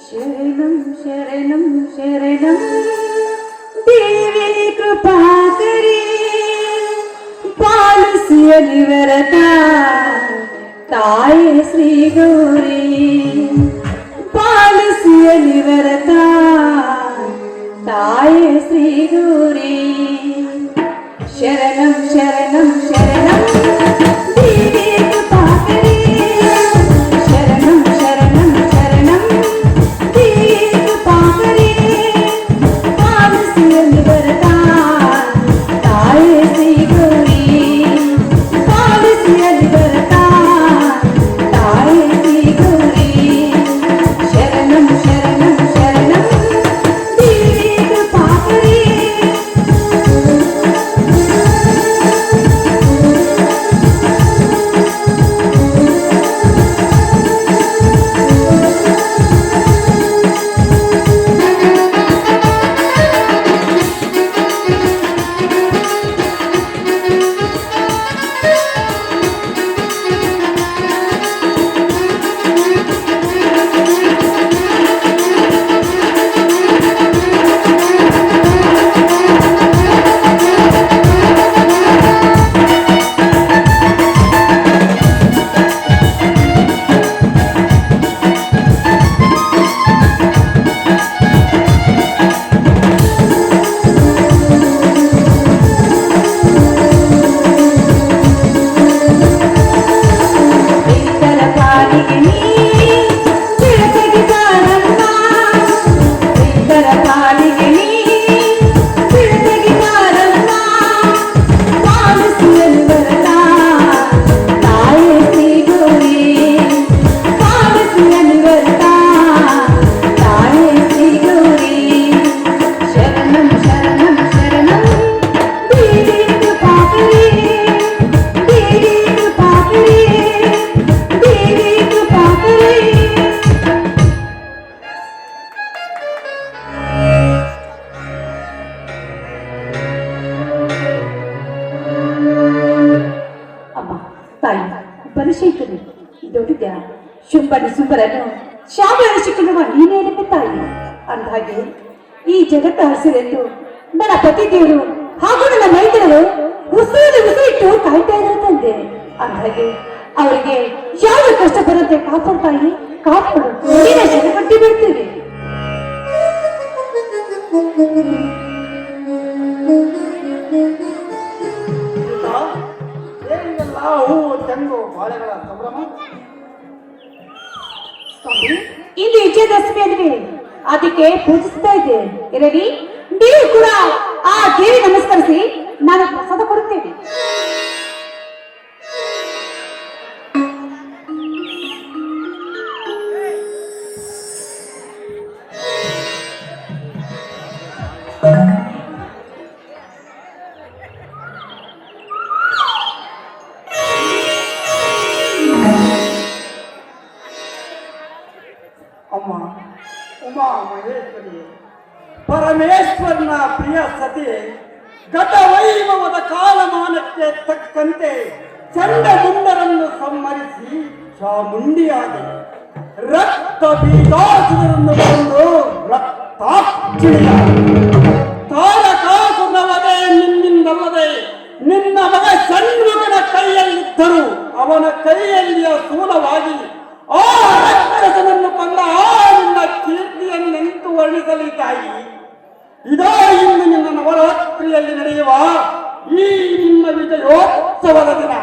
शरणं शरणं शरणं देवी कृपाकरी पालसियलिवरता ताये श्री गौरी पालसियलिवरता ताये श्री गौरी शरणं शरणं शरणं देवी कृपाकरी ಬನಶೇಖರಿ ದೊಡ್ಡಿದ್ದ ಶುಂಭನ ಸುಂಬರನ್ನು ಶಾಮನ ಶಿಕ್ಷಣವ ನೀನೇನಕ್ಕೆ ತಾಯಿ ಅಂದಾಗೆ ಈ ಜಗತ್ತ ಹಸಿರೆಂದು ನನ್ನ ಪತಿ ದೇವರು ಹಾಗೂ ನನ್ನ ಮೈದರರು ಉಸಿರಿಟ್ಟು ಕಾಯ್ತಾ ಇದ್ದಾರೆ ತಂದೆ ಅಂದಾಗೆ ಅವರಿಗೆ ಯಾವ ಕಷ್ಟ ಬರುತ್ತೆ ಕಾಪಾಡ್ತಾಯಿ ಕಾಪಾಡು ನೀನೇ ಕಟ್ಟಿ ಬಿಡ್ತೀವಿ. ಇಲ್ಲಿ ವಿಜಯದಶಮಿ ಅಂದ್ರೆ ಅದಕ್ಕೆ ಪೂಜಿಸ್ತಾ ಇದ್ದೆ ಇರಲಿ. ನೀವು ಕೂಡ ಆ ದೇವಿ ನಮಸ್ಕರಿಸಿ ನಾನು ಪ್ರಸಾದ ಕೊಡುತ್ತೇನೆ. ಪರಮೇಶ್ವರನ ಪ್ರಿಯ ಸತಿ ಗತ ವೈಭವದ ಕಾಲಮಾನಕ್ಕೆ ತಕ್ಕಂತೆ ಚಂಡ ಮುಂಡರನ್ನು ಸಂಹರಿಸಿ ಚಾಮುಂಡಿಯಾಗಿ ರಕ್ತ ಬೀಜಾಸುರನ್ನು ಬಂದು ರಕ್ತಾಕ್ಷಿಣಿಯ ತಾರಕಾಸುರವದೇ ನಿನ್ನಿಂದಲ್ಲದೆ ನಿನ್ನ ಮಗ ಷಣ್ಮುಖನ ಕೈಯಲ್ಲಿದ್ದರು ಅವನ ಕೈಯಲ್ಲಿಯ ಸ್ಥೂಲವಾಗಿ ಆ ರಕ್ತರಸನನ್ನು ಕೊಂದ ಆ ನಿನ್ನ ಕೀರ್ತಿಯನ್ನೆಂತು ವರ್ಣಿಸಲಿದ್ದಾಯಿ. ಇದೋ ಇಂದು ನಿನ್ನ ನವರಾತ್ರಿಯಲ್ಲಿ ನಡೆಯುವ ಈ ನಿನ್ನ ವಿಜಯೋತ್ಸವದ ದಿನ.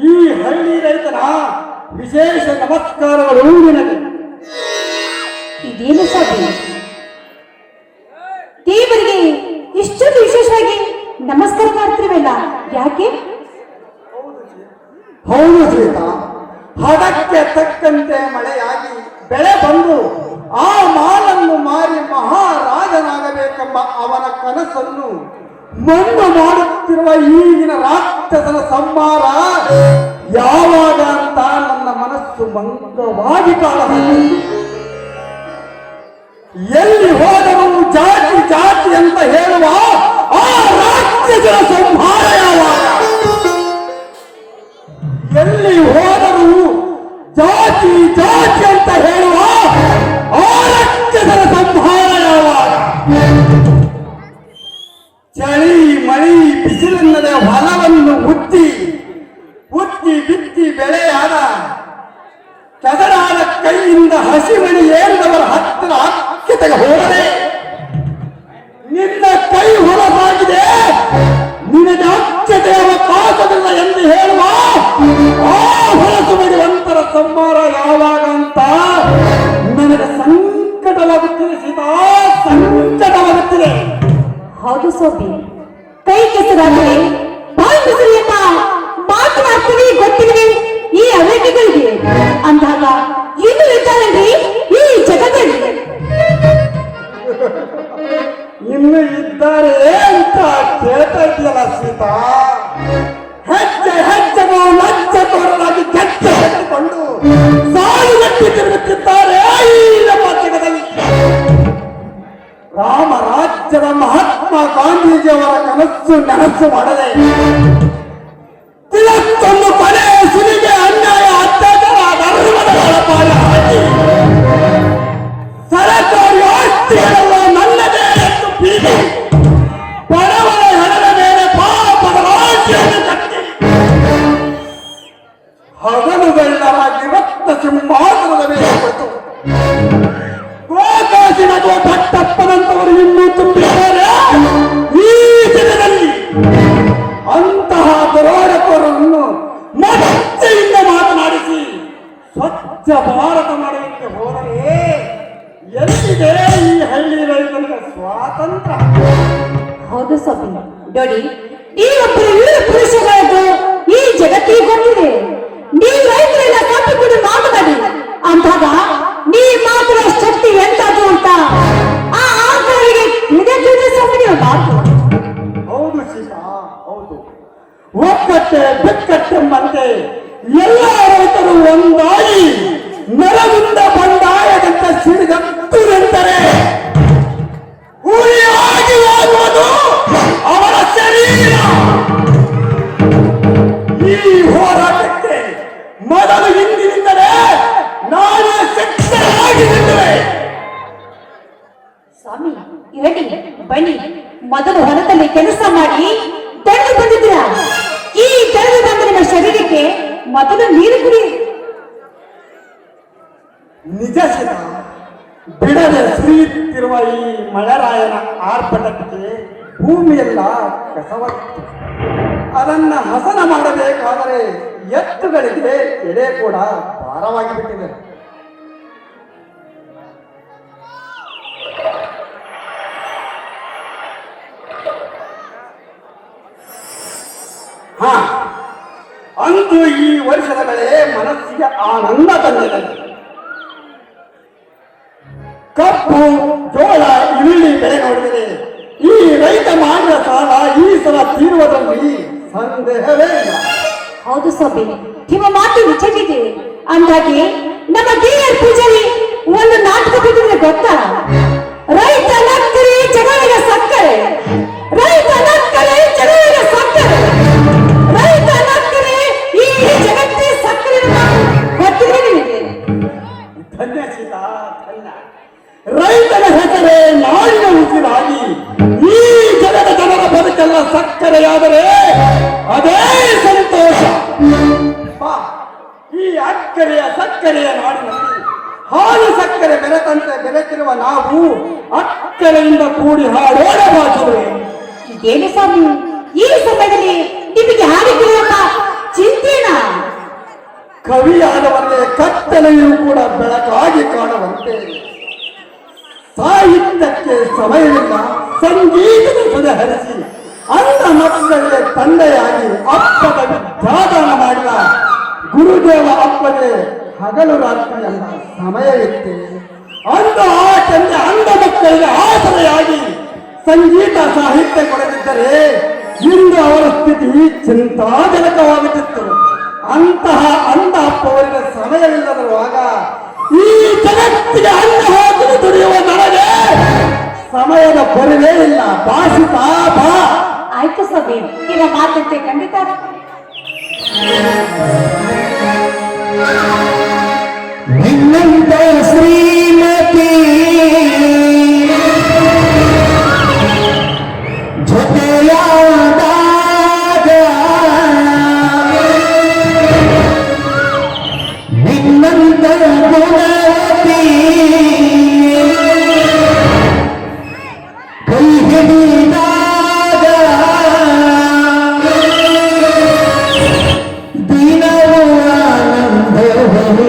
ಈ ಹಳ್ಳಿ ರೈತನ ವಿಶೇಷ ನಮಸ್ಕಾರಗಳು ನಿನಗೆ. ಇದೇನು ಸಾಧ್ಯ? ದೇವರಿಗೆ ಇಷ್ಟೊಂದು ವಿಶೇಷವಾಗಿ ನಮಸ್ಕಾರ ಮಾಡ್ತಿರುವಲ್ಲ, ಯಾಕೆ? ಹೌದು ಸೀತಾ, ಹದಕ್ಕೆ ತಕ್ಕಂತೆ ಮಳೆಯಾಗಿ ಬೆಳೆ ಬಂದು ಆ ಮಾಲನ್ನು ಮಾರಿ ಮಹಾರಾಜನಾಗಬೇಕೆಂಬ ಅವನ ಕನಸನ್ನು ಮಣ್ಣು ಮಾಡುತ್ತಿರುವ ಈಗಿನ ರಾಕ್ಷಸನ ಸಂಹಾರ ಯಾವಾಗ ಅಂತ ನನ್ನ ಮನಸ್ಸು ಮಂಗವಾಗಿ ಕಾಣಬಹುದು. ಎಲ್ಲಿ ಹೋದರೂ ಜಾತಿ ಜಾತಿ ಅಂತ ಹೇಳುವ ಆ ರಾಕ್ಷಸನ ಸಂಹಾರ ಯಾವಾಗ? ಎಲ್ಲಿ ಹೋದರೂ ಜಾತಿ ಜಾತಿ ಅಂತ ಹೇಳುವ ಆ ರಾಕ್ಷಸನ ಸಂಹಾರ ಯಾವಾಗ? ಚಳಿ ಮಳಿ ಬಿಸಿಲೆನ್ನದೆ ಹೊಲವನ್ನು ಉತ್ತಿ ಬಿತ್ತಿ ಬೆಳೆಯಾದ ಕೆಸರಾದ ಕೈಯಿಂದ ಹಸಿಮಣಿ ಏರಿದವರ ಹತ್ತಿರ ಅಕ್ಕತೆಗೆ ಹೋದರೆ ನಿನ್ನ ಕೈ ಹೊರಸಾಗಿದೆ, ನಿನಗೆ ಅಕ್ಷತೆ ಅವಕಾಶವಿಲ್ಲ ಎಂದು ಹೇಳುವ ಆ ಹೊರಸು ಬಡಿವಂತರ ಸಂಹಾರ ಯಾವಾಗ ಅಂತ ನನಗೆ ಸಂಕಟವಾಗುತ್ತಿದೆ ಸೀತಾ, ಸಂಕಟವಾಗುತ್ತಿದೆ. ಹೌದು ಸೋಪಿ, ಕೈ ಕೆಸರಾದರೆ ಬಾಯಿ ಬಿಸಿಲು ಎಂಬ ಮಾತನಾಡ್ತೀವಿ ಗೊತ್ತಿದೆ ಈ ಅವೇಟಿಗಳಿಗೆ. ಅಂದಾಗ ಇನ್ನು ಇದ್ದಾರಲ್ಲಿ ಈ ಜಗತ್ತಲ್ಲಿ ಇನ್ನು ಇದ್ದಾರೆ ಅಂತ ಕೇಳ್ತಾ ಇದೆಯಲ್ಲ ಸೀತಾ. ಹೆಜ್ಜೆ ಹೆಜ್ಜೆಗೂ ಲಜ್ಜ ತೋರಲಾಗಿ ಗೆಜ್ಜೆ ಕಟ್ಟಿಕೊಂಡು ಸಾಲುಗಟ್ಟಿ ತಿರುಗುತ್ತಿದ್ದಾರೆ ಈ ನಮ್ಮ ಜಗದಲ್ಲಿ. ರಾಮರಾಜ್ಯದ ಮಹಾತ್ಮ ಗಾಂಧೀಜಿಯವರ ಕನಸು ನನಸು ಮಾಡದೆ ತಿಲಕ್ಕೊಂದು ಕೊಲೆ ಸುಲಿಗೆ ಅನ್ಯಾಯ ಅತ್ಯಾಚಾರ ಧರ್ಮದ ಪಾಲ ಹಾಕಿ ಸರಕಾರಿ ಆಸ್ತಿಗಳೆಲ್ಲ ನನ್ನದೇ ಎಂದು ಬೀದಿ ಬಡವರ ಹೆಣದ ಮೇಲೆ ಪಾಪದ ರಾಜ್ಯವನ್ನು ಕಟ್ಟಿ ಹಗಲುಗಳ್ಳರಾಗಿ ರಕ್ತ ಸಿಂಹಾಸನದ ಮೇಲೆ ಕುಳಿತು ಗೋಕಾಸಿನ ಭಟ್ಟಪ್ಪನಂತವರು ಇನ್ನೂ ತುಂಬಿದ್ದಾರೆ ಈ ದಿನದಲ್ಲಿ. ಅಂತಹ ದರೋಡೆಕೋರರನ್ನು ಮಚ್ಚೆಯಿಂದ ಮಾತನಾಡಿಸಿ ಸ್ವಚ್ಛ ಭಾರತ ಮಾಡಲಿಕ್ಕೆ ಹೋದರೆ ಎಲ್ಲಿದೆ ಈ ಹಳ್ಳಿ ರೈತರಿಗೆ ಸ್ವಾತಂತ್ರ್ಯ? ಹೌದು ಸೋಪಿ, ನೋಡಿ ಈ ಒಬ್ಬರು ವೀರ ಪುರುಷಗಳದ್ದು ಈ ಜಗತ್ತಿಗೆ ಗೊತ್ತಿದೆ. ನೀವು ರೈತರೆಲ್ಲ ತಪ್ಪಿಕೊಂಡು ಮಾತನಾಡಿ ಅಂದಾಗ ನೀ ಮಾತ್ರ ಶಕ್ತಿ ಎಂತದು ಅಂತ ಆ ಆಕಳಿಗೆ ಸಮಯ ಮಾತು. ಹೌದು ಸೀತಾ, ಹೌದು. ಒಕ್ಕಟ್ಟೆ ಬೆಕ್ಕಟ್ಟೆಂಬಂತೆ ಎಲ್ಲ ರೈತರು ಒಂದಾಗಿ ನರಗುಂದ ಬಂಡಾಯದಂತ ಸಿಡಿದಂತರೆ ಉರಿಯಾಗಿ ಆಗುವುದು ಅವರ ಶರೀರ. ಈ ಹೋರಾಟಕ್ಕೆ ಮೊದಲು ಹಿಂದಿನಿಂದಲೇ ನಾನೇ ಶಕ್ತರಾಗಿ ನಿಲ್ಲುವೆ. ಸ್ವಾಮಿ ಇರಲಿ ಬನ್ನಿ, ಮೊದಲು ಹೊಲದಲ್ಲಿ ಕೆಲಸ ಮಾಡಿ ತೆಗೆದು ಬಂದಿದ್ದೀರ. ಈ ತೆಗೆದು ಬಂದ ನಿಮ್ಮ ಶರೀರಕ್ಕೆ ಮೊದಲು ನೀರು ಕುಡಿ. ನಿಜ ಸೀತಾ, ಬಿಡದೆ ಸುರಿಯುತ್ತಿರುವ ಈ ಮಳೆರಾಯನ ಆರ್ಭಟಕ್ಕೆ ಭೂಮಿಯೆಲ್ಲ ಕಸವಾಗಿತ್ತು. ಅದನ್ನ ಹಸನ ಮಾಡಬೇಕಾದರೆ ಎತ್ತುಗಳಿಗೆ ಎಡೆ ಕೂಡ ಭಾರವಾಗಿ ಬಿಟ್ಟಿದೆ. ಅಂತೂ ಈ ವರ್ಷದ ಬೆಳೆ ಮನಸ್ಸಿಗೆ ಆನಂದ ತಂದಿದೆ. ಕಬ್ಬು ಜೋಳ ಈರುಳ್ಳಿ ಬೆಳೆ ನೋಡಿದರೆ ಈ ರೈತ ಮಾಡಿದ ಸಾಲ ಈ ಸಲ ತೀರುವುದರಲ್ಲಿ ಸಂದೇಹವೇ ಇಲ್ಲ. ಹೌದು ಸಭೆ, ನಿಮ್ಮ ಮಾತು ನಿಜವಿದೆ. ಅಂದಾಗೆ ನಮ್ಮ ಡಿ.ಆರ್. ಪೂಜಾರಿ ಒಂದು ನಾಟಕ ಬಿಟ್ಟಿದ್ರೆ ಗೊತ್ತಾ? ರೈತ ನಕ್ಕರೆ ಜಗವಿನ ಸಕ್ಕರೆ, ರೈತ ನಕ್ಕರೆ ಜಗವಿನ ಸಕ್ಕರೆ, ರೈತ ನಕ್ಕರೆ ಈ ಜಗತ್ತೇ ಸಕ್ಕರೆ. ಗೊತ್ತಿದೆ ನಿಮಗೆ? ಧನ್ಯ ಸೀತಾ, ಧನ್ಯ. ರೈತನ ಹೆಸರೇ ನಾಡಿನ ಉಸಿರಾಗಿ ಈ ಜಗದ ಜನರ ಬದುಕೆಲ್ಲ ಸಕ್ಕರೆಯಾದರೆ ಅದೇ ಸಂತೋಷ. ಈ ಅಕ್ಕರೆಯ ಸಕ್ಕರೆಯ ನಾಡಿನಲ್ಲಿ ಹಾಲು ಸಕ್ಕರೆ ಬೆರೆತಂತೆ ಬೆರೆತಿರುವ ನಾವು ಅಕ್ಕರೆಯಿಂದ ಕೂಡಿ ಹಾಡೋಣ ಭಾಷೆ. ಏನು ಸ್ವಾಮಿ, ಈ ಸಮಯದಲ್ಲಿ ನಿಮಗೆ ಹಾಡಿಕೊಳ್ಳುವ ಚಿಂತೆನ? ಕವಿಯಾದವನ್ನೇ ಕತ್ತಲೆಯೂ ಕೂಡ ಬೆಳಕಾಗಿ ಕಾಣುವಂತೆ ಸಾಹಿತ್ಯಕ್ಕೆ ಸಮಯವಿಲ್ಲ, ಸಂಗೀತದ ಸುದೆ ಹರಿಸಿ ಅನ್ನ ಮಕ್ಕಳಿಗೆ ತಂದೆಯಾಗಿ ಅಪ್ಪದ ವಿದ್ಯಾದಾನ ಮಾಡಿದ ಗುರುದೇವ ಅಪ್ಪಗೆ ಹಗಲು ರಾತ್ರಿ ಎಂಬ ಸಮಯವಿತ್ತೆ. ಅಂದು ಆ ತಂದೆ ಅಂಧ ಮಕ್ಕಳಿಗೆ ಆಸರೆಯಾಗಿ ಸಂಗೀತ ಸಾಹಿತ್ಯ ಕೊಡದಿದ್ದರೆ ಇಂದು ಅವರ ಸ್ಥಿತಿ ಚಿಂತಾಜನಕವಾಗುತ್ತಿತ್ತು. ಅಂತಹ ಅಂಧ ಅಪ್ಪವರಿಗೆ ಸಮಯವಿಲ್ಲದಿರುವಾಗ ಈ ಜಗತ್ತಿಗೆ ಅನ್ನ ಹಾಕಲು ದುಡಿಯುವ ನನಗೆ ಸಮಯದ ಕೊರವೇ ಇಲ್ಲ. ಭಾಷಿತಾ ಬಾ. ಆಯ್ತು ಸ್ವಾಮಿ, ನಿನ್ನ ಮಾತಂತೆ ಖಂಡಿತ. ನಿನ್ನಂತ ಶ್ರೀಮತಿ ಜೊತೆಯಾದಾಗ ನಿನ್ನಂತ ಗುಣವತಿ ಕೈ ಹಿಡಿದಾಗ ದಿನವೂ ಆನಂದವೇ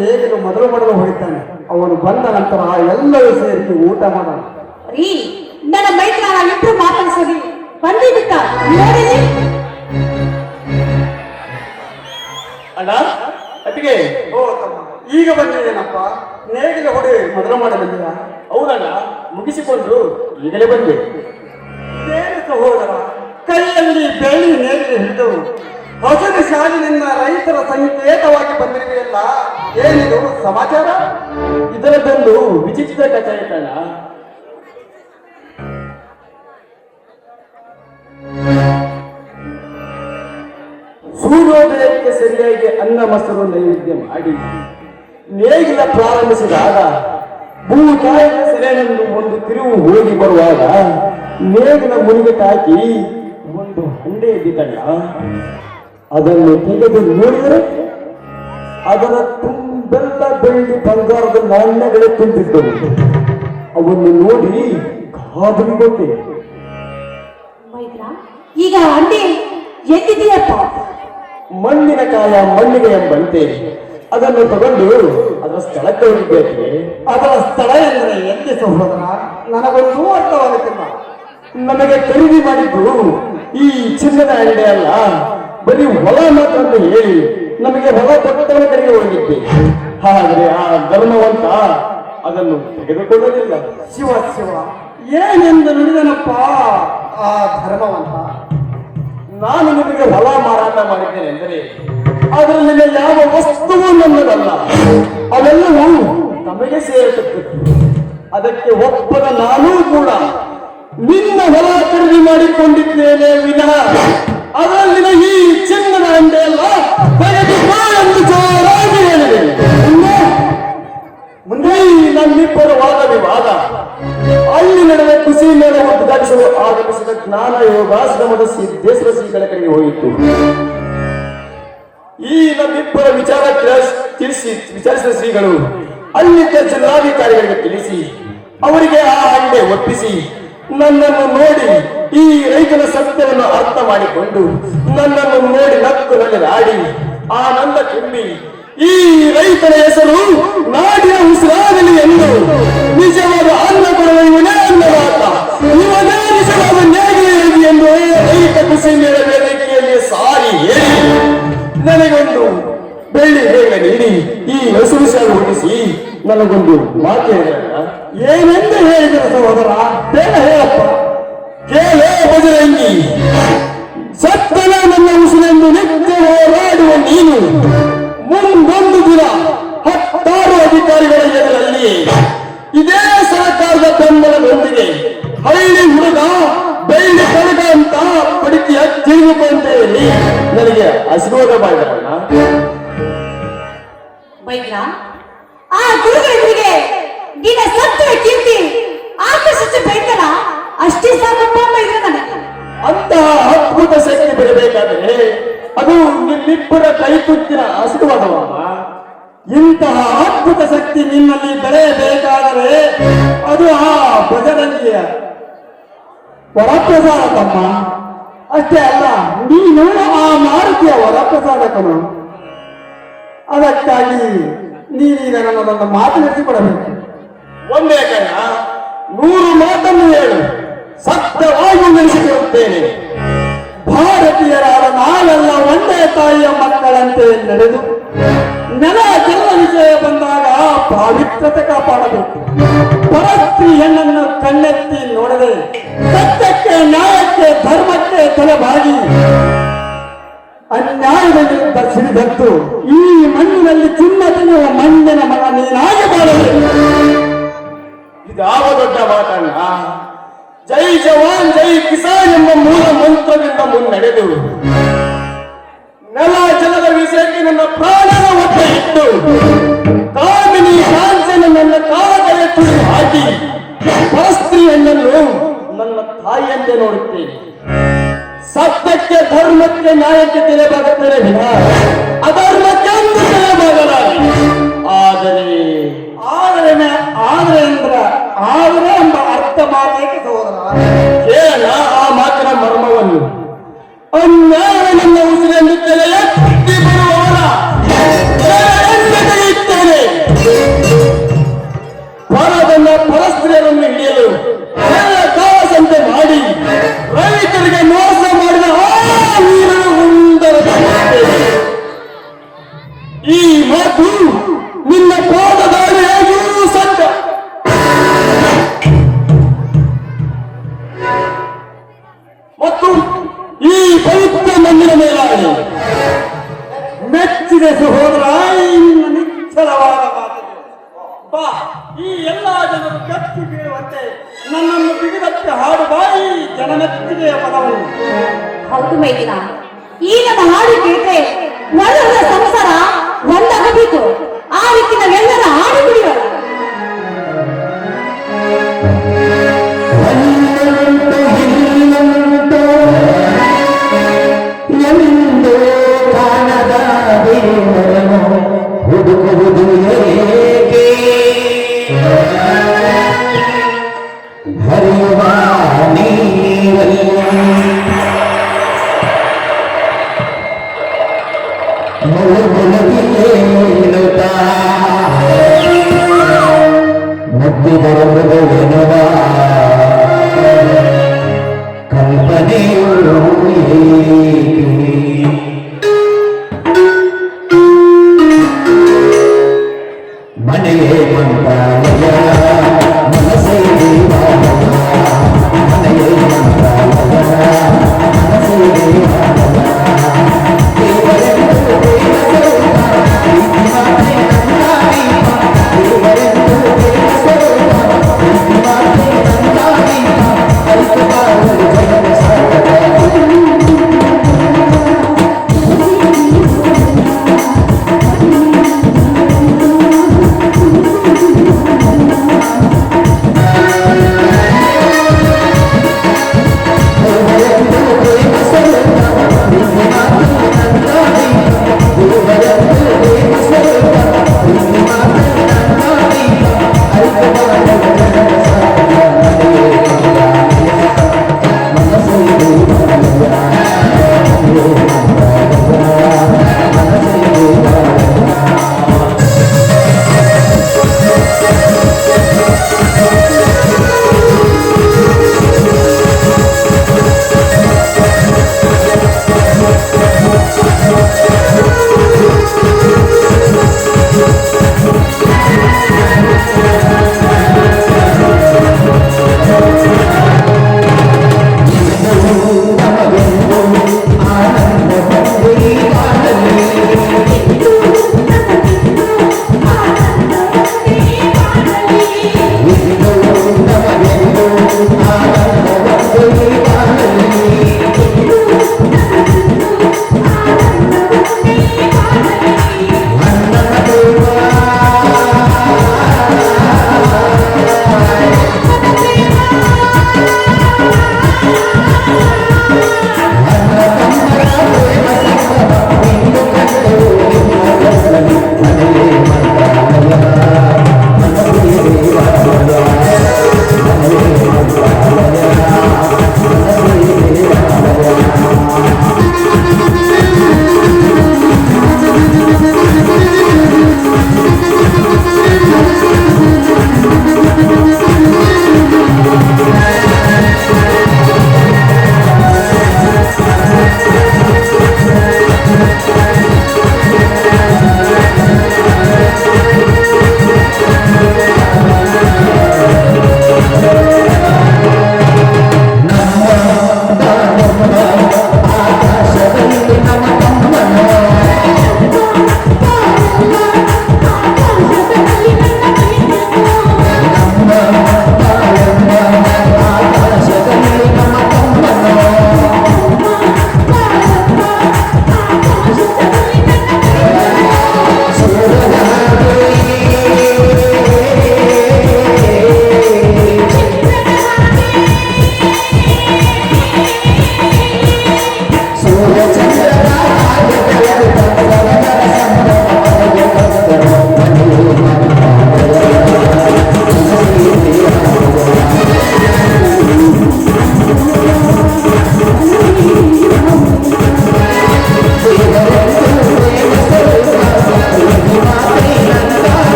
ನೇಗಿಲು ಮೊದಲು ಹೋಗ್ತಾನೆ. ಅವನು ಬಂದ ನಂತರ ಎಲ್ಲರೂ ಸೇರಿ ಊಟ ಮಾಡೋಣ. ರೀ ನನ್ನ ಮೈತ್ರ ಇಬ್ರು ಮಾತಾಡಿಸೋದು ಬಂದಿದ್ದ ನೋಡಿರಿ. ಅಣ್ಣ ಅತ್ತಿಗೆ ಓ ತಮ್ಮ, ಈಗ ಬಂದಿದ್ದೇನಪ್ಪ? ನೇಗಿಲು ಹೊಡೆ ಮೊದಲು ಮಾಡಲಿಲ್ಲ? ಹೌದಣ್ಣ, ಮುಗಿಸಿಕೊಂಡು ಈಗಲೇ ಬಂದೆ. ಏನು ಸಹೋದರ, ಕೈಯಲ್ಲಿ ಬೆಳ್ಳಿ ನೇಗಿಲು ಹಿಡಿದು ಹಸಿರು ಶಾಲಿನಿಂದ ರೈತರ ಸಂಕೇತವಾಗಿ ಬಂದಿರುವೆಯಲ್ಲ, ಏನಿದು ಸಮಾಚಾರ? ಇದರದ್ದೊಂದು ವಿಚಿತ್ರ ಕಥೆ ಆಯ್ತಣ್ಣ. ಸೂರ್ಯೋದಯಕ್ಕೆ ಸರಿಯಾಗಿ ಅನ್ನ ಮೊಸರು ನೈವೇದ್ಯ ಮಾಡಿ ನೇಗಿಲ ಪ್ರಾರಂಭಿಸಿದಾಗ ಭೂತಾಯಿಯ ಸೆರೆನೆಂದು ಒಂದು ತಿರುವು ಹೋಗಿ ಬರುವಾಗ ನೇಗಿಲ ಮುನಿಗೆ ತಾಕಿ ಒಂದು ಹಂಡೆ ಎದ್ದಿತಣ್ಣ. ಅದನ್ನು ತೆಗೆದು ನೋಡಿದರೆ ಅದರ ತುಂಬೆಲ್ಲ ಬೆಳ್ಳಿ ಬಂಗಾರದ ನಾಣ್ಯಗಳೇ ತುಂಬಿದ್ದವು. ಅವನ್ನು ನೋಡಿ ಗಾಬರಿಗೊಂಡೆ. ಮೈತ್ರ ಈಗ ಅಂಡಿ ಎದ್ದಿದೆಯಪ್ಪ. ಮಣ್ಣಿನ ಕಾಯ ಮಣ್ಣಿಗೆ ಎಂಬಂತೆ ಅದನ್ನು ತಗೊಂಡು ಅದರ ಸ್ಥಳಕ್ಕೆ ಹೋಗಿದ್ದೇವೆ. ಅದರ ಸ್ಥಳ ಎಂದರೆ ಎಲ್ಲಿ ಸಹೋದರ? ನನಗೊಂದು ಅರ್ಥವಾಗುತ್ತಿಲ್ಲ. ನಮಗೆ ಖರೀದಿ ಮಾಡಿದ್ದು ಈ ಚಿನ್ನದ ಅಂಡೆ ಅಲ್ಲ, ಬರೀ ಹೊಲ ಮಾತ್ರ ಅಂತ ಹೇಳಿ ನಮಗೆ ಹೊಲ ಕೊಟ್ಟವರ ಕಡೆಗೆ ಹೋಗಿದ್ದೆ. ಆದರೆ ಆ ಧರ್ಮವಂತ ಅದನ್ನು ತೆಗೆದುಕೊಳ್ಳಲಿಲ್ಲ. ಶಿವ ಶಿವ, ಏನೆಂದು ನುಡಿದನಪ್ಪ ಆ ಧರ್ಮವಂತ? ನಾನು ನಿಮಗೆ ಹೊಲ ಮಾರಾಟ ಮಾಡಿದ್ದೇನೆ ಎಂದರೆ ಅದರಲ್ಲಿನ ಯಾವ ವಸ್ತುವು ನನ್ನದಲ್ಲ, ಅವೆಲ್ಲವೂ ತಮಗೆ ಸೇರಿಸುತ್ತಿತ್ತು. ಅದಕ್ಕೆ ಒಪ್ಪದ ನಾನೂ ಕೂಡ ನಿನ್ನ ಹೊಲ ಖರೀದಿ ಮಾಡಿಕೊಂಡಿದ್ದೇನೆ ವಿನಃ ಅದರಲ್ಲಿನ ಈ ಚಿನ್ನದ ಅಂಡೆ ಅಲ್ಲ ತೆಗೆದುಕೋ ಎಂದು ಜೋರಾಗಿ ಹೇಳಿದೆ. ಮುಂದೆ ನಮ್ಮಿಬ್ಬರ ವಾದ ವಿವಾದ ಅಲ್ಲಿ ನಡೆದ ಕೃಷಿ ಮೇಲೆ ಉದ್ಘಾಟಿಸಲು ಆಗಮಿಸಿದ ಜ್ಞಾನ ಯೋಗಾಶ್ರಮದ ಸಿದ್ದೇಶ್ವರ ಶ್ರೀಗಳ ಕಡೆಗೆ ಹೋಯಿತು. ಈ ನಮ್ಮಿಬ್ಬರ ವಿಚಾರಿಸಿದ ಶ್ರೀಗಳು ಅಲ್ಲಿದ್ದ ಜಿಲ್ಲಾಧಿಕಾರಿಗಳಿಗೆ ತಿಳಿಸಿ ಅವರಿಗೆ ಆ ಅಂಡೆ ಒಪ್ಪಿಸಿ ನನ್ನನ್ನು ನೋಡಿ ಈ ರೈತನ ಸತ್ಯವನ್ನು ಅರ್ಥ ಮಾಡಿಕೊಂಡು ನನ್ನನ್ನು ನೋಡಿ ನಕ್ಕು ನಲಿದಾಡಿ ಆನಂದ ತುಂಬಿ ಈ ರೈತನ ಹೆಸರು ನಾಡಿನ ಉಸಿರಾಗಲಿ ಎಂದು ನಿಜವಾದ ಅನ್ನ ಕೊಡುವ ಇವನೇ ಅನ್ನದಾತ, ಇವನೇ ನಿಜವಾದ ನ್ಯಾಯವಾಗಿ ಎಂದು ರೈತ ಕೃಷಿ ಮೇಳ ವೇದಿಕೆಯಲ್ಲಿ ಸಾರಿ ಹೇಳಿ ನನಗೊಂದು ಬೆಳ್ಳಿ ಬೇಗ ನೀಡಿ ಈ ಹಸಿರು ಶಾಲು ಹೊಡಿಸಿ ನನಗೊಂದು ಮಾತು ಹೇಳಿದ. ಏನೆಂದು ಹೇಳಿದರು ಸಹೋದರ? ಬೇಗ ಹೇಳಪ್ಪ. ಕೇಳೋ ಬಜರಂಗಿ, ಸತ್ತನ ನನ್ನ ಉಸಿರೆಂದು ನಿತ್ಯ ಹೋರಾಡುವ ನೀನು ಮುಂದೊಂದು ದಿನ 10 ಅಧಿಕಾರಿಗಳ ಎದುರಲ್ಲಿ ಇದೇ ಸರ್ಕಾರದ ಬೆಂಬಲದೊಂದಿಗೆ ಹಳ್ಳಿ ಹುಡುಗ ಬೆಳ್ಳಿ ಕಡಗ ಅಂತ ಪಡಿಕೆಯ ತಿರುಗುವಂತ ಹೇಳಿ ನನಗೆ ಆಶೀರ್ವಾದ ಮಾಡಿದರಣ್ಣ. ಮೈತ್ರ ಆ ಗುರುಗಳಿಗೆ ನಿನ್ನ ಸತ್ವ ಕೀರ್ತಿ ಆಕರ್ಷಿಸಿ ಬೈತಲ್ಲ, ಅಷ್ಟೇ ಸಾಕಪ್ಪ ಮೈತ್ರ ನನಗೆ. ಅಂತಹ ಅದ್ಭುತ ಶಕ್ತಿ ಬರಬೇಕಾದರೆ ಅದು ನಿಮ್ಮಿಬ್ಬರ ಕೈತುತ್ತಿನ ಆಶೀರ್ವಾದವಮ್ಮ. ಇಂತಹ ಅದ್ಭುತ ಶಕ್ತಿ ನಿನ್ನಲ್ಲಿ ಬೆಳೆಯಬೇಕಾದರೆ ಅದು ಆ ಬಜರಂಗಿಯ ವರಪ್ರಸಾದ ತಮ್ಮ. ಅಷ್ಟೇ ಅಲ್ಲ, ನೀನು ಆ ಮಾರುತಿಯ ವರಪ್ರಸಾದಕನು. ಅದಕ್ಕಾಗಿ ನೀನೀಗ ನನ್ನದೊಂದು ಮಾತು ನಡೆಸಿಕೊಡಬೇಕು. ಒಂದೇ ಕಣ್ಣ 100 ಮಾತನ್ನು ಹೇಳು, ಸತ್ಯವಾಗಿ ನಡೆಸಿಕೊಡುತ್ತೇನೆ. ಭಾರತೀಯರಾದ ನಾವೆಲ್ಲ ಒಂದೇ ತಾಯಿಯ ಮಕ್ಕಳಂತೆ ನಡೆದು ನೆಲ ಜಲ ವಿಷಯ ಬಂದಾಗ ಪಾವಿತ್ರತೆ ಕಾಪಾಡಬೇಕು. ಪರಸ್ತ್ರೀ ಹೆಣ್ಣನ್ನು ಕಣ್ಣೆತ್ತಿ ನೋಡದೆ ಸತ್ಯಕ್ಕೆ, ನ್ಯಾಯಕ್ಕೆ, ಧರ್ಮಕ್ಕೆ ತಲೆಬಾಗಿ ಅನ್ಯಾಯದ ವಿರುದ್ಧ ಸಿಡಿದದ್ದು ಈ ಮಣ್ಣಿನಲ್ಲಿ ಚಿನ್ನ ತೆಗೆಯುವ ಮಣ್ಣಿನ ಮಗ ನೀನಾಗಿ ಮಾಡಬೇಕು. ಇದಾವ ದೊಡ್ಡ ಮಾತಣ್ಣ. ಜೈ ಜವಾನ್ ಜೈ ಕಿಸಾನ್ ಎಂಬ ಮೂಲ ಮಂತ್ರದಿಂದ ಮುನ್ನಡೆದು ನೆಲ ಜಲದ ವಿಷಯಕ್ಕೆ ನನ್ನ ಪ್ರಾಣದ ಒತ್ತ ಇಟ್ಟು ಕಾಮಿನಿ ಕಾಂಚನ ನನ್ನ ಕಾಲದಲ್ಲಿ ತುಳಿ ಹಾಕಿ ಪರಸ್ತ್ರೀಯನ್ನು ನನ್ನ ತಾಯಿಯಂತೆ ನೋಡುತ್ತೇನೆ. ಸತ್ಯಕ್ಕೆ, ಧರ್ಮಕ್ಕೆ, ನ್ಯಾಯಕ್ಕೆ ತಲೆಬಾಗುತ್ತೇನೆ ವಿನಃ ಅಧರ್ಮಕ್ಕೆ ಒಂದು ತಲೆಬಾಗಲಾರೆ. ಆದರೆ ಎಂಬ ಅರ್ಥ ಮಾತೇಕೆ ಸಹೋದರ? ಕೇಳೋಣ ಆ ಮಾತಿನ ಮರ್ಮವನ್ನು. ಅನ್ಯಾಯ ನನ್ನ ಉಸಿರೆಂದು ತಲೆ ಎತ್ತಿ ಬರುವವರ ತಲೆಯನ್ನು ತೆಗೆಯುತ್ತೇನೆ ಅಪ್ಪ, ಈ ಎಲ್ಲಾ ಜನರು ಕಚ್ಚಿ ಬೀಳುವಂತೆ ನನ್ನನ್ನು ಬಿಗಿದಕ್ಕೆ ಹಾಡು ಬಾಯಿ ಜನಮೆತ್ತಿಗೆಯ ಪದವು. ಹೌದು ಮೈದಿನ, ಈ ನಮ್ಮ ಹಾಡು ಕೇಳಿದ್ರೆ ಒಳ್ಳೆಯ ಸಂಸಾರ ಒಂದಾಗಬೇಕು. ಆ ರೀತಿ ನಾವೆಲ್ಲರ ಹಾಡು ಬಿಡಿಯೋಣ. ಎಂದು ಕಾಣದ ದೇವರನ್ನು ಹುಡುಕುವುದು ಏಕೆ? ಹರಿಯುವ ನೀರಲ್ಲಿ ಮುಳುಗುಳುತ್ತಾ ಮುತ್ತಿದರದು ಎನ್ನುವ ಕಲ್ಪನೆಯು ಮನೆಯೇ ಮಂತ್ರಾಲಯ ಮನಸ್ಸೇ ದೇವಾಲಯ, ಮನೆಯೇ ಮಂತ್ರಾಲಯ ಮನಸ್ಸೇ ದೇವಾಲಯ. ದೇವರೆಂದು ದೇವಸೌಧ, ಪ್ರೀತಿ ಮಾತೆ ನನ್ನ ದೀಪ. ದೇವರೆಂದು ದೇವಸೌಧ, ಪ್ರೀತಿ ಮಾತೆ ನನ್ನ ದೀಪ. ಅರಿತು ಬಾಳಲು ಜಗದ ಸಾಧಕ.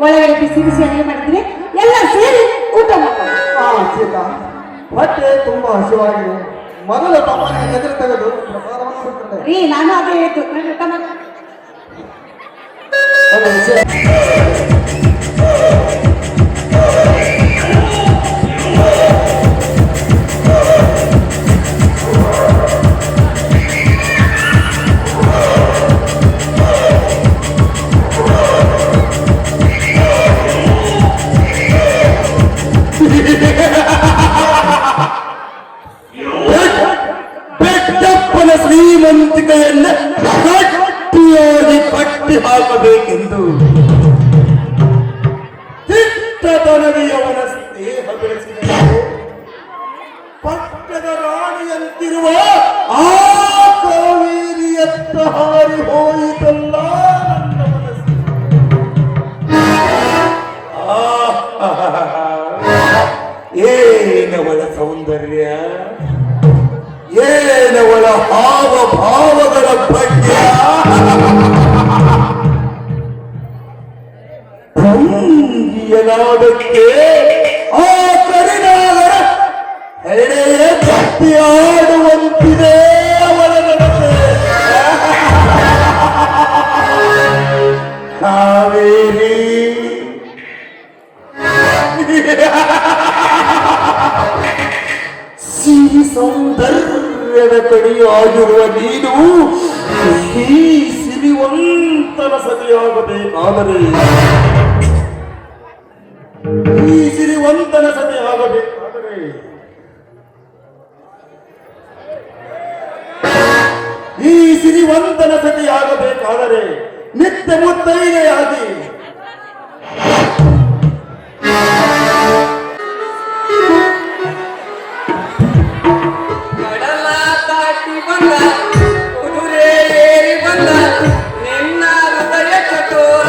ಒಳಗಡೆ ಬಿಸಿ ಬಿಸಿ ಅಡುಗೆ ಮಾಡಿದ್ರೆ ಎಲ್ಲ ಸೇರಿ ಊಟ ಮಾಡೋಣ. ಸೀತಾ, ಹೊಟ್ಟೆ ತುಂಬಾ ಹಸಿವಾಗಿದೆ. ಮೊದಲು ತಮ್ಮನಿಗೆ ಎದುರು ತೆಗೆದು ಪ್ರಸಾದವನ್ನು ಬಿಟ್ಟರೆ ರೀ ನಾನು ಅದೇ ಹೇಳಿದ್ದು ನಡ್ರಿ, ಊಟ ಮಾಡಿ. ಬೆಟ್ಟಪ್ಪನ ಶ್ರೀಮಂತಿಕೆಯನ್ನ ಗಟ್ಟಿಯಾಗಿ ಕಟ್ಟಿ ಹಾಕಬೇಕೆಂದು ದಿಟ್ಟತನವೇ ಅವನ ಸ್ನೇಹ ಬೆಳೆಸಿದನು. ಪಟ್ಟದ ರಾಣಿಯಂತಿರುವ ಆ ಕಾವೇರಿಯತ್ತ ಹಾರಿ ಹೋಯಿತಲ್ಲ ನನ್ನ ಮನಸ್ಸು. ಏನವಳ ಸೌಂದರ್ಯ, ಏನವಳ ಹಾವ ಭಾವಗಳ ಭಾಗ್ಯ. ಭಂಗಿಯನಾದಕ್ಕೆ ಆ ಕರಿನಾಗರ ಹೆಡೆಯ ತಪ್ಪಿಯಾಡುವಂತಿದೆ ಅವಳ ನಡತೆ. ಕಾವೇರಿ ಸಿರಿ ಸೌಂದರ್ಯದ ಕಡಿಯಾಗಿರುವ ನೀನು ಈ ಸಿರಿವಂತನ ಸತಿಯಾಗಬೇಕಾದರೆ, ಈ ಸಿರಿವಂತನ ಸತಿಯಾಗಬೇಕಾದರೆ ಈ ಸಿರಿವಂತನ ಸತಿಯಾಗಬೇಕಾದರೆ ನಿತ್ಯ ಮುತ್ತೈದೆಯಾಗಿ ಕಡಲ ದಾಟಿ ಬಂದ ಕುದುರೆ ಏರಿ ಬಂದ ನಿನ್ನ ಹೃದಯ ಚಟೋರ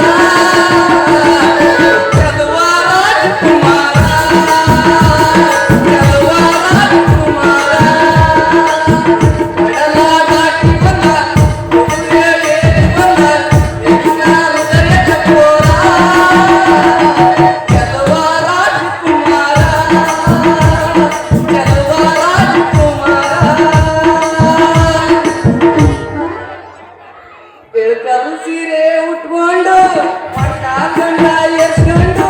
ಚದುವ ರಾಜಕುಮಾರ, ಚದುವ ರಾಜಕುಮಾರ. ಕಡಲ ದಾಟಿ ಬಂದ ಕುದುರೆ ಏರಿ ಬಂದ ನಿನ್ನ ಹೃದಯ ಚಟೋರ ಚದುವ ರಾಜಕುಮಾರ, ಚದುವ ಬೆಳಕಲು ಸೀರೆ ಉಟ್ಕೊಂಡು ಮಟ್ಟ ಗಂಡ ಎಸ್ಕೊಂಡು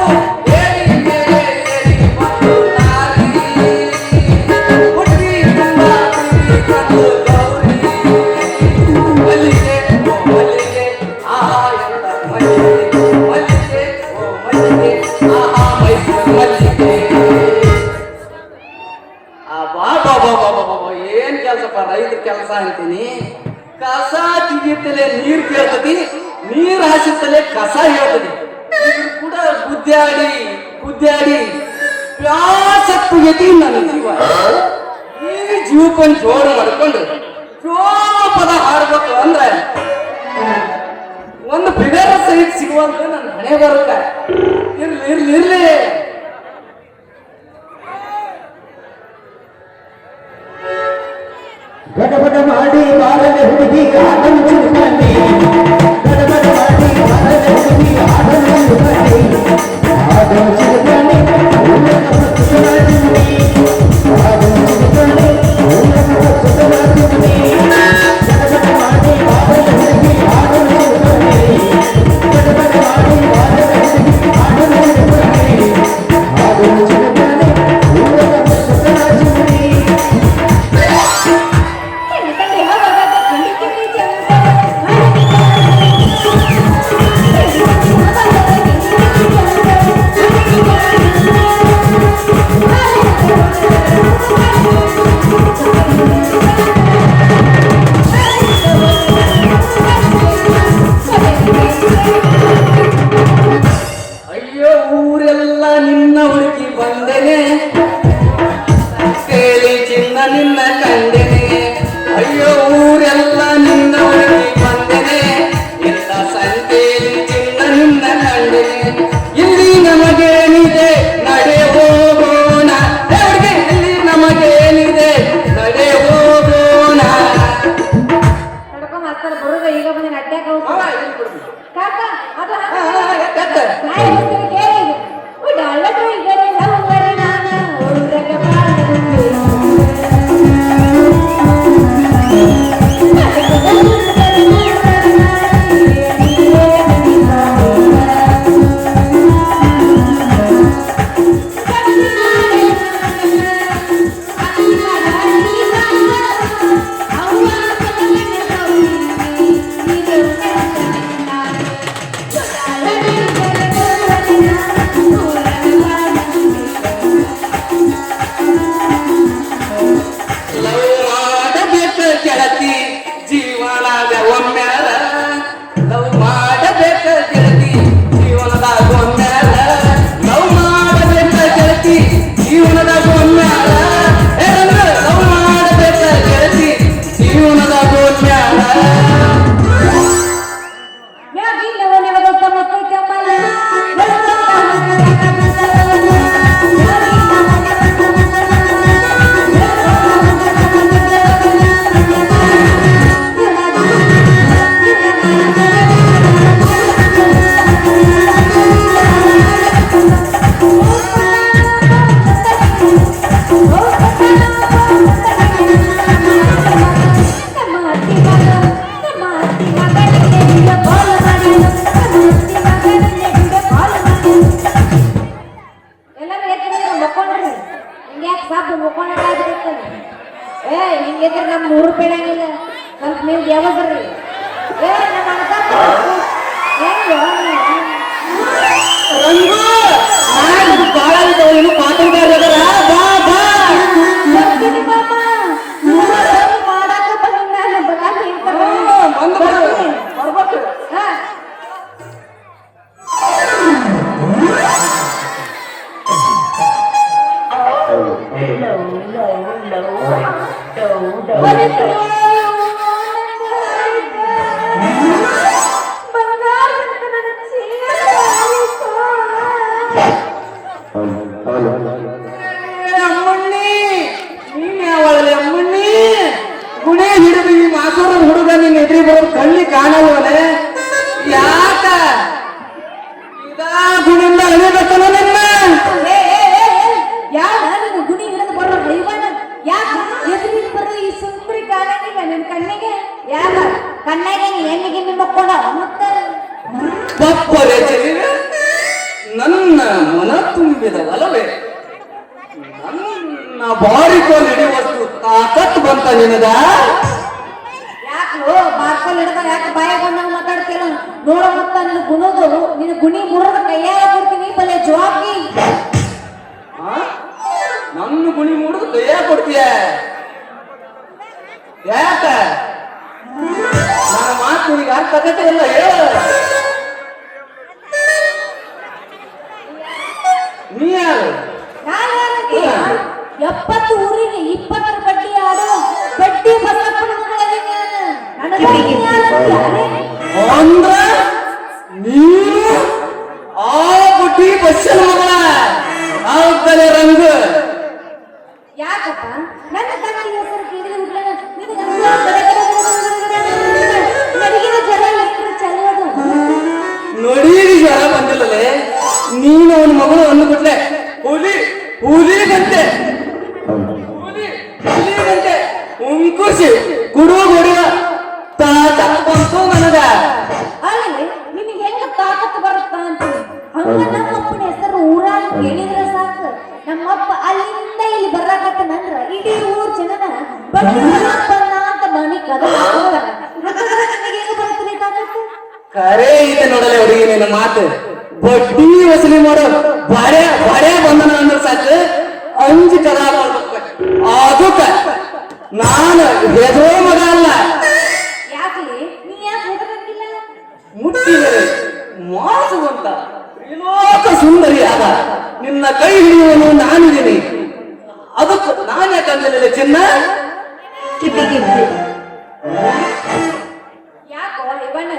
ಏರಿ ಮೇಲೆ ಏರಿ ಬಂದು ನಾರಿ ಹುಡುಗಿ ತುಂಬ ಹುಡುಗಿ ಕಂಡು ಗೌರಿ ಮಲ್ಲಿಗೆ ಓ ಮಲ್ಲಿಗೆ ಆಹಾ ಎಂತ ಮಲ್ಲಿಗೆ, ಮಲ್ಲಿಗೆ ಓ ಮಲ್ಲಿಗೆ ಆಹಾ ಮೈಸೂರು ಮಲ್ಲಿಗೆ. ಏನ್ ಕೆಲಸಪ್ಪ, ರೈತ ಕೆಲಸ ಅಂತೀನಿ. ಕಸ ತೆಗಿತಲೇ ನೀರ್ ಕೇಳ್ತದಿ, ನೀರ್ ಹಾಸಿತಲೇ ಕಸ ಹೇಳ್ತದಿ. ಇದು ಕೂಡ ಗುದ್ದಾಡಿ ಗುದ್ದಾಡಿ ವ್ಯಾಸತ್ತು ಎತಿ ನನ್ನ ಜೀವ. ಈ ಜೀವಕ್ಕೊಂದು ಜೋರು ಮಾಡ್ಕೊಂಡು ಜೋಪದ ಹಾಡ್ಬೇಕು ಅಂದ್ರೆ ಒಂದು ಬಿಡರ ಸಹಿತ ಸಿಗುವಂತ ನನ್ನ ಹಣೆ ಬರುತ್ತ. ಇರ್ಲಿ ಇರ್ಲಿ ಇರ್ಲಿ ಗಡಬಡ ಮಾಡಿ ಬಾರದೆ ಹುಡುಗಿ ಆಡಲು ಚಿರುಕಂಡಿ, ಗಡಬಡ ಮಾಡಿ ಬಾರದೆ ಹುಡುಗಿ ಆಡಲು ಚಿರುಕಂಡಿ, ಆಡಲು ಚಿರುಕಂಡಿ ಉಲ್ಲಕ ಸುಖರಾಜುನಿ, ಆಡಲು ಚಿರುಕಂಡಿ ಉಲ್ಲಕ ಸುಖರಾಜುನಿ. ಗಡಬಡ ಮಾಡಿ ಬಾರದೆ ಹುಡುಗಿ ಆಡಲು ಚಿರುಕಂಡಿ, ಗಡಬಡ ಮಾಡಿ ಬಾರದೆ ಹುಡುಗಿ ಆಡಲು ಚಿರುಕಂಡಿ, ಆಡಲು ಚಿರುಕಂಡಿ ಉಲ್ಲಕ ಸುಖರಾಜುನಿ. ಅಯ್ಯೋ ಊರೆಲ್ಲ ನಿನ್ನ ಹುಡುಕಿ ಬಂದೆನೆ, ಕೇಳಿ ಚಿನ್ನ ನಿನ್ನ ಕಂಡೆನೆ. ಅಯ್ಯೋ ಊರೆಲ್ಲ ನಿನ್ನ ಹುಡುಕಿ ಬಂದೆನೆ, ಎಲ್ಲ ಸಂತೆಯಲ್ಲಿ ಚಿನ್ನ ನಿನ್ನ ಕಂಡೆನೆ. ಇಲ್ಲಿ ನಮಗೇನಿದೆ ನಡೆ ಹೋಗೋಣ, ದೇವ್ರಿಗೆ ಇಲ್ಲಿ ನಮಗೇನಿದೆ ನಡೆ ಹೋಗೋಣ. ನಡ್ಕೊಂಡ್ ಮಾಸ್ತರ್ ಬರೋದ ಈಗ ಬಂದ ಅಡ್ಡಾಕ ಮಾವ, ಇಲ್ಲಿ ಕೊಡು. ಕಾಕ ಅದು ಎತ್ತ. ನಾ ಹೇಳ್ತೀನಿ ಕೇಳಿ ಈಗ. ಉಡಾಳದ್ರು ಇಗರೆ ಲವಂಗರೆ ನಾನ ಊರಗ ಬಾಳಗುಂಬೆ ಹಿಂಗಿದ್ರೆ ನಮ್ 100 ರೂಪಾಯಿ ಇಡಂಗಿಲ್ಲ. ಸ್ವಲ್ಪ ನೀವು ಯಾವಾಗ ಬರ್ರಿ ನಮ್ಮ ಅಣ್ಣ ಹೆಂಗ ರಂಗು ನಾನು ಬಾಳ ಇನ್ನು ಪಾತ್ರಗಾರ ಬಾ ಬಾ ಬರ್ತೀನಿ ಮಾಮ. ಮಾಡಾಕ ಬಂದಿನಿ ನಾನು, ಬರಾಕ್ ಬಂದು ಬರ್ಬೇಕು. ಹಾ ಅಮ್ಮಣ್ಣಿ ನೀನ್ ಯಾವಳಲೆ ಅಮ್ಮಣ್ಣಿ? ಗುಣೆ ಹಿಡಿದು ಈ ಮಾಸೂರ ಹುಡುಗ ನಿನ್ ಎದುರಿ ಬರೋದು ಕಣ್ಣಿ ಕಾಣಲ್ವನೆ? ಯಾಕ ಇದಾ ಗುಣಿಂದ ಅಳಿಬೇಕಲ್ಲ ನಿನ್ನ? ಯಾರ ನೀನು ಗುಣಿ ಹಿಡಿದು ಬರೋ ದೈವನ? ಯಾಕ ಎದುರಿಗೆ ಬರೋ ಈ ಸುಂದರಿ ಕಾಣಂಗಿಲ್ಲ ನಿನ್ ಕಣ್ಣಿಗೆ? ಯಾಕ ಕಣ್ಣಾಗೆ ಹೆಣ್ಣಿಗೆ ಮಕ್ಕೊಂಡ ಮತ್ತೆ ಬಪ್ಪರೆ ಚೆಲುವೆ ನನ್ನ ಮನ ತುಂಬಿದ ಒಲವೇ, ನನ್ನ ಬಾರಿಕೊಂಡು ಹಿಡಿಯುವಷ್ಟು ತಾಕತ್ತು ಬಂತ ನಿನಗ? ಯಾಕೋ ಬಾರ್ಕಲ್ ಹಿಡ್ದ ಯಾಕೆ ಬಾಯ ಬಂದಂಗ ಮಾತಾಡ್ತೀರ? ನೋಡ ಮತ್ತ ನಿನ್ನ ಗುಣದು ನಿನ್ನ ಗುಣಿ ಮುರಿದ ಕೈಯಾಗ ಕೊಡ್ತೀನಿ ಬಲೆ ಜವಾಬ್ದಿ. ನನ್ನ ಗುಣಿ ಮೂಡುದು ಕೈಯ ಕೊಡ್ತೀಯ? ಯಾಕ ನನ್ನ ಮಾತು ಈಗ ಅರ್ಥ ಆಗತ್ತೆ ಇಲ್ಲ ಹೇಳ. ನೀ ಯಾರು? ನಾನು ಯಾರಕ್ಕೆ 70 ಊರಿಗೆ 20 ಬಡ್ಡಿ ಆಡೋ ಬಡ್ಡಿ ಬಸಪ್ಪನ ಮಗಳದೀನಿ ನಾನು. ನನಗೆ ಯಾರಕ್ಕೆ? ಅಂದ್ರ ನೀನು ಆ ಬುಡ್ಡಿ ಬಸ್ಸನ ಮಗಳ ಆಗ್ತಲೆ ರಂಗು. ಯಾಕಪ್ಪ ನನ್ನ ತಂಗಿ ಹೆಸರು ಕೇಳಿದ ನನಗಿನ ಜನ ಎಷ್ಟು ಚಲೋದು. ನೋಡೀರಿ ಜ್ವರ ಬಂದಿಲ್ಲಲೆ, ನೀನು ಅವನ ಮಗಳು ಅಂದ್ಬಿಟ್ಲೆ ಹುಲಿ ಹುಲಿ ಗಂಟೆ ಹುಲಿ ಗಂಟೆ ಉಂಕುಸಿ ಗುಡು ಗುಡುವ ತಾತ ಬಂತು ನನಗ. ಅಲ್ಲಿ ನಿನಗೆ ಹೆಂಗ ತಾಕತ್ತು ಬರುತ್ತಾ ಅಂತೀನಿ. ಹಂಗ ನಮ್ಮಪ್ಪನ ಹೆಸರು ಊರಾಗ ಕೇಳಿದ್ರೆ ಸಾಕು, ನಮ್ಮಪ್ಪ ಅಲ್ಲಿಂದ ಇಲ್ಲಿ ಬರಾಕತ್ತನಂದ್ರ ಇಡೀ ಊರ್ ಜನನ ಬಣ್ಣ ಅಂತ ಮನಿ ಕದ ನಿನಗೆ ಹೆಂಗ ಬರುತ್ತದೆ ತಾಕತ್ತು? ಕರೆ ಇದೆ ನೋಡಲೆ ಹುಡುಗಿ ನಿನ್ನ ಮಾತು. ಬಡ್ಡಿ ವಸೂಲಿ ಮಾಡೋ ಬರೆ ಬರೆ ಬಂದನ ಅಂದ್ರೆ ಸಾಕು ಅಂಜು ಕದ ಅದಕ್ಕ ನಾನು ಹೆದರೋ ಮಗ ಅಲ್ಲ. ಯಾಕಲಿ ನೀ ಯಾಕೆ ಹೋಗಂಗಿಲ್ಲ? ಮುಟ್ಟಿದರೆ ಮಾಸುವಂತ ತ್ರಿಲೋಕ ಸುಂದರಿಯಾದ ನಿನ್ನ ಕೈ ಹಿಡಿಯುವನು ನಾನಿದ್ದೀನಿ. ಅದಕ್ಕೆ ನಾನು ಯಾಕಂದ್ರೆ ಚಿನ್ನ ಯಾಕೋ ಇವಣ್ಣ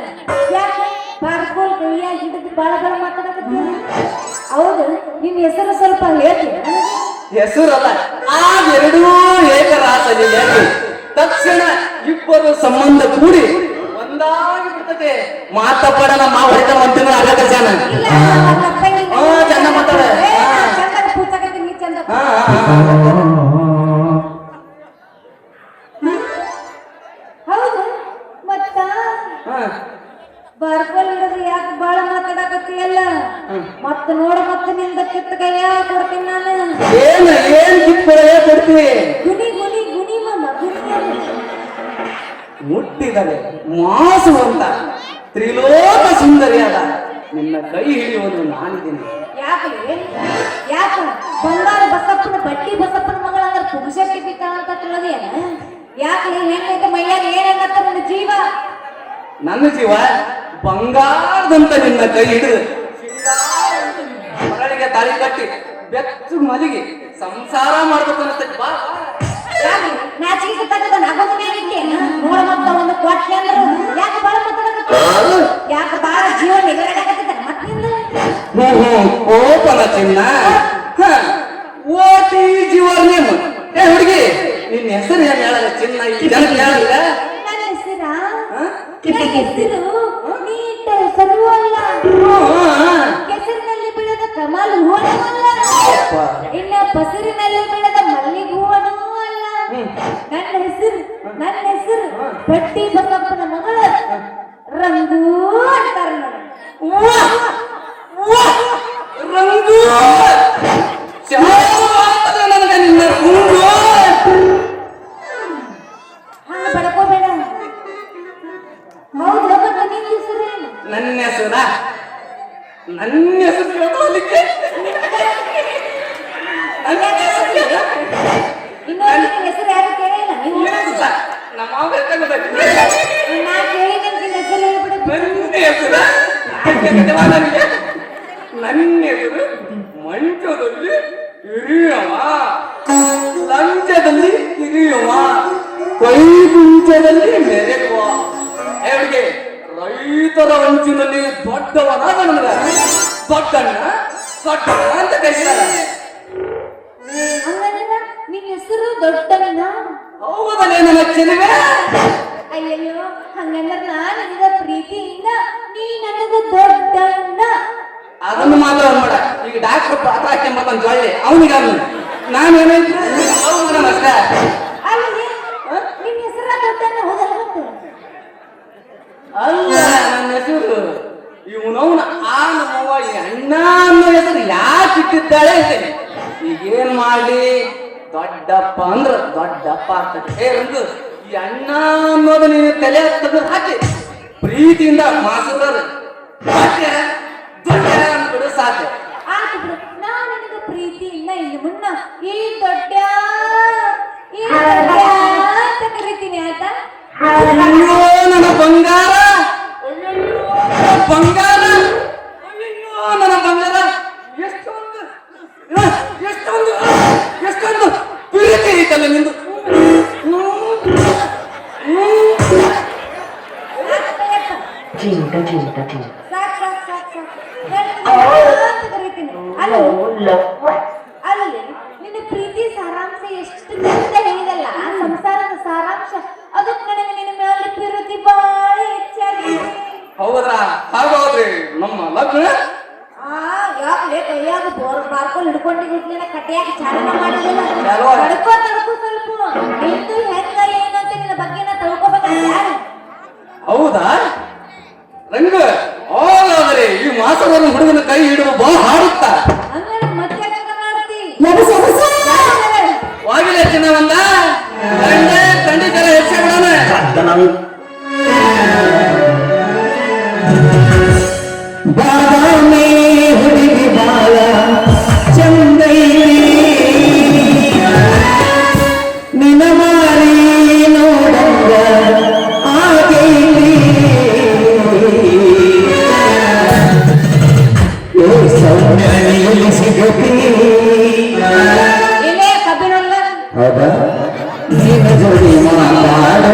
ಯಾಕೆ ಬಾರ್ಕೋಲ್ ಕೈಯಾಗಿ ಹಿಡಿದು ಬಾಳ ಬಾಳ ಮಾತಾಡಕತ್ತೀಯ? ಹೌದು, ನಿನ್ನ ಹೆಸರು ಸ್ವಲ್ಪ ಹೇಳ್ತೀನಿ. ಹೆಸರಲ್ಲ ಆಗೆರಡೂ ಏಕರಾಸಲಿ ತಕ್ಷಣ ಇಬ್ಬರು ಸಂಬಂಧ ಕೂಡಿ ಒಂದಾಗಿ ಬಿಡ್ತದೆ. ಮಾತಪ್ಪಡ ನಮ್ಮ ಹೊಡೆದ ಮಂತ್ರಿಗಳು ಆಗತ್ತ ಜನ. ಇಲ್ಲ, ಹಾ, ಚಂದ ಮಾತಾಡ. ಚಂದ ಪುಸ್ತಕಕ್ಕೆ ನೀ ಚಂದ. ಹೌದು ಮತ್ತ ಬಾರ್ಕೋಲ್ ಹಿಡಿದು ಯಾಕೆ ಬಾಳ ಮಾತಾಡಕತ್ತೀಯಲ್ಲ? ಮತ್ತ ನೋಡ ಮತ್ತೆ ನಿಂದ ಕಿತ್ತ ಕೈಯ ಕೊಡ್ತೀನಿ ನಾನು. ಏನ್ ಕಿತ್ಕೊಳ್ಳೇ ಕೊಡ್ತೀವಿ? ಗುಣಿ ಗುಣಿ ಗುಣಿ ಮಾಮ ಗುಣಿ. ಮುಟ್ಟಿದರೆ ಮಾಸುವಂತ ತ್ರಿಲೋಕ ಸುಂದರಿಯಾದ ನಿನ್ನ ಕೈ ಹಿಡಿಯುವುದು ನಾನಿದ್ದೀನಿ. ಯಾಕೆ ಯಾಕ ಬಂಗಾರ ಬಸಪ್ಪನ ಬಡ್ಡಿ ಬಸಪ್ಪನ ಮಗಳ ಅಂದ್ರೆ ಪುರುಷಕ್ಕೆ ಬಿಟ್ಟ ಅಂತ ತಿಳಿದೇನ? ಯಾಕೆ ಹೆಂಗೈತೆ ಮೈಯಾಗ ಏನಾಗತ್ತ ನನ್ನ ಜೀವ? ನನ್ನ ಜೀವ ಬಂಗಾರದಂತ ನಿನ್ನ ಕೈ ಹಿಡಿದು ಮಗಳಿಗೆ ತಾಳಿ ಕಟ್ಟಿ ಬೆಚ್ಚು ಮಲಿಗೆ ಸಂಸಾರ ಮಾಡ್ಬೇಕು ಅನ್ನಿಸ್ತೈತಿ. ಬಾ ಯಾಕೆ ನಾಚಿಕೆ ತಗದ ನಗೋದು ಮ್ಯಾಗಿಟ್ಟೆ ನೋಡ ಮತ್ತ ಒಂದು ಕೊಟ್ಟೆ ಅಂದ್ರು ಯಾಕೆ ಬಾಳ ಮಾತಾಡಕತ್ತ? ಯಾಕೆ ಬಾಳ ಜೀವ ನಿಗರಾಡಕತ್ತ ಮತ್ತಿಂದ? ಕೋಪನ ಚಿನ್ನ ಓಟಿ ಜೀವರ್ ನೇಮ್. ಏ ಹುಡುಗಿ, ನಿನ್ನ ಹೆಸರು ಏನ್ ಹೇಳಲ್ಲ ಚಿನ್ನ? ಈ ಜನ ಹೇಳಲ್ಲ. ನನ್ನ ಹೆಸರಾ? ನನ್ನ ಹೆಸರು ನೀಟ ಹೆಸರು ಅಲ್ಲ, ಕೆಸರಿನಲ್ಲಿ ಬೆಳೆದ ಕಮಲ್ ಹೂವನೂ ಅಲ್ಲ, ಇನ್ನ ಪಸರಿನಲ್ಲಿ ಬೆಳೆದ ಮಲ್ಲಿಗೆ ಹೂವನೂ ಅಲ್ಲ. ನನ್ನ ಹೆಸರು ಬಡ್ಡಿ ಬಸಪ್ಪನ ಮಗಳ ರಂಗು ಅಂತಾರ. ರಂಗು ನನಗೆ ನಿನ್ನ ಗುಂಗು ನಾ ಕೇಳಿದ ಹೆಸರು ಹೇಳ್ಬಿಡು. ನನ್ನ ಹೆಸರು ನನ್ನ ಹೆಸರು ಮಂಚದಲ್ಲಿ ಹಿರಿಯವ, ಲಂಚದಲ್ಲಿ ಹಿರಿಯವ, ಕೈಗುಂಚದಲ್ಲಿ ಮೆರೆಯುವ. ಅವರಿಗೆ ರೈತರ ಅಂಚಿನಲ್ಲಿ ದೊಡ್ಡವನಾದ ನನಗ ದೊಡ್ಡಣ್ಣ ದೊಡ್ಡಣ್ಣ ಅಂತ ಕರೀತಾರೆ. ಹಂಗಂದ್ರ ನಿನ್ನ ಹೆಸರು ದೊಡ್ಡಣ್ಣ? ಹೌದಲ್ಲೇ ನನ್ನ ಚೆಲುವೆ? ಅಯ್ಯಯ್ಯೋ, ಹಂಗಂದ್ರ ನಾನು ನಿನಗ ಪ್ರೀತಿಯಿಂದ ನೀ ನನಗ ದೊಡ್ಡಣ್ಣ. ಅದನ್ನು ಮಾತ್ರ ಅನ್ಬೇಡ. ಈಗ ಡಾಕ್ಟರ್ ಪಾತ್ರ ಹಾಕ್ಯಂಬತ್ತಂತ ಜೊಳ್ಳೆ ಅವನಿಗೆ ನಾನೇನೈತಿ ಹೌದು ಅಷ್ಟೇ. ಅಲ್ಲಿ ನಿನ್ನ ಹೆಸರ ದೊಡ್ಡಣ್ಣ ಹೌದಲ್ಲ ಮತ್ತೆ? ಅಲ್ಲ, ನನ್ನ ಹೆಸರು ಇವನವನ ಆ ನಮ್ಮವ್ವ ಈ ಅಣ್ಣ ಅನ್ನೋ ಹೆಸರು ಯಾಕೆ ಇಟ್ಟಿದ್ದಾಳೆ ಅಂತೇನೆ. ಈಗೇನ್ ಮಾಡ್ಲಿ, ದೊಡ್ಡಪ್ಪ ಅಂದ್ರ ದೊಡ್ಡಪ್ಪ ಆಗ್ತದೆ. ರಂಗು, ಈ ಅಣ್ಣ ಅನ್ನೋದು ನೀನು ತಲೆ ತೆಗೆದು ಹಾಕಿ ಪ್ರೀತಿಯಿಂದ ಮಾಸೂರರು ದೊಡ್ಡ ಅಂದ್ಬಿಡು ಸಾಕು. ಆಯ್ತು ಬಿಡು, ನಾನು ನಿನಗ ಪ್ರೀತಿಯಿಂದ ಇನ್ನು ಮುನ್ನ ಈ ದೊಡ್ಡ ಅಂತ ಕರಿತೀನಿ ಆಯ್ತಾ? ಅಯ್ಯೋ ನನ್ನ ಬಂಗಾರ, ಅಯ್ಯಯ್ಯೋ ನನ್ನ ಬಂಗಾರ, ಅಯ್ಯಯ್ಯೋ ನನ್ನ ಬಂಗಾರ. ಎಷ್ಟೊಂದು ಎಷ್ಟೊಂದು ಎಷ್ಟೊಂದು ಪ್ರೀತಿ ಐತಲ್ಲ ನಿಂದು. ಚಿಂಟ ಚಿಂಟ ಚಿಂಟ ಸಾಕ್ ಸಾಕ್ ಸಾಕ್ ಸಾಕ್. ನಾನು ಅಂತ ಕರಿತೀನಿ. ಅಲ್ಲಿ ನಿನ್ನ ಪ್ರೀತಿ ಸಾರಾಂಶ ಎಷ್ಟು ಚಂದ ಹೇಳಿದಲ್ಲ, ಆ ಸಂಸಾರದ ಸಾರಾಂಶ. ಅದಕ್ಕೆ ನನಗೆ ನಿನ್ನ ಮೇಲೆ ಪ್ರೀತಿ ಬಹಳ ಹೆಚ್ಚಾಗಿದೆ. ಹೌದ್ರಾ? ಹಾಗಾದ್ರಿ ನಮ್ಮ ಲಗ್ನ ಯಾಕಲೇ ಕೈಯಾಗ ಬಾರ್ಕೊಂಡು ಹಿಡ್ಕೊಂಡಿದ್ನ ಕಟ್ಟಿಯಾಗ ಚಾಲನ ಮಾಡಿಲ್ಲ. ಚಲೋ. ತಡ್ಕೋ ಸ್ವಲ್ಪ ನಿಂದು ಹೆಂಗ ಏನಂತ ನಿನ್ನ ಬಗ್ಗೆ ನಾ ತಿಳ್ಕೊಬೇಕಂತ ಯಾರು? ಹೌದಾ ರಂಗ? ಹಾಗಾದ್ರೆ ಈ ಮಾಸವನ್ನು ಹುಡುಗನ ಕೈ ಹಿಡಿದು ಬಾ ಹಾಡುತ್ತಾ ಹಂಗಾರೆ ಮತ್ತೆ ಹೆಂಗ ಮಾಡ್ತಿ? ವಾಗಿಲ್ಲ ಚಿನ್ನ ಒಂದ ಖಂಡಿತರ ಹೆಚ್ಚೆ ಬಿಡೋಣ. ಬಾದಾಮಿ ಹುಡುಗಿ ಬಾಳ ಚಂದೈಲಿ ನಿನ ಮಾರಿ ನೋಡಂಗ ಆಗೈಲಿ ಸೌಮ್ಯನಿಯಲ್ಲಿ ಸಿಗತಿ ಇಲ್ಲೇ ಕಬ್ಬಿಣಲ್ಲ ಹೌದಾ ನಿನ್ನ ಜೋಡಿ ಮಾತಾಡೋ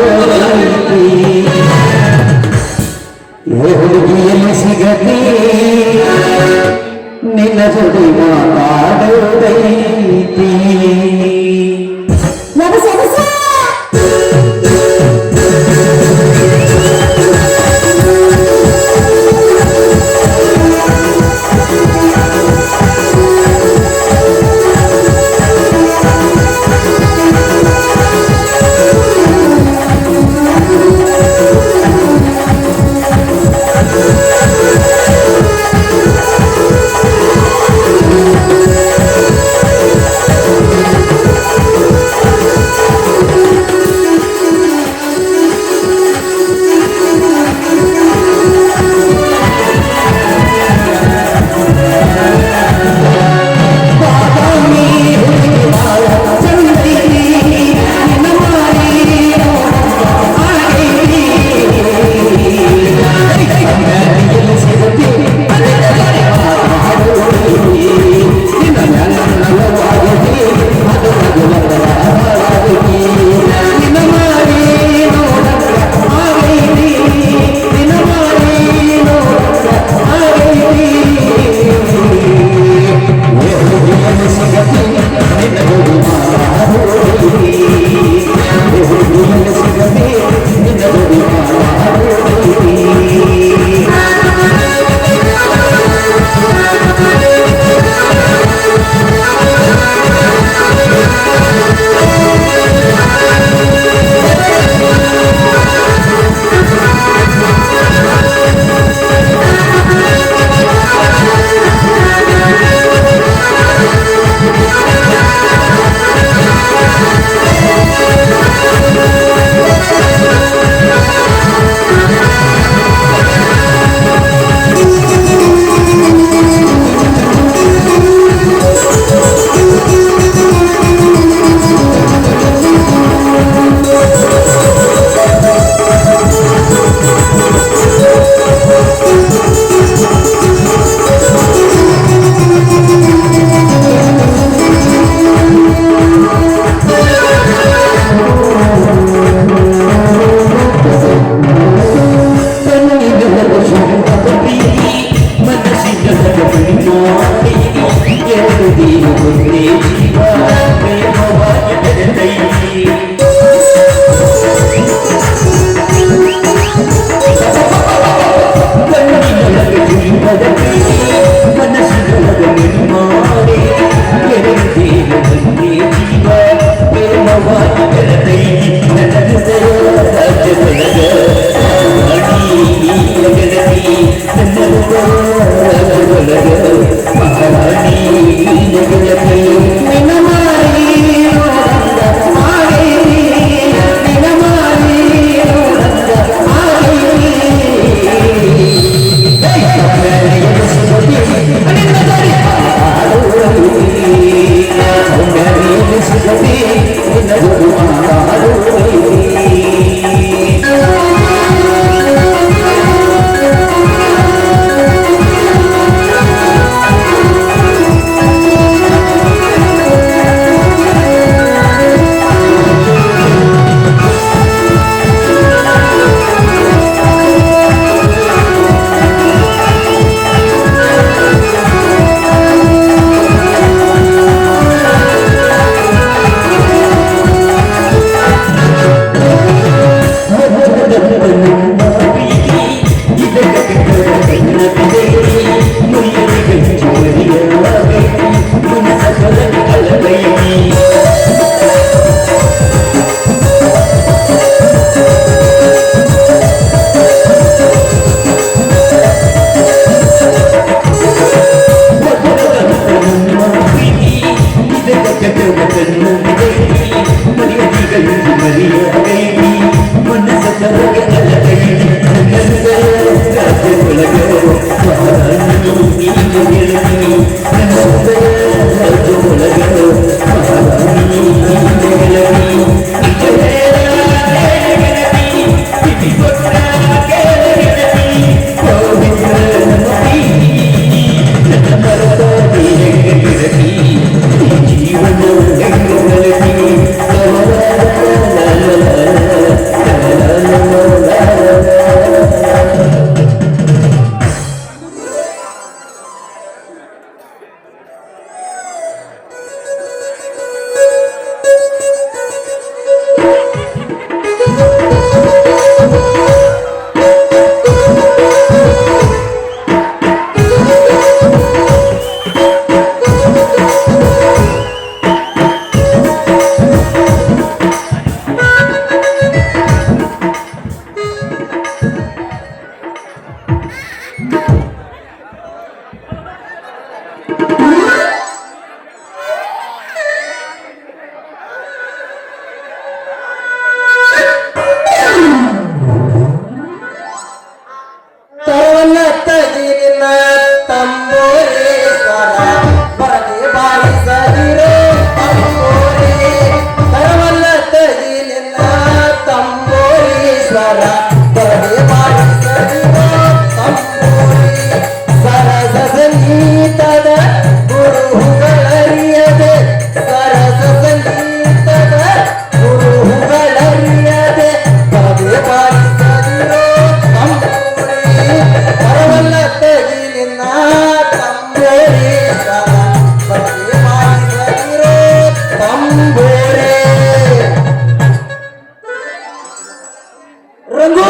ರಂಗು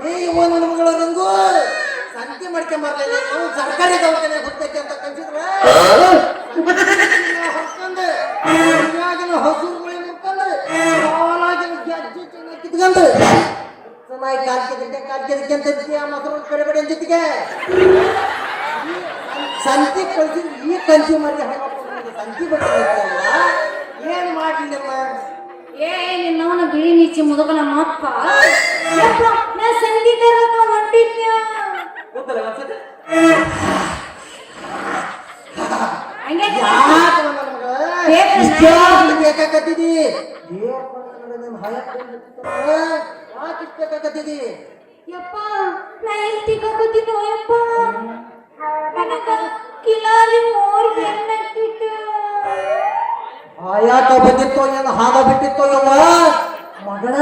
ಏ ಒಂದು ಮಗಳ ರಂಗು ಸಂತಿ ಮಾಡ್ಕೊಂಬರ್ಲಿಲ್ಲ ನಾವು ಸರ್ಕಾರಿ ದವಾಖಾನೆ ಹುಟ್ಟಕ್ಕೆ ಅಂತ ಕನ್ಸಿದ್ರ ಹೊಸ್ಕೊಂಡು ಹಸೂರು ಮಳೆ ಮುರ್ಕೊಂಡು ಸಾಲಾಗಿನ ಗೆಜ್ಜೆ ಚೆನ್ನಾಗಿ ಕಿತ್ಕೊಂಡು ಚೆನ್ನಾಗಿ ಕಾಲ್ಕಿದಕ್ಕೆ ಅಂತ ಮೊಸರು ಕಡೆಬೇಡಿ ಅಂತಿದ್ದಿಗೆ ಸಂತಿ ಕಳ್ಸಿ ಈ ಕಂಚಿ ಮಾಡಿ ಸಂತಿ ಬಗ್ಗೆ ಏನು ಮಾಡಲಿಲ್ಲಮ್ಮ ಏ ನಿನ್ನವನ ಬಿಳಿ ನೀಚಿ ಮುದುಕ ನಮ್ಮ ಅಪ್ಪ ಯಪ್ಪ, ನಾ ಸಂಧಿ ತರಕ ಹೊಂಟಿದ್ಯ ಗೊತ್ತಲ್ಲ ಅನ್ಸತ್ತೆ ಹಂಗೆ ಯಾಕೆ ನನ್ನ ಮಗ ಇಷ್ಟೊಂದು ಬೇಕಾಕತ್ತಿದಿ ಯಾಕೆ ಇಷ್ಟ ಬೇಕಾಕತ್ತಿದಿ ಯಪ್ಪ ನಾ ಎಲ್ಲಿ ತಿಕ್ಕಾಕೋತಿದ್ನೋ ಯಪ್ಪ ನನಗ ಕಿಲಾರಿ ಮೋರ್ ಬೆನ್ನತ್ತಿತ್ತು ಆಯಾಕ ಬಂದಿತ್ತೋ ಏನು ಹಾದ ಬಿಟ್ಟಿತ್ತೋ ಯವ್ವ ಮಗಳ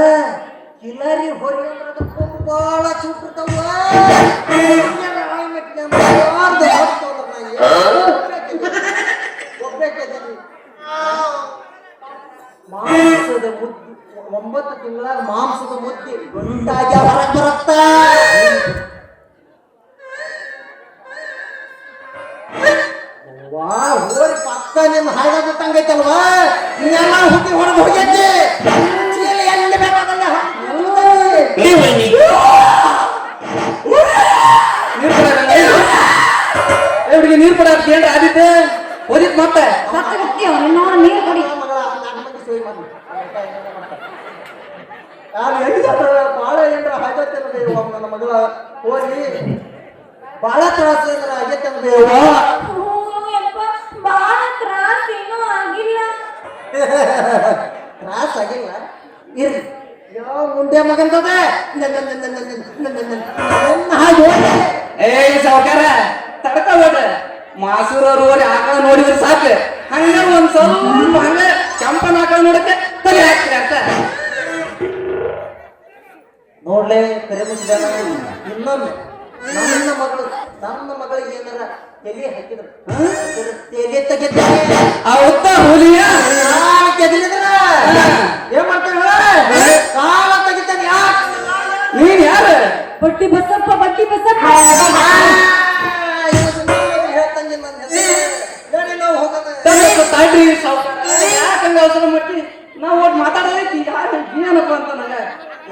ಕಿಲಾರಿ ಹೊರಿ ಅಂದ್ರೆ ಅದಕ್ಕೆ ಬಾಳ ಚೂಪಿರ್ತಾವ ಮಾಂಸದ ಮುದ್ದೆ 9 ತಿಂಗಳಾಗ ಮಾಂಸದ ಮುದ್ದೆ ಗಂಟಾಗಿ ಹೊರಗೆ ಬರುತ್ತ ವಾ ಹೋರಿ ಪಕ್ಕ ನಿನ್ನ ಹಾಯ್ದ ಬಿಟ್ಟಂಗೈತಲ್ವಾ ನೀನೆಲ್ಲ ಹುಟ್ಟಿ ಹೊರಗೆ ಹೋಗೈತಿ ಚೀಲ ಎಲ್ಲಿ ಬೇಕಾದಲ್ಲ ಹುಡುಗಿ ನೀರು ಕೊಡ ಏನ್ರ ಆದಿತ್ತೆ ಓದಿತ್ ಮತ್ತೆ ಸತ್ತಗತ್ತೀವ ನಿನ್ನವನ ನೀರು ಕುಡಿ ಯಾರು ಎಲ್ಲಿಗಾದ ಬಾಳ ಏನ್ರ ಹಾಗತ್ತೆ ನನ್ನ ಮಗಳ ಹೋರಿ ಬಾಳ ತ್ರಾಸ ಏನ್ರ ಆಗೈತೆ ಅಂದೇವ ಯಪ್ಪ ಬಾಳ ತ್ರಾಸ ಏನೂ ಆಗಿಲ್ಲ ತ್ರಾಸ ಆಗಿಲ್ಲ ಇರ್ಲಿ ಯಾವ ಮುಂದೆ ಮಗಂತದ ಏ ಸಾವುಕಾರ ತಡ್ಕೋಬೇಡ ಮಾಸೂರವ್ರು ಓರಿ ಆಕಳ ನೋಡಿದ್ರೆ ಸಾಕು ಹಂಗ ಒಂದ್ ಸ್ವಲ್ಪ ಹಂಗ ಕೆಂಪನ ಆಕಳ ನೋಡಕ್ಕೆ ತಲೆ ಹಾಕ್ತೀರಿ ಅಷ್ಟ ನೋಡ್ಲೆ ಕರೆ ಮುಚ್ಚಿದ ಇನ್ನೊಮ್ಮೆ ನನ್ನ ಮಗಳಿಗೆ ಏನಾರ ತಲೆ ಹಾಕಿದ್ರು ತಲೆ ತೆಗಿತಾರೆ ಅವತ್ತ ಹುಲಿಯ ಏನ್ ಮಾಡ್ತೇವೆ ಕಾಲ ತೆಗಿತಾನೆ ಯಾಕೆ ನೀನ್ ಯಾರು ಬಟ್ಟಿ ಬಸಪ್ಪ ಬಟ್ಟಿ ಬಸಪ್ಪ ಹೇಳ್ತಂಗೆ ನನ್ನ ಹೇಳಿ ನಾವು ಹೋಗೋಣ ತಾಡ್ರಿ ಸಾವುಕಾರ ಯಾಕಂಗ ಅವಸರ ಮಾಡ್ತಿ ನಾವು ಒಟ್ಟು ಮಾತಾಡೋದೈತಿ ಯಾರು ಏನಪ್ಪ ಅಂತ ನಂಗ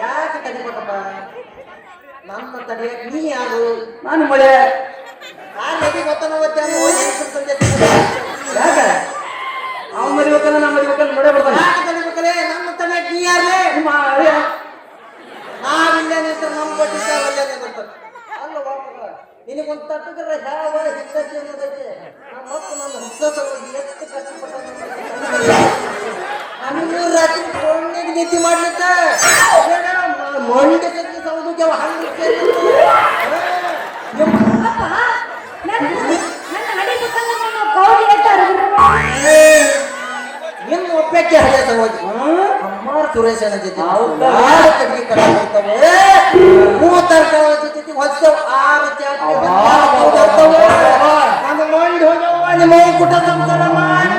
ಯಾಕೆ ತಡಿಬೇಕಪ್ಪ ನನ್ನ ತಡೆಯಕ್ ನೀ ಯಾರು ನಾನು ಮಳೆ ಆ ನದಿ ಗೊತ್ತನವತ್ತೆ ಯಾಕ ಅವ್ ಮರಿಬೇಕಲ್ಲ ನಾ ಮರಿಬೇಕಲ್ಲ ಮಳೆ ಬರ್ತಾನೆ ಯಾಕೆ ತಡಿಬೇಕಲೇ ನನ್ನ ತಡೆಯಕ್ ನೀ ಯಾರೇ ನಿಮ್ಮ ಅಳಿಯ ನಾವಿಲ್ಲೇ ನಿಂತ ನಮ್ಮ ಬಡ್ಡಿದ್ದಾವಲ್ಲೇ ನಿಂತ ಅಲ್ಲವಾ ಮಗ ನಿನಗೊಂದು ತಟ್ಟಗರ ಯಾವ ಹಿಕ್ಕಿ ಅನ್ನೋದೈತೆ ನಮ್ಮ ಮಕ್ಕ ನನ್ನ ಹುಟ್ಟ ಸಲುವಾಗಿ ಎಷ್ಟು ಕಷ್ಟಪಟ್ಟ ಹನ್ನೂರು ರಾತ್ರಿ ಕೊಂಡೆಗೆ ನಿದ್ದೆ ಮಾಡ್ಲಿಕ್ಕ ಮೊಂಡೆ ಕಟ್ಟಿ ಸೌದಕ್ಕೆ ಹಣ್ಣು ಅಪ್ಪ ನನ್ನ ಹಡಿ ಬೇಕಂದ್ರೆ ನನ್ನ ಕೌಡಿ ಹೇಳ್ತಾರ ನಿಮ್ಮ ಒಪ್ಪಕ್ಕೆ ಹಳೆ ಸಲುವಾಗಿ ಅಮ್ಮಾರು ಸುರೇಶನ ಜೊತೆ ಹೌದಾ? 6 ಕಡೆಗೆ ಕಡೆ ಹೋಗ್ತವೆ 36 ಕಡೆ ಜೊತೆ ಹೊಸ್ತೇವೆ 6 ಚಾಟಿ ನನ್ನ ಮಂಡಿ ಹೋಗ್ಯವ ನಿಮ್ಮ ಕುಟ ಸಂಸಾರ ಮಾಡಿ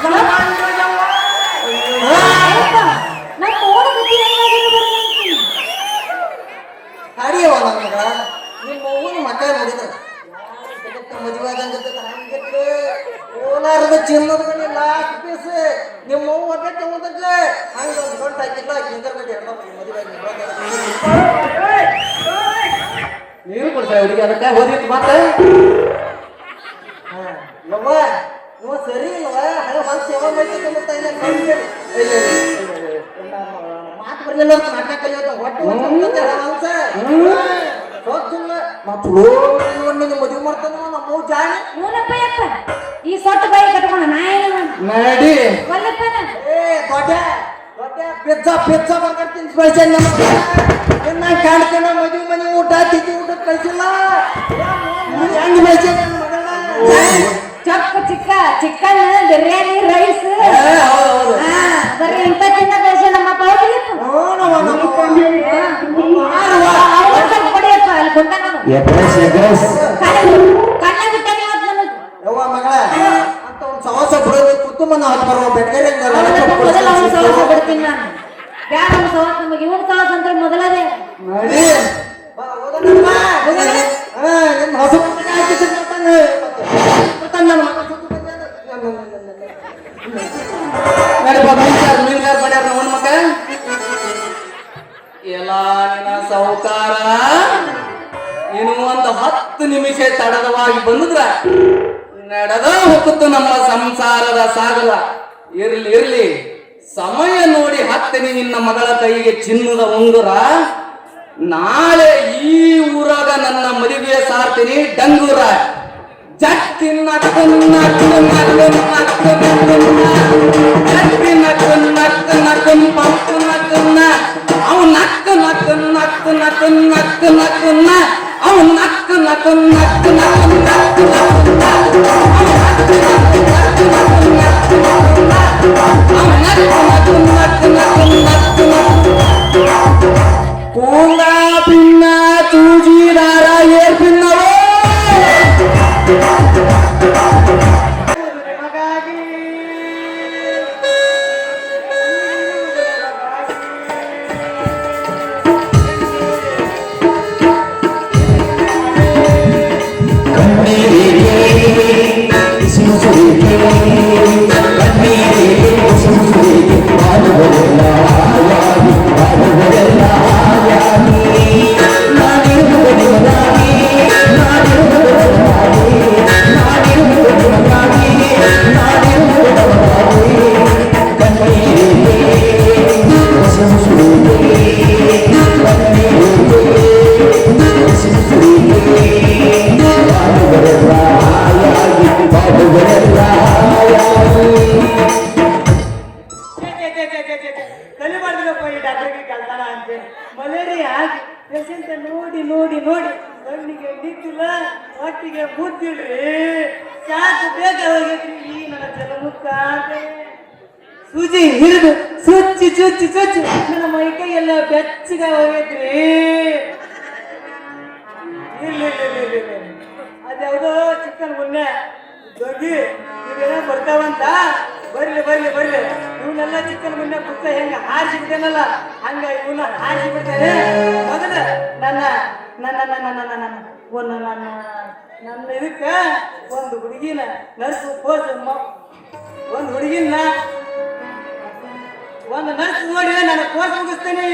ನನ್ನ ಮಂಡಿ ಹೋಗ್ಯವ ನನ್ನ ಓಡ ಗತಿ ಹೆಂಗಾಗಿರೋ ಹಡಿಯವ ನನ್ನ ಮಗ ನಿಮ್ಮ ಅವ್ವನ ಮಕ್ಕ ನೋಡಿದ್ರೆ ಮದುವೆ ಆದಂಗತ್ತೆ ಕೋಲಾರದ ಚಿನ್ನದ ಮನೆ ಲಾಸ್ಟ್ ಪೀಸ್ ನಿಮ್ಮ ಅವ್ವ ಒಬ್ಬಕ್ಕೆ ಹೋದಕ್ಕೆ ಹಂಗೆ ಒಂದು ಗಂಟೆ ಹಾಕಿಲ್ಲ ಕಿಂಗರ್ ಮನೆ ಮದುವೆ ನೀರು ಕೊಡ್ತಾರೆ ಹುಡುಗಿ ಅದಕ್ಕೆ ಓದಿತ್ತು ಮತ್ತೆ ಯವ್ವ ಇವ ಸರಿ ಇಲ್ವ ಹಳೆ ಮನ್ಸು ಯಾವಾಗ ಮಾಡ್ತಿದ್ದೆ ಮತ್ತೆ ಇಲ್ಲ ಮಾತು ಬರಲಿಲ್ಲ ಅಂತ ನಾಟಕ ಕಲಿಯೋದು ಒಟ್ಟು ಮನ್ಸ ಮತ್ತು ನಿನ್ನ ಮದುವೆ ಮಾಡ್ತಾನ ನಮ್ಮ ಜಾಣೆ ಮೂನಪ್ಪ ಯಪ್ಪ ಈ ಸೊಟ್ಟು ಬಾಯಿ ಕಟ್ಕೊಂಡ ನಾ ಏನು ನಡಿ ಒಲ್ಲಪ್ಪ ನಾನು ಏ ದೊಡ್ಡ ದೊಡ್ಡ ಪಿಜ್ಜಾ ಬರ್ಗರ್ ತಿನ್ಸಿ ಬೆಳೆಸ ನನ್ನ ಕಾಣ್ತಾನ ಮದುವೆ ಮನೆ ಊಟ ತಿಥಿ ಊಟ ಕಳಿಸಿಲ್ಲ ಹೆಂಗ್ ಬೆಳೆಸ ನನ್ನ ಮಗಳನ್ನ ಚಕ್ಕ ಚಿಕನ್ ಬಿರಿಯಾನಿ ರೈಸ್ ಹೌದು ಬರೀ ಇಂಥ ತಿನ್ನ ಕಳಿಸಿ ನಮ್ಮಪ್ಪ ಹೋಗ್ಲಿಪ್ಪ ಕೊಡಿಯಪ್ಪ ಅಲ್ಲಿ ಕೊಂಡ ನಾನು ಕಣ್ಣ ಬಿಟ್ಟಾನೆ ಇವತ್ತು ನನಗೆ ಯವ್ವ ಮಗಳ ಅಂತ ಒಂದು ಸವಾಸ ಬಿಡೋದು ಕುಟುಂಬನ ಹಾಕಿ ಬರುವ ಬೆಟ್ಟಗರೆ ಮೊದಲು ಅವನು ಸವಾಸ ಬಿಡ್ತೀನಿ ನಾನು ಯಾರು ಅವನು ಸವಾಸ ನಮಗೆ ಇವನ್ ಸ್ವಾತಂತ್ರ್ಯ ಮೊದಲದೇ. ನಡಿ ಬಾ, ಹೋಗೋಣಪ್ಪ. ಹಾ, ನಿಮ್ಮ ಹಸು ಮಗನ ಹಾಕಿ ಸಿಕ್ಬಿಡ್ತಾನೆ. ಬರ್ತಾನೆ ನನ್ನ ಮಗ ಸುತ್ತು ಬಂದಾನ. ನಡಿಪ ಮೀನ್ಗಾರ ಮಾಡ್ಯಾರ ಅವನ ಮಗ ಎಲ್ಲ ನಿನ್ನ ಸೌಕಾರ ಇನ್ನು ಒಂದು 10 ನಿಮಿಷ ತಡದವಾಗಿ ಬಂದಿದ್ರ ನಡೆದ ಹೋಗುತ್ತು ನಮ್ಮ ಸಂಸಾರದ ಸಾಗರ. ಇರ್ಲಿ ಸಮಯ ನೋಡಿ ಹತ್ತನಿ ನಿನ್ನ ಮಗಳ ಕೈಗೆ ಚಿನ್ನದ ಉಂಗುರ. ನಾಳೆ ಈ ಊರಾಗ ನನ್ನ ಮದುವೆ ಸಾರ್ತೀನಿ ಡಂಗೂರ. ಜಟ್ಟಿನ ಕೂಂಗ ಪಿನ್ನ ಚೂಜಿದಾರ ಏರ್ ಪಿನ್ನವೋ ತಲೆ ಮಾಡಿದ್ರಪ್ಪ ಈ ಡಾಕ್ಟರ್ಗೆ ಕಲ್ತಾನ ಅಂತ. ಮಲೇರಿಯಾ ಪೇಷಂಟ್ ನೋಡಿ ನೋಡಿ ನೋಡಿ ಕಣ್ಣಿಗೆ ನಿಂತಿಲ್ಲ, ಹೊಟ್ಟಿಗೆ ಮುತ್ತಿಲ್ರಿ, ಸಾಕು ಬೇಕಾಗೈತ್ರಿ ಈ ನನ್ನ ಜಲಮುಖ. ಸೂಜಿ ಹಿಡಿದು ಚುಚ್ಚಿ ಚುಚ್ಚಿ ಚುಚ್ಚಿ ನನ್ನ ಮೈ ಕೈ ಎಲ್ಲ ಬೆಚ್ಚಗ ಹೋಗೈತ್ರಿ. ಇಲ್ಲ ಅದ್ಯಾವುದೋ ಚಿಕ್ಕನ್ ಮುನ್ನೆ ಹೋಗಿ ಇವೇನೋ ಬರ್ತಾವಂತ. ಬರ್ಲಿ ಇವನ್ನೆಲ್ಲ ಚಿಕ್ಕನ್ ಮುನ್ನೆ ಪುಕ್ಕ ಹೆಂಗ ಹಾರಿಸಿ ಬಿಟ್ಟೇನಲ್ಲ ಹಂಗ ಇವನ್ನ ಹಾರಿಸಿ ಬಿಡ್ತೇನೆ. ಮೊದಲ ನನ್ನ ನನ್ನ ನನ್ನ ನನ್ನ ನನ್ನ ನನ್ನ ನನ್ನ ಇದಕ್ಕ ಒಂದು ಹುಡುಗಿನ ನರ್ಸು ಪೋಸ್ ಒಂದು ಹುಡುಗಿನ ಒಂದು ನರ್ಸ್ ನೋಡಿ ನನ್ನ ಕೋರ್ಸ್ ಮುಗಿಸ್ತೇನೆ.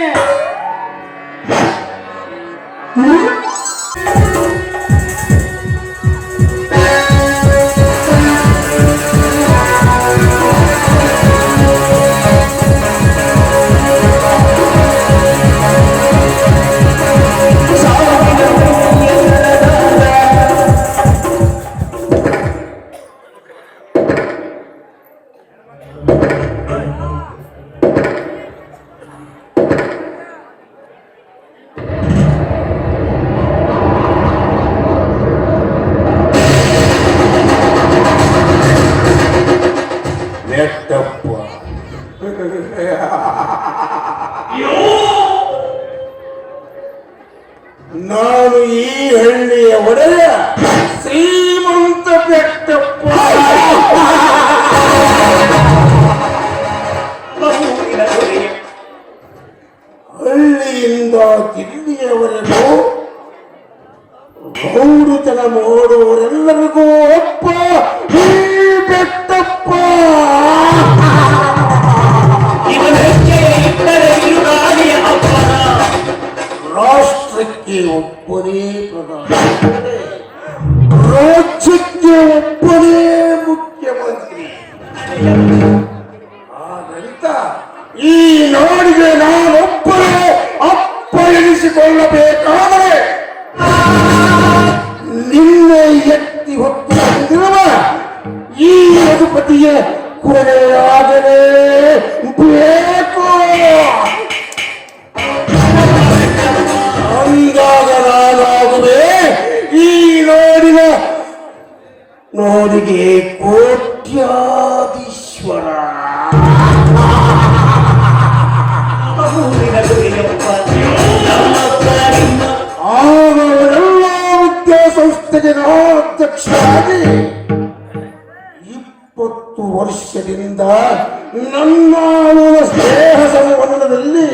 ನಾನು ಈ ಹಳ್ಳಿಯ ಒಡೆಯ ಶ್ರೀಮಂತ ಬೆಟ್ಟಪ್ಪ. ಹಳ್ಳಿಯಿಂದ ದಿಲ್ಲಿಯವರೆಗೂ ಗೌಡುತನ ಮಾಡುವವರೆಲ್ಲರಿಗೂ ಅಪ್ಪ ಈ ಬೆಟ್ಟಪ್ಪ. ರಾಷ್ಟ್ರಕ್ಕೆ ಒಬ್ಬನೇ ಪ್ರಧಾನಿ, ರಾಜ್ಯಕ್ಕೆ ಒಬ್ಬನೇ ಮುಖ್ಯಮಂತ್ರಿ. ಆಡಳಿತ ಈ ನಾಡಿಗೆ ನಾನೊಬ್ಬನೇ ಅಪ್ಪ ಎನಿಸಿಕೊಳ್ಳಬೇಕಾದರೆ ನಿನ್ನೆ ಎತ್ತಿ ಹೊತ್ತು ಬಂದಿರುವ ಈ ರಘುಪತಿಯ ಕೊನೆಯಾಗಲೇ ಬೇಕು. ಅಂದಾಗ ನಾನಾಗುವೆ ಈ ನಾಡಿಗೆ ಕೋಟ್ಯಾಧೀಶ್ವರ. ಆಗ ವಿದ್ಯಾಸಂಸ್ಥೆಗೆ ಅಧ್ಯಕ್ಷರಾಗಿ 20 ವರ್ಷದಿಂದ ನನ್ನ ಸ್ನೇಹ ಸಂಬಂಧದಲ್ಲಿ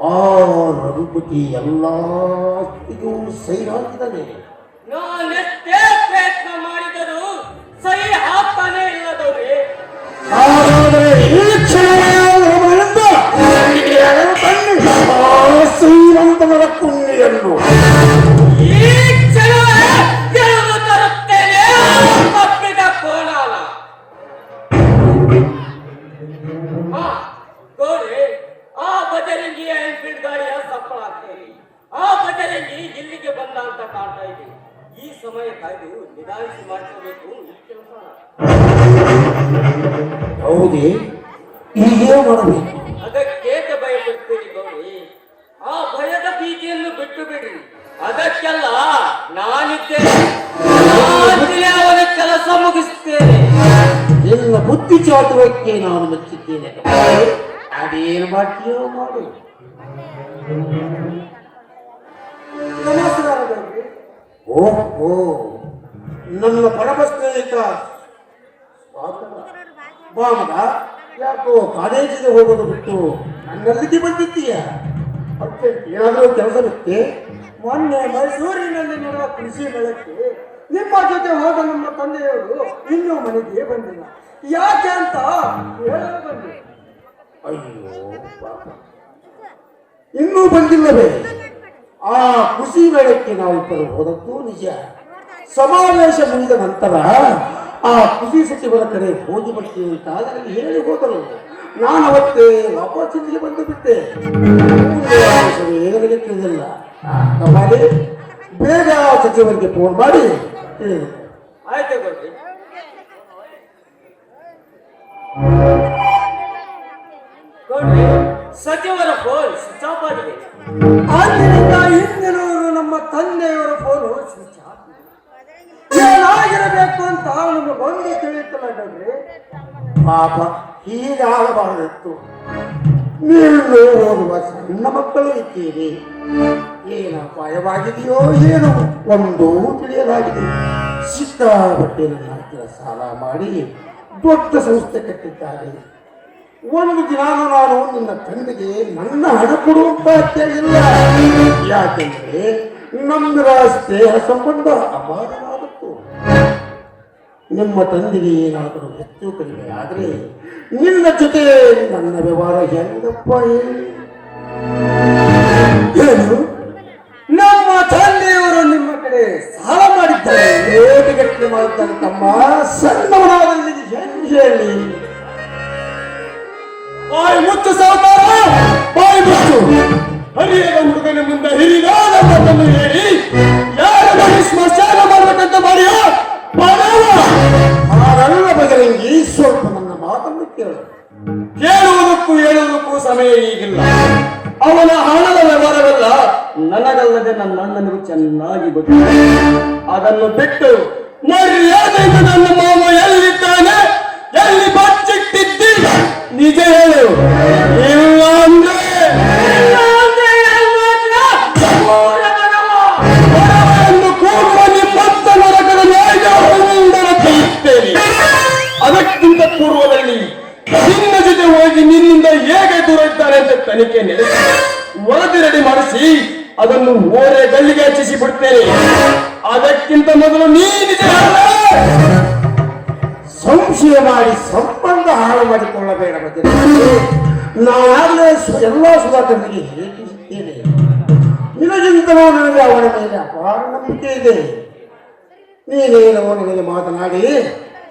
ಆ ರಘುಪತಿ ಎಲ್ಲ ಸಹಿ ಹಾಕಿದ್ದಾನೆ. ನಾನೆಷ್ಟೇ ಪ್ರಯತ್ನ ಮಾಡಿದರೂ ಸಹಿ ಹಾಕ್ತಾನೆ ಇಲ್ಲದವ್ರೆ. ಹಾಗಾದರೆ ಈ ಕ್ಷಣವೇ ಅವನಿಂದ ಶ್ರೀಮಂತನ ಕುಂಡಿಯನ್ನು ಈ ಕ್ಷಣವೇ ಗೆಲುವು ತರುತ್ತೇನೆ. ತಪ್ಪಿದ ಕೋಣಾಲ. ಗೌರಿ, ಆ ಬಜರಂಗಿಯ ಎನ್ಫೀಲ್ಡ್ ಗಾಡಿಯ ಸಫಲ ಆಗ್ತೇನೆ. ಆ ಬಜರಂಗಿ ಇಲ್ಲಿಗೆ ಬಂದ ಅಂತ ಕಾಣ್ತಾ ಇದೆ. ಈ ಸಮಯ ಕಾಯ್ದು ನಿಧಾನಿಸಿ ಮಾಡ್ಕೋಬೇಕು ಈ ಕೆಲಸ. ಹೌದೇ, ಹೀಗೆ ಮಾಡಬೇಕು. ಅದಕ್ಕೇಕೆ ಭಯಪಡ್ತೀರಿ ಗೌರಿ? ಆ ಭಯದ ಭೀತಿಯನ್ನು ಬಿಟ್ಟು ಬಿಡಿ. ಅದಕ್ಕೆಲ್ಲ ನಾನಿದ್ದೇನೆ. ಅವನ ಕೆಲಸ ಮುಗಿಸ್ತೇನೆ. ಎಲ್ಲ ಬುದ್ಧಿ ಚಾಟುವಕ್ಕೆ ನಾನು ಮೆಚ್ಚಿದ್ದೇನೆ. ಅದೇನು ಮಾಡ್ತೀಯೋ ಮಾಡು. ಓಹೋ, ನನ್ನ ಪರಮ ಸ್ನೇಹಿತ ಬಾ ಮಗ, ಯಾಕೋ ಕಾಲೇಜಿಗೆ ಹೋಗೋದು ಬಿಟ್ಟು ನನ್ನಲ್ಲಿಗೆ ಬಂದಿದ್ದೀಯ? ಮತ್ತೆ ಏನಾದರೂ ಕೆಲಸ ಬಿಟ್ಟೆ? ಮೊನ್ನೆ ಮೈಸೂರಿನಲ್ಲಿ ನಡೆದ ಕೃಷಿ ಮೇಳಕ್ಕೆ ನಿಮ್ಮ ಜೊತೆ ಹೋದ ನಮ್ಮ ತಂದೆಯವರು ಇನ್ನೂ ಮನೆಗೆ ಬಂದಿಲ್ಲ. ಯಾಕೆ ಅಂತ ಹೇಳಲು ಬಂದೆ. ಅಯ್ಯೋ ಪಾಪ, ಇನ್ನೂ ಬಂದಿಲ್ಲವೇ? ಆ ಕೃಷಿ ಮೇಳಕ್ಕೆ ನಾವಿಬ್ಬರು ಹೋದದ್ದು ನಿಜ. ಸಮಾವೇಶ ಮುಗಿದ ನಂತರ ಆ ಕೃಷಿ ಸಚಿವರ ಕಡೆ ಹೋಗಿ ಬರ್ತೀವಿ ಅಂತ ಅದರಲ್ಲಿ ಹೇಳಿ ಹೋದರು. ನಾನು ಅವತ್ತೇ ವಾಪಸ್ ಇಲ್ಲಿಗೆ ಬಂದು ಬಿಟ್ಟೆ. ನನಗೆ ತಿಳಿದಿಲ್ಲ. ಮಾಡಿ ಬೇಗ ಸಚಿವರಿಗೆ ಫೋನ್ ಮಾಡಿ ಹೇಳಿ. ಆಯ್ತು ಗೌರಿ. ಗೌರಿ, ಸಚಿವರ ಫೋನ್ ಸ್ವಿಚ್ ಆಫ್ ಆಗಿದೆ. ಆದ್ದರಿಂದ ಹಿಂದಿನವರು ನಮ್ಮ ತಂದೆಯವರ ಫೋನು ಸ್ವಿಚ್ ಆಫ್. ಏನಾಗಿರಬೇಕು ಅಂತ ನಮಗೊಂದು ತಿಳಿಯುತ್ತಲ್ಲ ಗೌರಿ. ಪಾಪ, ಹೀಗಾಗಬಾರದಿತ್ತು. ನೀವು ಹೋಗುವ ಸಣ್ಣ ಮಕ್ಕಳು ಇದ್ದೀರಿ. ಏನು ಅಪಾಯವಾಗಿದೆಯೋ ಏನೋ ಒಂದು ತಿಳಿಯಲಾಗಿದೆ. ಸಿಕ್ಕಾಪಟ್ಟೆ ನನ್ನ ಹತ್ತಿರ ಸಾಲ ಮಾಡಿ ದೊಡ್ಡ ಸಂಸ್ಥೆ ಕಟ್ಟಿದ್ದಾರೆ. ಒಂದು ದಿನ ನಾನು ನಿನ್ನ ತಂದೆಗೆ ನನ್ನ ಹಣ ಕೊಡುವಂತ ಕೇಳಿಲ್ಲ. ಯಾಕೆಂದ್ರೆ ನಮ್ಮರ ಸ್ನೇಹ ಸಂಬಂಧ ಅಪಾರವಾದದ್ದು. ನಿಮ್ಮ ತಂದೆಗೆ ಏನಾದರೂ ಹೆಚ್ಚು ಕಡಿಮೆ ಆದರೆ ನಿನ್ನ ಜೊತೆ ನನ್ನ ವ್ಯವಹಾರ ಹೆಂಗಪ್ಪ ಹೇಳಿ? ಏನು, ನಮ್ಮ ತಂದೆಯವರು ನಿಮ್ಮ ಕಡೆ ಸಾಲ ಮಾಡಿದ್ದಾರೆ? ಏಟಿಗಟ್ಟಲೆ ಮಾಡುತ್ತಾರೆ ತಮ್ಮ. ಸಣ್ಣವನಾದಲ್ಲಿ ಹೆಂಗೆ ಹೇಳಿ? ಬಾಯಿ ಮುಚ್ಚು ಸಾವುಕಾರ, ಬಾಯಿ ಮುಚ್ಚು. ಹರಿಯದ ಹುಡುಗನ ಮುಂದೆ ಹಿರಿದಾದ ಮಾತನ್ನು ಹೇಳಿ ಯಾರ ಬಳಿ ಸ್ಮಶಾನ ಮಾಡಬೇಕಂತ ಮಾಡಿಯೋ? ಹಾಗಲ್ಲ ಬಜರಂಗಿ, ಸ್ವಲ್ಪ ನನ್ನ ಮಾತನ್ನು ಕೇಳು. ಕೇಳುವುದಕ್ಕೂ ಹೇಳುವುದಕ್ಕೂ ಸಮಯ ಈಗಿಲ್ಲ. ಅವನ ಹಣದ ವ್ಯವಹಾರವೆಲ್ಲ ನನಗಲ್ಲದೆ ನನ್ನ ಅಣ್ಣನಿಗೂ ಚೆನ್ನಾಗಿ ಗೊತ್ತಿದೆ. ಅದನ್ನು ಬಿಟ್ಟು ಮರ್ಯಾದೆಯಿಂದ ನನ್ನ ಮಾವ ಎಲ್ಲಿದ್ದಾನೆ, ಎಲ್ಲಿ ಬಚ್ಚಿಟ್ಟಿದ್ದಿಲ್ಲ ನಿಜ ಹೇಳು. ಇಲ್ಲ ಅಂದ್ರೆ ಕೂಡುವ ನಿಮ್ಮತ್ತ ನರಕದ ನ್ಯಾಯದಿಂದ ಕಲಿಯುತ್ತೇನೆ. ಅದಕ್ಕಿಂತ ಪೂರ್ವದಲ್ಲಿ ನಿನ್ನ ಜೊತೆ ಹೋಗಿ ನಿನ್ನಿಂದ ಹೇಗೆ ದೂರ ಇದ್ದಾನೆ ಅಂತ ತನಿಖೆ ನಡೆಸಿ ವರದಿ ರೆಡಿ ಮಾಡಿಸಿ ಅದನ್ನು ಓರೆ ಗಲ್ಲಿಗೆ ಹಚ್ಚಿಸಿ ಬಿಡ್ತೇನೆ. ಅದಕ್ಕಿಂತ ಮೊದಲು ನೀ ನಿಜ ಸಂಶಯ ಮಾಡಿ ಸಂಬಂಧ ಹಾಳು ಮಾಡಿಕೊಳ್ಳಬೇಡ ಬಜರಂಗಿ. ನಾನಾಗಲೇ ಎಲ್ಲ ಸುಧಾಕರನಿಗೆ ಹೇಳಿದ್ದೇನೆ. ನಿನಗಿಂತಲೂ ನನಗೆ ಅವನ ಮೇಲೆ ಅಪಾರ ನಂಬಿಕೆ ಇದೆ. ನೀನೇನೋ ನನಗೆ ಮಾತನಾಡಿ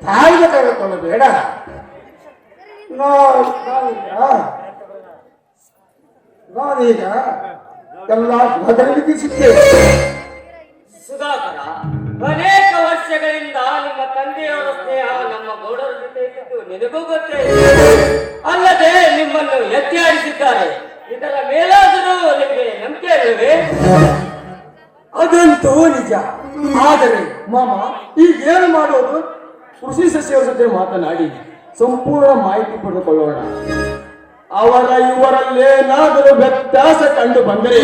ತಾಯಿಗೆ ತೆಗೆದುಕೊಳ್ಳಬೇಡ. ನಾನೀಗ ಎಲ್ಲ ಸುಧಾಕರನಿಗೆ ತಿಳಿಸಿದ್ದೇನೆ. ಸುಧಾಕರ, ಅನೇಕ ವರ್ಷಗಳಿಂದ ನಿಮ್ಮ ತಂದೆಯವರ ಸ್ನೇಹ ನಮ್ಮ ಗೌಡರ ಜೊತೆ ಇದ್ದು ನಿನಗೂ ಗೊತ್ತೇ ಇದೆ. ಅಲ್ಲದೆ ನಿಮ್ಮನ್ನು ಎತ್ತಿ ಆಡಿಸಿದ್ದಾರೆ. ಇದರ ಮೇಲಾದರೂ ನಿಮಗೆ ನಂಬಿಕೆ ಇಲ್ಲವೇ? ಅದಂತೂ ನಿಜ. ಆದರೆ ಮಾಮ, ಈಗ ಏನು ಮಾಡೋದು? ಕೃಷಿ ಸಚಿವರ ಜೊತೆ ಮಾತನಾಡಿ ಸಂಪೂರ್ಣ ಮಾಹಿತಿ ಪಡೆದುಕೊಳ್ಳೋಣ. ಅವರ ಇವರಲ್ಲೇನಾದರೂ ವ್ಯತ್ಯಾಸ ಕಂಡು ಬಂದರೆ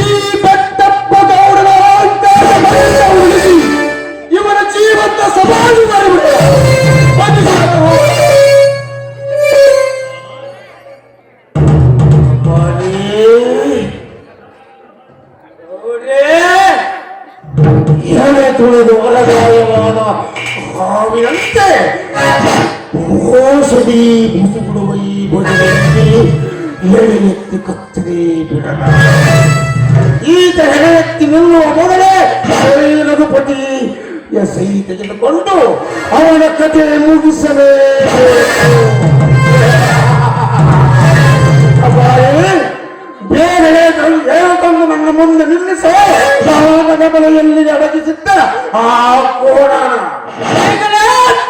ಈ ಬೆಟ್ಟಪ್ಪ ಗೌಡನ ಉಳಿಸಿ ಇವರ ಜೀವಂತ ಸಮಾಧಿ ಮಾಡಿಬಿಡುವ. ಕೊನೆಯ ತುಳಿದು ಅಲಗಾಯವಾದ ಹಾವಿನಂತೆ ಔಷಧಿ ಬಿಸಿಬಿಡುವ ಈ ಭೋಜನೆಯಲ್ಲಿ ಎಳೆಯೆತ್ತಿ ಕತ್ತರೆ ಬಿಡಲ. ಈತ ಹೆಣೆತ್ತಿ ನಿಲ್ಲುವ ಮೊದಲೇ ರಘುಪತಿ ಸೈ ತೆಗೆದುಕೊಂಡು ಅವನ ಕಥೆ ಮುಗಿಸಲೇಬೇಕು. ಬೇರೆ ತಂದು ನನ್ನ ಮುಂದೆ ನಿಲ್ಲಿಸ ಯಾವನ ಬಲೆಯಲ್ಲಿ ಅಡಗಿಸಿದ್ದ ಆ ಕೋಣನ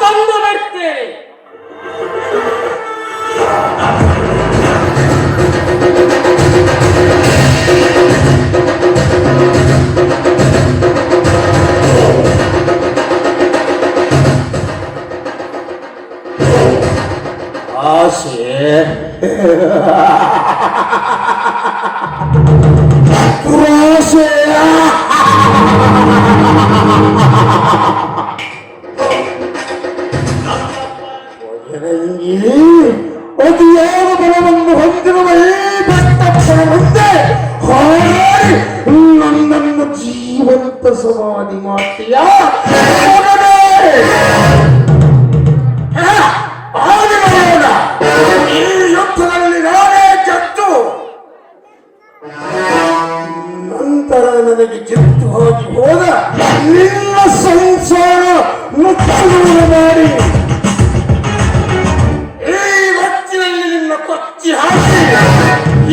ತಂದು ಬಿಡ್ತೇನೆ. ಆಸೆ ದುರಾಸೆ ಅತಿಯಾದ ಬಲವನ್ನು ಹೊಂದಿರುವ ಈ ಬೆಟ್ಟಪ್ಪನ ಮುಂದೆ ಹಾರಿ ನನ್ನನ್ನು ಜೀವಂತ ಸಮಾಧಿ ಮಾಡ್ತೀಯ ಈ ಯುದ್ಧದಲ್ಲಿ ನಾನೇ ಗೆದ್ದು ನಂತರ ನನಗೆ ಗೆದ್ದು ಹೋಗಿ ಹೋದ ನಿನ್ನ ಸಂಸಾರ ಮುಚ್ಚುವ ಮಾಡಿ ಈ ಹೊತ್ತಿನಲ್ಲಿ ನಿನ್ನ ಕೊಚ್ಚಿ ಹಾಕಿ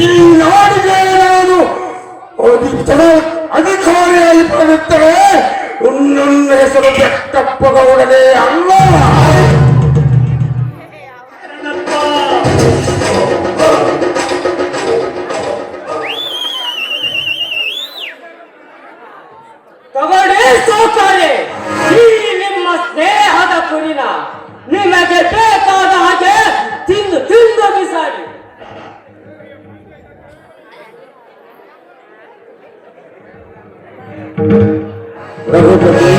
ಈ ನಾಡಿಗೆ ನಾನು ಅಧಿಕಾರಿಯಾಗಿ ಪಡೆಯುತ್ತೇನೆ. ನನ್ನ ಹೆಸರು ಬೆಟ್ಟಪ್ಪ ಗೌಡನೇ ಅಲ್ಲ. ತಗೊಳ್ಳಿ ಸೋಕಾರೆ, ಈ ನಿಮ್ಮ ಸ್ನೇಹದ ಪುರಿನ ನಿಮಗೆ ಬೇಕಾದ ಹಾಗೆ ತಿಂದು ತಿಂದು ಬಿಸಾಡಿ. ರಘುಪತಿ,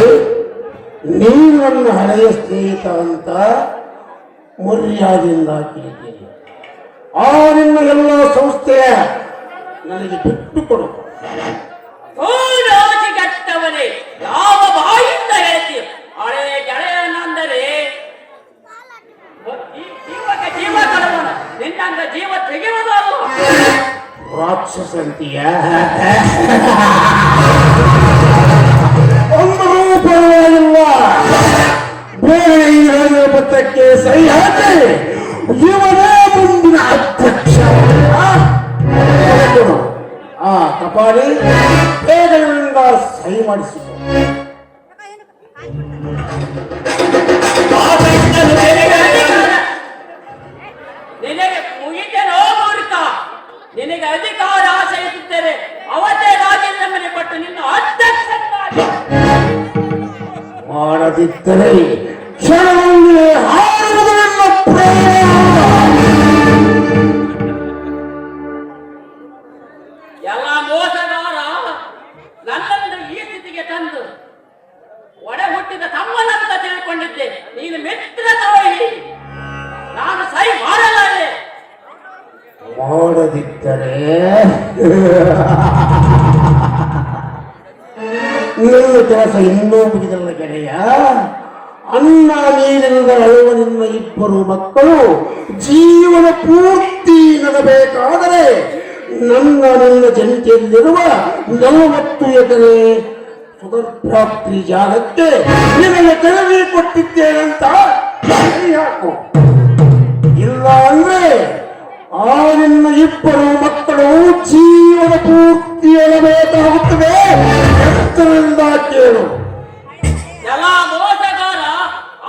ನೀನು ನನ್ನ ಹಳೆಯ ಸ್ನೇಹಿತ ಅಂತ ಮರ್ಯಾದೆಯಿಂದ ಕೇಳಿದ್ದೇನೆ. ಆ ನಿನ್ನ ಎಲ್ಲ ಸಂಸ್ಥೆಯ ನನಗೆ ಬಿಟ್ಟು ಕೊಡು. ಗಟ್ಟವನೇ, ಯಾವ ಬಾಯಿಂದ ಹೇಳ್ತೀವಿ ಹಳೆ ಗೆಳೆಯನಂದರೆ ಜೀವ ಕಳವನ ನಿನ್ನಂಗ ಜೀವ ತೆಗೆಯುವುದು ಅಲ್ವಾ? ರಾಕ್ಷಸಂತೀಯ ಒಂದು ರೂಪವಿಲ್ಲ. ಬೇರೆ ಈ ರಾಜಪತ್ರಕ್ಕೆ ಸಹಿ ಹಾಕಿ ಇವನೇ ಮುಂದಿನ ಅಧ್ಯಕ್ಷ. ಆ ಕಪಾಲಿ ಬೇಗದಿಂದ ಸಹಿ ಮಾಡಿಸಿದ. ನಿನಗೆ ಮುಗಿತೇನೋ ಮೂರ್ಖ, ನಿನಗೆ ಅಧಿಕಾರ ಆಶಯಿಸುತ್ತೇನೆ. ಅವತ್ತೇ ರಾಜೀನಾಮೆ ಕೊಟ್ಟು ನಿನ್ನ ಅಧ್ಯಕ್ಷ ಮಾಡದಿದ್ದರೆ ಕ್ಷಣದಲ್ಲಿ ಹಾರುವುದು ನನ್ನ ಪ್ರಾಣ. ಎಲ್ಲ ಮೋಸಗಾರ ನನ್ನನ್ನು ಈ ಸ್ಥಿತಿಗೆ ತಂದು ಒಡೆ ಹುಟ್ಟಿದ ತಮ್ಮನಂತ ತಿಳ್ಕೊಂಡಿದ್ದೆ. ನೀನು ಮಿತ್ರ ದ್ರೋಹಿ, ನಾನು ಸಹಿ ಮಾಡಲಾರೆ. ಮಾಡದಿದ್ದರೆ ನಿನ್ನ ಕೆಲಸ ಇನ್ನೂ ಮುಗಿದಲ್ಲ ಗೆಳೆಯ. ಅನ್ನ ನೀರಿಲ್ಲದ ಅಳುವ ನಿನ್ನ ಇಬ್ಬರು ಮಕ್ಕಳು ಜೀವನ ಪೂರ್ತಿ ನಗಬೇಕಾದರೆ ನನ್ನ ನಿನ್ನ ಜಂಟಿಯಲ್ಲಿರುವ 40 ಎಕರೆ ಸುಗರ್ಭಾತ್ರಿ ಜಾಗಕ್ಕೆ ನಿನಗೆ ತೆರವಿ ಕೊಟ್ಟಿದ್ದೇನಂತ ಸಹಿ ಹಾಕು. ಇಲ್ಲ ಅಂದ್ರೆ ಆ ನಿನ್ನ ಇಬ್ಬರು ಮಕ್ಕಳು ಜೀವನ ಪೂರ್ತಿ ಅಳಬೇಕಾಗುತ್ತದೆ. ಎತ್ತರದಿಂದ ಕೇಳು. ಎಲ್ಲ ಮೋಸಗಾರ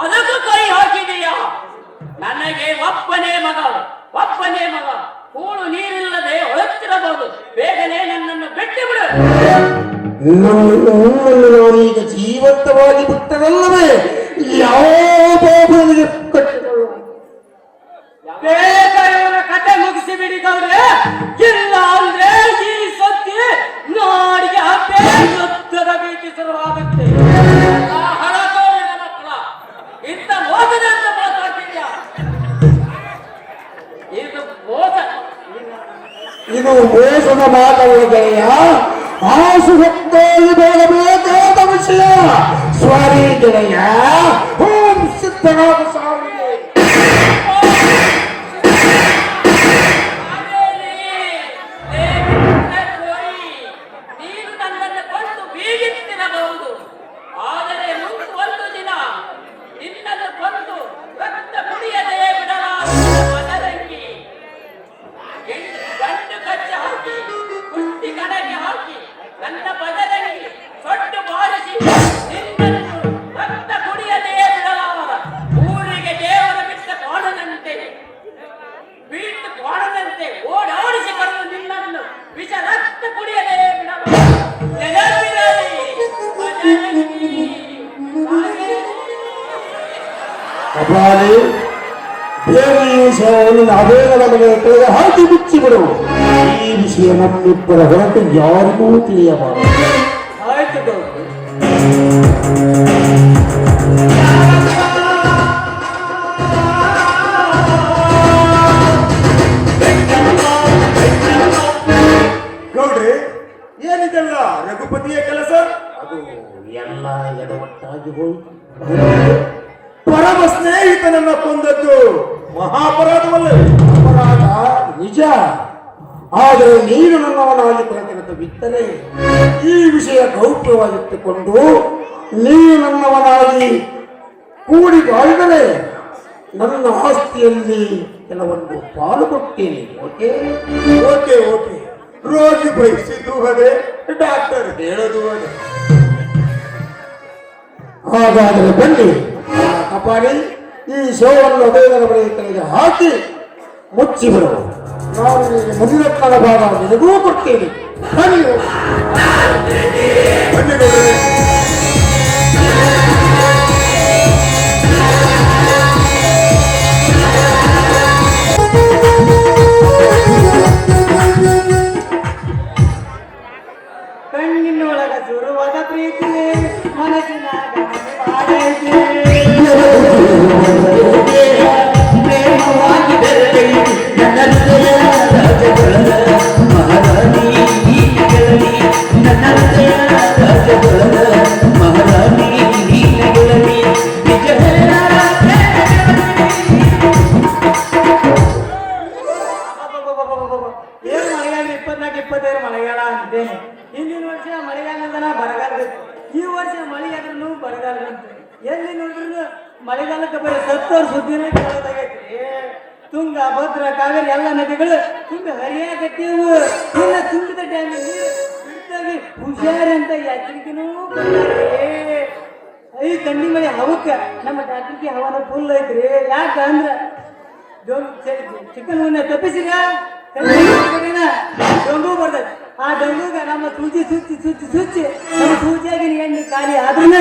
ಅದಕ್ಕೂ ಕೈ ಹಾಕಿದೀಯ. ನನಗೆ ಒಬ್ಬನೇ ಮಗ ಕೂಳು ನೀರಿಲ್ಲದೆ ಹೊಳುತ್ತಿರಬಹುದು. ಬೇಗನೆ ನನ್ನನ್ನು ಬಿಟ್ಟು ಬಿಡು. ನನ್ನನ್ನು ನಾನೀಗ ಜೀವಂತವಾಗಿ ಬಿಟ್ಟರಲ್ಲವೇ ಯಾವ ಬಾಬನಿಗೆ ಕಟ್ಟಿಕೊಳ್ಳು. ಬೇಗ ಇವರ ಕತೆ ಮುಗಿಸಿ ಬಿಡಿ ಗೌಡ್ರೆ. ಇಲ್ಲ ಅಂದ್ರೆ ಈ ಸತ್ಯ ನಾಡಿಗೆ ಹಬ್ಬೆ ಯುದ್ಧದ ಭೀತಿ ಶುರುವಾಗುತ್ತೆ. ಹಳತೋರಿನ ಮಕ್ಕಳ ಇಂಥ ಮೋಸದಿಂದ ಮಾತಾಡ್ತಿದ್ಯಾ? ಇದು ಮೋಸ. ಇದು ಮೋಸದ ಮಾತಲ್ಲ ಗೆಳೆಯ. ಆಸು ಹೊತ್ತಾಗಿ ಬರಬೇಕಾದ ವಿಷಯ. ಸ್ವಾರಿ ಗೆಳೆಯ ಓಂ ಸಿದ್ಧನಾದ ಸಾವಿಗೆ ನೀನು ನನ್ನನ್ನು ಕೊಂದು ಬೀಗಿತ್ತಿರಬಹುದು, ಆದರೆ ಮುಂದೆ ಒಂದು ದಿನ ನಿನ್ನನ್ನು ಕೊಂದು ರಕ್ತ ಕುಡಿಯದೆ ಬಿಡಲಾರದ ಮದರಂಗಿ ಗಂಡು ಕಚ್ಚ ಹಾಕಿ ಕುಸ್ತಿ ಕಣಕ್ಕೆ ಹಾಕಿ ನನ್ನ ಬದರಂಗಿ ಸೊಟ್ಟು ಬಾರಿಸಿ ನಿನ್ನನ್ನು ರಕ್ತ ಕುಡಿಯದೆ ಬಿಡಲಾರ ಊರಿಗೆ ದೇವರ ಬಿಟ್ಟ ಕೋಣನಂತೆ ಬೀಟ್ಟು ಕೋಣದಂತೆ ಓಡಾಡಿಸಿಕೊಂಡು ನಿನ್ನನ್ನು ವಿಷ ರಕ್ತ ಕುಡಿಯದೆ ಬಿಡಲಾರ ಜಗತ್ತಿನಲ್ಲಿ ಬದರಂಗಿ ಕಪಾಲಿ ದೇವಿ ವಿಷಯವನ್ನು ಅವೇಗದ ಮೇಲೆ ಕಳೆದ ಹಾಕಿ ಬಿಚ್ಚಿಬಿಡು. ಈ ವಿಷಯ ನಮ್ಮಿಬ್ಬರ ಹೊರತು ಯಾರಿಗೂ ತಿಳಿಯಬಾರದು. ಆಯ್ತು ಗೌಡ್ರು. ಗೌಡ್ರಿ, ಏನಿದೆಲ್ಲ ರಘುಪತಿಯ ಕೆಲಸ? ಅದು ಎಲ್ಲ ಎಡವಟ್ಟಾಗಿ ಹೋಯಿತು. ಪರಮ ಸ್ನೇಹಿತನನ್ನ ಕೊಂದದ್ದು ಮಹಾಪರಾಧವಲ್ಲ. ಅಪರಾಧ ನಿಜ, ಆದರೆ ನೀನು ನನ್ನವನಾಗಿ ಪ್ರತಿನಿತ್ಯ ಬಿತ್ತನೆ ಈ ವಿಷಯ ಗೌಪ್ಯವಾಗಿಟ್ಟುಕೊಂಡು ನೀನು ನನ್ನವನಾಗಿ ಕೂಡಿ ಬಾಳಿದರೆ ನನ್ನ ಆಸ್ತಿಯಲ್ಲಿ ಕೆಲವೊಂದು ಪಾಲು ಕೊಡ್ತೇನೆ. Okay okay okay. ರೋಗಿ ಬಯಸಿದ್ದು ಅದೇ, ಡಾಕ್ಟರ್ ಹೇಳೋದು ಅದೇ. ಹಾಗಾದರೆ ಬನ್ನಿ. ಕಪಾಲಿ, ಈ ಶವವನ್ನು ಅದೇಗದ ಬಳಿ ಕಡೆಗೆ ಹಾಕಿ ಮುಚ್ಚಿಬಿಡು. ನಾನು ನಿನಗೆ ಮುನಿರತ್ನದ ಭಾಗ ನಿನಗೂ ಕೊಡ್ತೇನೆ. ಬನ್ನಿ. ಬನ್ನಿ ಗೌಡ್ರೆ. ಕಣ್ಣಿನೊಳಗ ಶುರುವಾದ ಪ್ರೀತಿ ಮನಸ್ಸಿನಾಗ ಮಾಡೈತಿ. ಪ್ರೇಮವಾಗಿ ಬೆರೆತೈತಿ ನನ್ನ ಹೃದಯ ರಾಜಗೊಳಗ ಮಹಾರಾಣಿ ನೀನೆ ಗೆಳತಿ. ನನ್ನ ಹೃದಯ ರಾಜಗೊಳಗ ಮಹಾರಾಣಿ ನೀನೆ ಗೆಳತಿ. ನಿಜ ಹೇಳ ಏನು ಮಳೆಗಾಲ 24-25 ಮಳೆಗಾಲ ಅಂತೇನೆ. ಹಿಂದಿನ ವರ್ಷ ಮಳೆಗಾಲದನ ಬರಗಾಲ ಬೇಕು, ಈ ವರ್ಷ ಮಳೆ ಆದ್ರೂ ಬರಗಾಲ ಬಂತು. ಎಲ್ಲಿ ನೋಡಿದ್ರು ಮಳೆಗಾಲಕ್ಕೆ ಬರೀ ಸತ್ತೋರ್ ಸುದ್ದಿನೇ ಕೇಳೋದಾಗೈತಿ. ತುಂಗ, ಭದ್ರ, ಕಾವೇರಿ ಎಲ್ಲ ನದಿಗಳು ತುಂಬಿ ಹರಿಯಾಗತ್ತಿವು. ಇನ್ನ ತುಂಬಿದ ಡ್ಯಾಮ್ ನೀರು ಬಿಡ್ತಾಗಿ ಹುಷಾರಿ ಅಂತ ಎಚ್ಚರಿಕೆನೂ ಕೊಡ್ತಾರೆ. ಈ ಕಂಡಿ ಮಳೆ ಹವಕ್ಕ ನಮ್ಮ ಡಾಕ್ಟರ್ಗೆ ಹವಾನ ಫುಲ್ ಐತ್ರಿ. ಯಾಕ ಅಂದ್ರ ಚಿಕನ್ ಉನ್ನ ತಪ್ಪಿಸಿದ ಡೊಂಗು ಬರ್ತೈತಿ. ಆ ಡೊಂಗುಗ ನಮ್ಮ ಸೂಜಿ ಸುಚ್ಚಿ ಸುಚ್ಚಿ ಸುಚ್ಚಿ ನಮ್ಮ ಸೂಜಿಯಾಗಿನ ಎಣ್ಣೆ ಖಾಲಿ ಆದ್ರೂ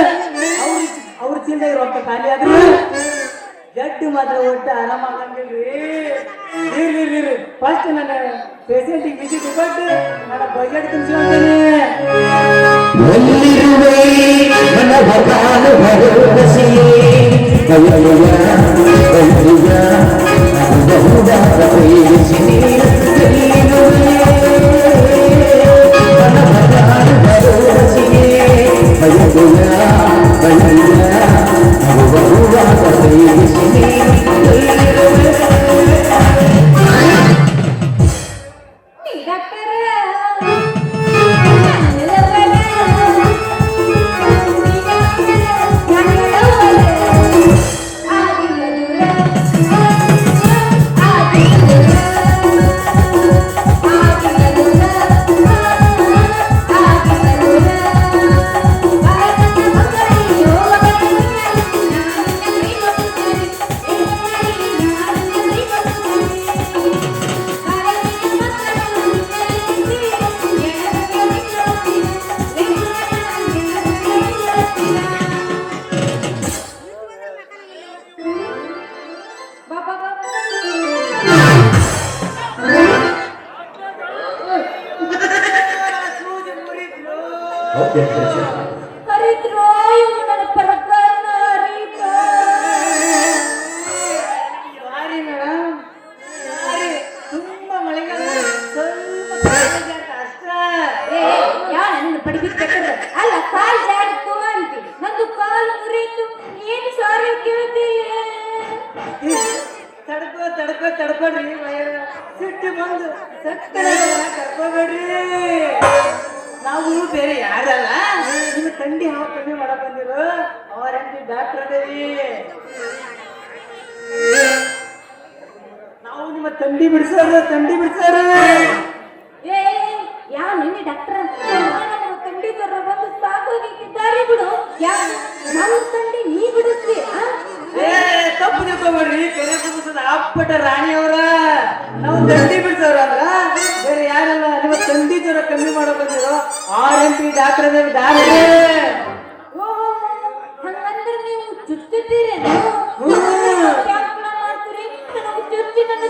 ಅವ್ರ ಚಿಲ್ದಾಗ ರೊಕ್ಕ ಖಾಲಿ ಆದ್ರೂ ಜಡ್ಡು ಮಾತ್ರ ಒಟ್ಟು ಆರಾಮ ಆಗಂಗಿಲ್ರಿ. ಇರ್ಲಿ ಫಸ್ಟ್ ನನ್ನ ಪೇಷಂಟಿಗೆ ವಿಸಿಟ್ ಕೊಟ್ಟು ನನ್ನ ಬಜೆಟ್ ತುಂಬಿಸ್ಕೊಂತೇನೆ. ಎಲ್ಲಿರುವೆ ನನ್ನ ಭಗವಾನು ಭರವಸೆಯೇ ಕೈಯ ಬಹುದಾದ ಪ್ರೇಮಿಸಿನಿ. ಎಲ್ಲಿರುವೆ ನನ್ನ ಭಗವಾನು ಭರವಸೆಯೇ ಕೈಯ ಬಹುದಾದ ಪ್ರೇಮಿಸಿನಿ. ಹರಿದ್ರೋ ಇವ್ನು ನನ್ನ ಪರಕನ್ನ ಹರಿತ. ಸಾರಿ ಮೇಡಮ್, ಸಾರಿ. ತುಂಬಾ ಮಳೆಗಾಲ, ಸ್ವಲ್ಪ ಅಷ್ಟ. ಯಾ ನನ್ನ ಪಡಿಬಿಟ್ಟು ಅಲ್ಲ ಕಾಲ್ ಜಾಡ್ಕೋ ಅಂತಿ. ನಂದು ಕಾಲ್ ಡಾಕ್ಟರ್ ದೇವಿ, ನಾವು ನಿಮ್ಮ ತಂಡಿ ಬಿಡಿಸೋರು ಏ ಯಾ ನಿನ್ನೆ ಡಾಕ್ಟರ್ ತಂಡಿ ತರ ಬಂದು ಸಾಕೋಗಿದ್ದಾರೆ ಬಿಡು. ಯಾಕೆ ನಮ್ಮ ತಂಡಿ ನೀ ಬಿಡಿಸ್ತಿ? ತಪ್ಪು ತಿಳ್ಕೊಬೇಡ್ರಿ. ಕೆರೆ ಕುದಿಸದ ಅಪ್ಪಟ ರಾಣಿಯವರ ನಾವು ತಂಡಿ ಬಿಡಿಸೋರ ಅಂದ್ರ ಬೇರೆ ಯಾರಲ್ಲ. ನಿಮ್ಮ ತಂಡಿ ಜ್ವರ ಕಮ್ಮಿ ಮಾಡೋ ಬಂದಿರೋ RMP ಡಾಕ್ಟರ್ ದೇವಿ ದಾರಿ. ಹಂಗಂದ್ರೆ ನೀವು ಚುಚ್ಚುತ್ತೀರಿ ಮಾಡ್ತೀರಿ. ನಾವು ಚುಚ್ಚಿ ನನ್ನ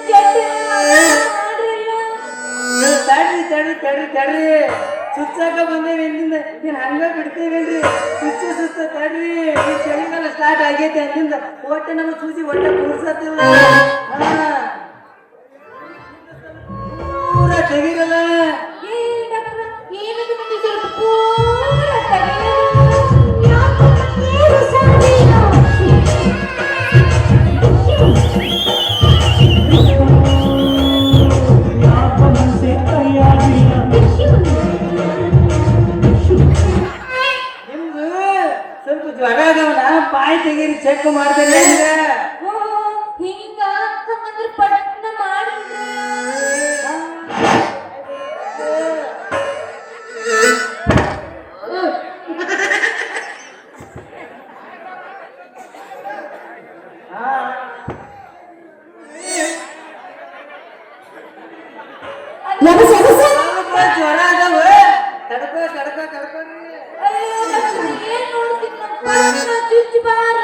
ತಡ್ರಿ ಚುಚ್ಚಾಕ ಬಂದೇವಿ ಎಂದಿಂದ ನೀನ್ ಹಂಗ ಬಿಡ್ತೀವೇನ್ರಿ? ಸುತ್ತ ತಡ್ರಿ. ಈ ಚಳಿಗಾಲ ಸ್ಟಾರ್ಟ್ ಆಗೈತೆ ಅಂದಿಂದ ಹೊಟ್ಟೆ ನಮ್ಮ ಚೂಸಿ ಹೊಟ್ಟೆ ಕೂರ್ಸತ್ತಿಲ್ಲ. ಪೂರ ತೆಗಿರಲ್ಲ. ನಿಮ್ದು ಸ್ವಲ್ಪ ಜ್ವರ ಅದವನ ಬಾಯಿ ತೆಗೀರಿ ಚೆಕ್ ಮಾಡ್ತೇನೆ. ಹಿಂಗ ಹಂಗಂದ್ರೆ ಪಟ್ನ ಮಾಡಿ ಜ್ವರ ಅದಾವ. ತಡ್ಕೋ ಏನ್ ನೋಡ್ತೀನಿ ಚುಚ್ಚಿ ಬಾರ.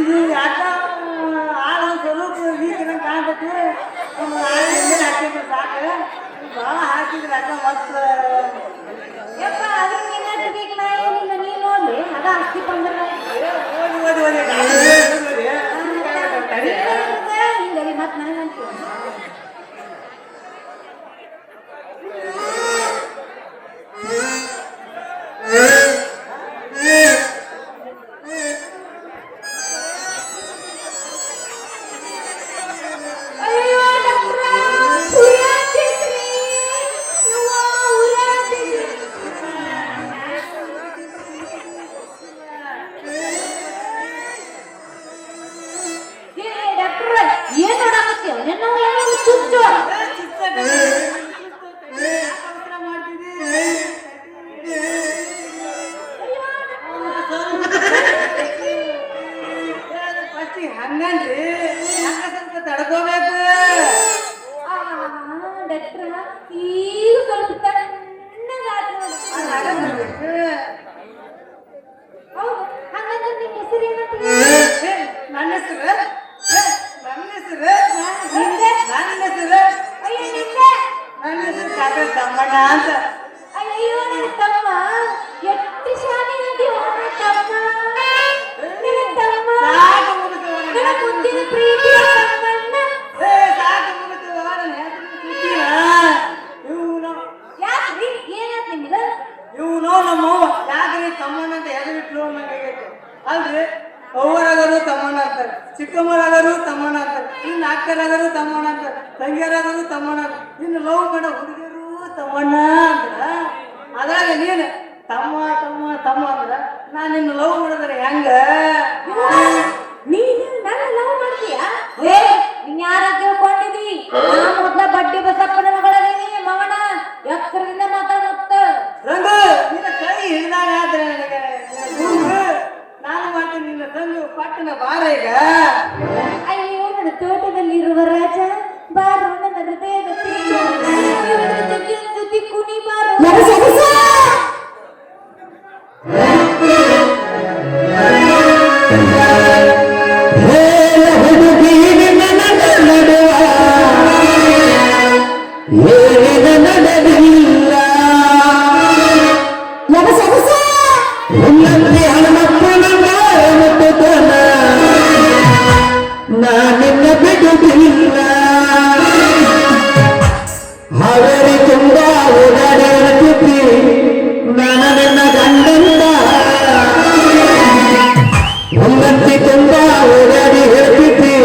ಇದು ಯಾಕ ಆಳ ಸ್ವಲ್ಪ ವೀಕ್ ಕಾಣ್ತೈತಿ. ಹಾಕಿದ್ರೆ ಸಾಕು. ಭಾಳ ಹಾಕಿದ್ರೆ ಅಕ್ಕ ಮತ್ತ ಯಪ್ಪ ಅದ್ರ ಬೇಕು ನಾ ಏನಿಲ್ಲ ನೀ ನೋಡ್ರಿ ಅದ ಅಕ್ಕಿ ಬಂದ್ರ ಹಿಂಗರಿ ಮತ್ ನನಗಂತೀವಿ. ಏನ್ ನೋಡಾಕತ್ತೀವ ನಿನ್ನ ಚುಚ್ಚು ಹಂಗನ್ರಿ ಸ್ವಲ್ಪ ತಡ್ಕೋಬೇಕು. ಡಾಕ್ಟ್ರ ಈಗ ಸ್ವಲ್ಪ ತಣ್ಣಗಾಗ್ಬೇಕು. ಹೌದು ಹಂಗಂದ್ರೆ ನಿಮ್ಮ ಹೆಸರು ಏನಂತ? ನನ್ನ ಹೆಸರು ಡಾಕ್ಟರ್ ತಮ್ಮಣ್ಣ ಅಂತ. ಅಯ್ಯೋ ನನ್ನ ತಮ್ಮ ಎಷ್ಟು ಶಾಲೆ ತಮ್ಮ ನನ್ನ ಮುದ್ದಿನ ಪ್ರೀತಿ ತಮ್ಮಣ್ಣ. ಯಾಕ್ರಿ ಏನಾಯ್ತು ನಿಮ್ಗೆ? ಇವನು ನಮ್ಮವ್ವ ಯಾಕ್ರಿ ತಮ್ಮಣ್ಣ ಅಂತ ಹೆಸರಿಟ್ಲು ಅನ್ನಂಗಾಗೈತೆ. ಅಲ್ರಿ ಅವ್ವರಾಗರು ತಮ್ಮಣ್ಣ ಅಂತಾರೆ, ಚಿಕ್ಕಮ್ಮರಾಗರು ತಮ್ಮಣ್ಣ ಅಂತಾರೆ, ಇನ್ನು ಅಕ್ಕರಾಗರು ತಮ್ಮಣ್ಣ ಅಂತಾರೆ, ತಂಗಿಯರಾಗರು ತಮ್ಮಣ್ಣ ಅಂತಾರೆ, ಇನ್ನು ಲವ್ ಮಾಡೋ ಹುಡುಗರು ತಮ್ಮಣ್ಣ ಅಂದ್ರ. ಅದ್ರಾಗ ನೀನು ತಮ್ಮ ತಮ್ಮ ತಮ್ಮ ಅಂದ್ರ ನಾನು ನಿನ್ನ ಲವ್ ಮಾಡಿದ್ರೆ ಹೆಂಗ? ನೀನು ನನ್ನ ಲವ್ ಮಾಡ್ತೀಯಾ? ಏ ನೀನ್ ಯಾರ ತಿಳ್ಕೊಂಡಿದಿ? ನಾನು ಮೊದ್ಲ ಬಡ್ಡಿ ಬಸಪ್ಪನ ಮಗಳದೀನಿ ಮಗನ. ಎತ್ತರದಿಂದ ಮಾತಾಡ ರಂಗು ನಿನ್ನ ಕೈ ಹಿಡಿದಾಗ ಆದ್ರೆ ನನಗೆ ನಾನು ಮಾಡ್ತೀನಿ. ನಿನ್ನ ತಂಗು ಪಟ್ಟಣ ಬಾರ ಈಗ. ಅಯ್ಯೋ ನನ್ನ ತೋಟದಲ್ಲಿರುವ ರಾಜ ಬಾರ ನನ್ನ ಹೃದಯದ ಜೊತೆ ಕುಣಿ ಬಾರ. ನಾನಿನ್ನ ಬಿಡುವುದಿಲ್ಲ. ಒಂದಂತಿ ತುಂಬ ಓಡಾಡಿ ಹೇಳ್ತಿದ್ದಿ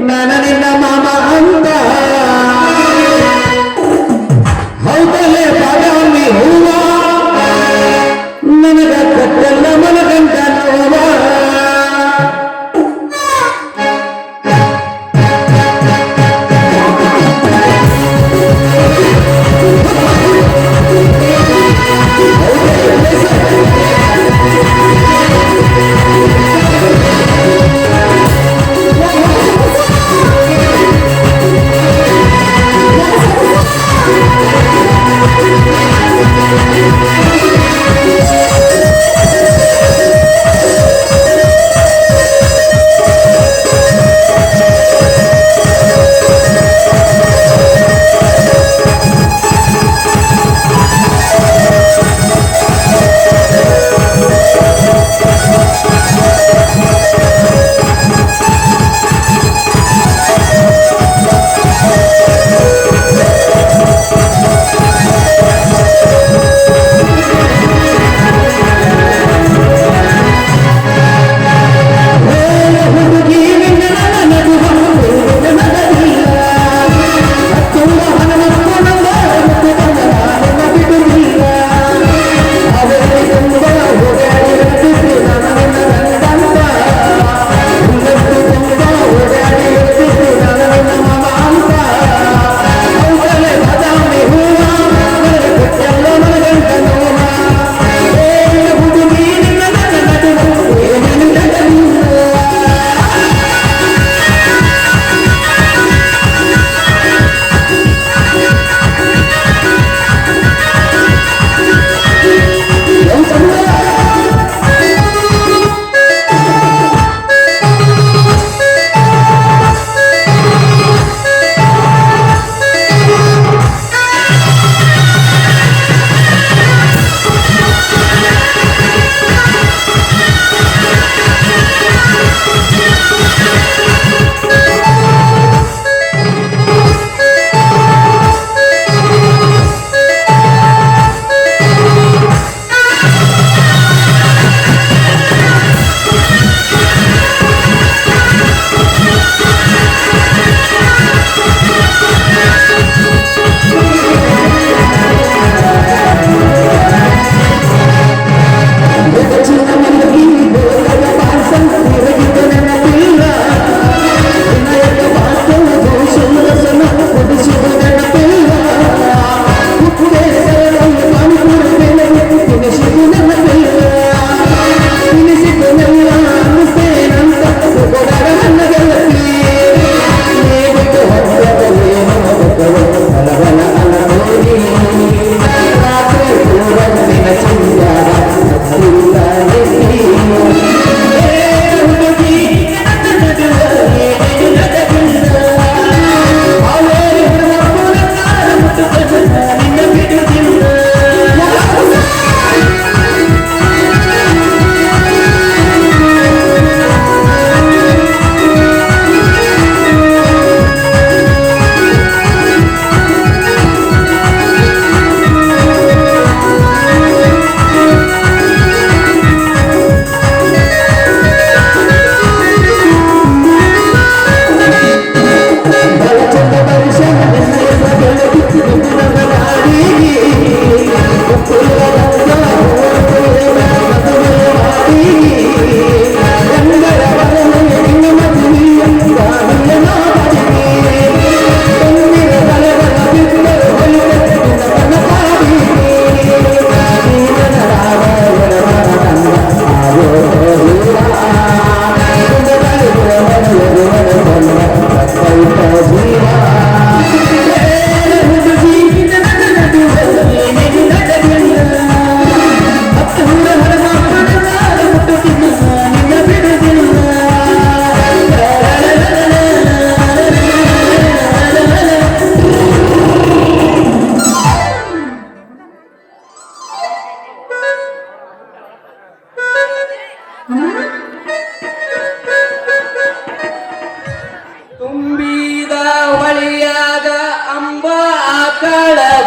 ನಾನು ನಿನ್ನ ಮಾಮ ಅಂತ ಹೌದಲ್ಲೇ ಬಾದಾಮಿ ಹೂವ ನನಗ ಕಟ್ಟೆಲ್ಲ ಮನಗಂಟ ನೋವ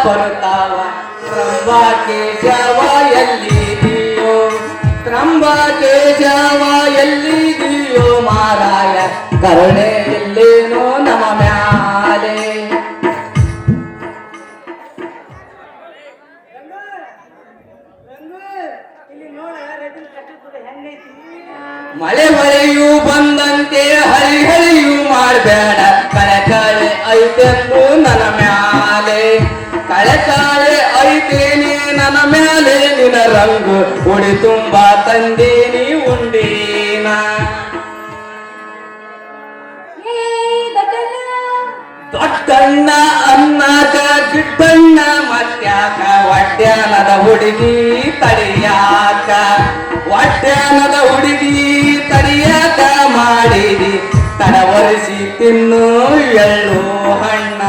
ಬರ್ತಾವ ತ್ರಂಬಾಕೇಶವ ಎಲ್ಲಿದೆಯೋ ತ್ರಂಬಾಕೇಶವ ಎಲ್ಲಿ ಮಾರಾಯ ಕರುಣೆ ಇಲ್ಲೇನೋ ನಮ್ಮ ಮ್ಯಾಲೆ. ಮಳೆಯೂ ಬಂದಂತೆ ಹಳಿಯೂ ಮಾಡಬೇಡ, ಕಳೆ ಐತೆಂದು ನನ್ನ ಮ್ಯಾಲೆ, ಕಳೆ ಐತೇನೆ ನನ್ನ ಮ್ಯಾಲೆ, ನಿನ್ನ ರಂಗು ಉಡಿ ತುಂಬ ತಂದೇನಿ ಉಂಡೇನ. ದೊಡ್ಡಣ್ಣ ಅನ್ನಕ ಗಿಡ್ಡಣ್ಣ ಮತ್ಯಾಕ, ಒಡ್ಯಾನದ ಹುಡುಗಿ ತಡಿಯಾಕ, ಒಡ್ಯಾನದ ಹುಡುಗಿ ತಡಿಯಾಕ ಮಾಡಿದಿ ತಡವರಿಸಿ ತಿನ್ನು ಎಳ್ಳು ಹಣ್ಣ.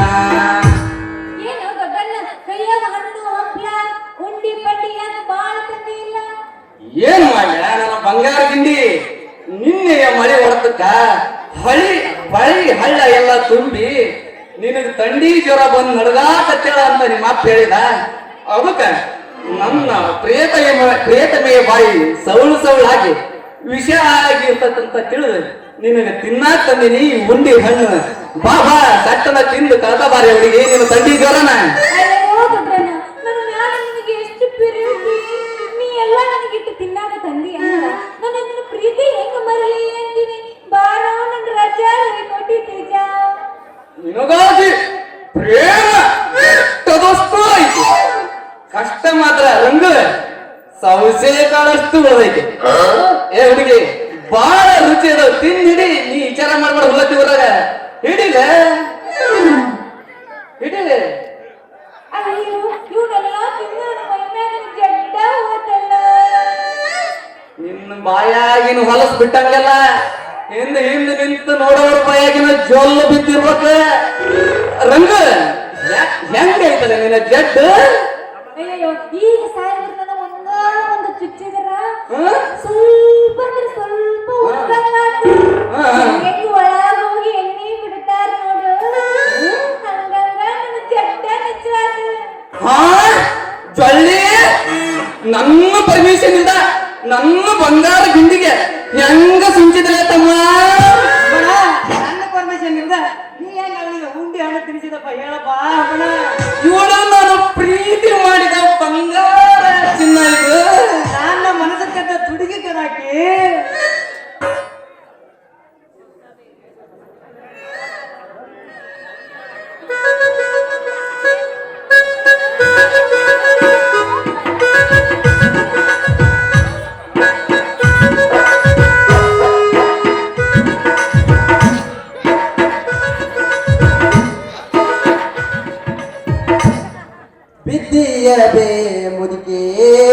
ಏನು ದೊಡ್ಡಣ್ಣ ಕೈಯಾಗ ಹಣ್ಣು ಹಂಪ್ಲ ಉಂಡಿ ಪಂಡಿ ಏನು ಬಾಳ ತಂದಿ ಇಲ್ಲ? ಏನ್ ಮಾಡ್ಯ ನನ್ನ ಬಂಗಾರ ಗಿಂಡಿ, ನಿನ್ನೆಯ ಮಳೆ ಹೊಡೆದಕ್ಕ ಬಳಿ ಹಳ್ಳ ಎಲ್ಲ ತುಂಬಿ ನಿನಗೆ ತಂಡಿ ಜ್ವರ ಬಂದು ನಡಗಾಕತ್ತೇಳ ಅಂತ ನಿಮ್ಮ ಅಪ್ಪ ಹೇಳಿದ. ಅದಕ್ಕ ನನ್ನ ಪ್ರೇತಮೆಯ ಬಾಯಿ ಸೌಳು ಹಾಕಿ ವಿಷ ಆಗಿರ್ತಕ್ಕಂತ ತಿಳಿದು ನಿನಗೆ ತಿನ್ನಾಕ ತಂದಿನಿ ಉಂಡಿ ಹಣ್ಣು. ಬಾ ಸಟ್ಟನ ತಿಂದು ಕಳೆದ ಬಾರಿ ಅವಳಿಗೆ ನೀನು ತಂಡಿ ಜ್ವರನ. ಅಯ್ಯೋ ದೊಡ್ಡಣ್ಣ, ನನ್ನ ಮ್ಯಾಲ ನಿನಗೆ ಎಷ್ಟು ಪ್ರೀತಿ, ನೀ ಎಲ್ಲ ನನಗಿಟ್ಟು ತಿನ್ನಾಕ ತಂದಿ ಅಂತ ನನ್ನ ನಿನ್ನ ಪ್ರೀತಿ ಹೆಂಗ ಮರಲಿ ಅಂತೀನಿ. ಬಾರೋ ನನ್ನ ರಜಾ ಕೊಟ್ಟಿ ತೇಜ. ನಿನಗಾಗಿ ಪ್ರೇಮ ಎಷ್ಟದಷ್ಟು ಐತಿ, ಕಷ್ಟ ಮಾತ್ರ ರಂಗ ಸೌಸೆ ಕಾಳಷ್ಟು ಉಳಿದೈತಿ. ಏ ಹುಡುಗಿ ಬಾಳ ರುಚಿ ಅದ, ತಿನ್ನಿಡಿ, ನೀ ವಿಚಾರ ಮಾಡ್ಬೇಡ. ಹುಲ್ಲತ್ತಿ ಊರಾಗ ಹಿಡಿಲೆ ಹಿಡಿಲೆ. ಅಯ್ಯೋ ಇವನ್ನೆಲ್ಲ ತಿಂದು ನನ್ನ ಮೈಮ್ಯಾಗ ಜಡ್ಡ ಹೋತಲ್ಲ. ನಿನ್ನ ಬಾಯಾಗಿನ ಹೊಲಸ್ ಬಿಟ್ಟಂಗೆಲ್ಲ ಹಿಂದೆ ನಿಂತು ನೋಡೋರ ಬಾಯಾಗಿನ ಜೊಲ್ಲು ಬಿದ್ದಿರ್ಬೇಕ. ರಂಗ ಹೆಂಗ ಐತಲ್ಲ ನಿನ್ನ ಜಡ್ಡು. ಅಯ್ಯೋ ಈಗ ಸಾಯಿದ್ರು ನನ್ನ ಒಂದು ಚುಚ್ಚಿದ್ರ ಸ್ವಲ್ಪ ಅಂದ್ರೆ ಸ್ವಲ್ಪ ಎಣ್ಣೆ ಒಳಗ ಹೋಗಿ ಎಣ್ಣೆ ಬಿಡ್ತಾರ ನೋಡು, ಹಂಗಂಗ ನನ್ನ ಜಡ್ಡ ನಿಜವಾದ. ಹಾ ಜೊಳ್ಳಿ ನನ್ನ ಪರ್ಮಿಷನ್ ಇಂದ ನನ್ನ ಬಂಗಾರ ಗಿಂಡಿಗೆ ಹೆಂಗ ಸುಂಚಿದ್ರೆ ತಮ್ಮ. ನನ್ನ ಪರ್ಮಿಷನ್ ಇಲ್ದ ನೀ ಹೆಂಗ ಅವನಿಗೆ ಉಂಡಿ ಹಣ್ಣು ತಿನ್ಸಿದಪ್ಪ ಹೇಳಪ್ಪ. ಇವಳು ನಾನು ಪ್ರೀತಿ ಮಾಡಿದ ಬಂಗಾರ ಚಿನ್ನ ಇದು. ನನ್ನ ಮನಸ್ಸಕ್ಕಂತ ತುಡುಗಿ ಕದಾಕಿ ಬಿದ್ದಿಯಬೇ ಮುದುಕೆ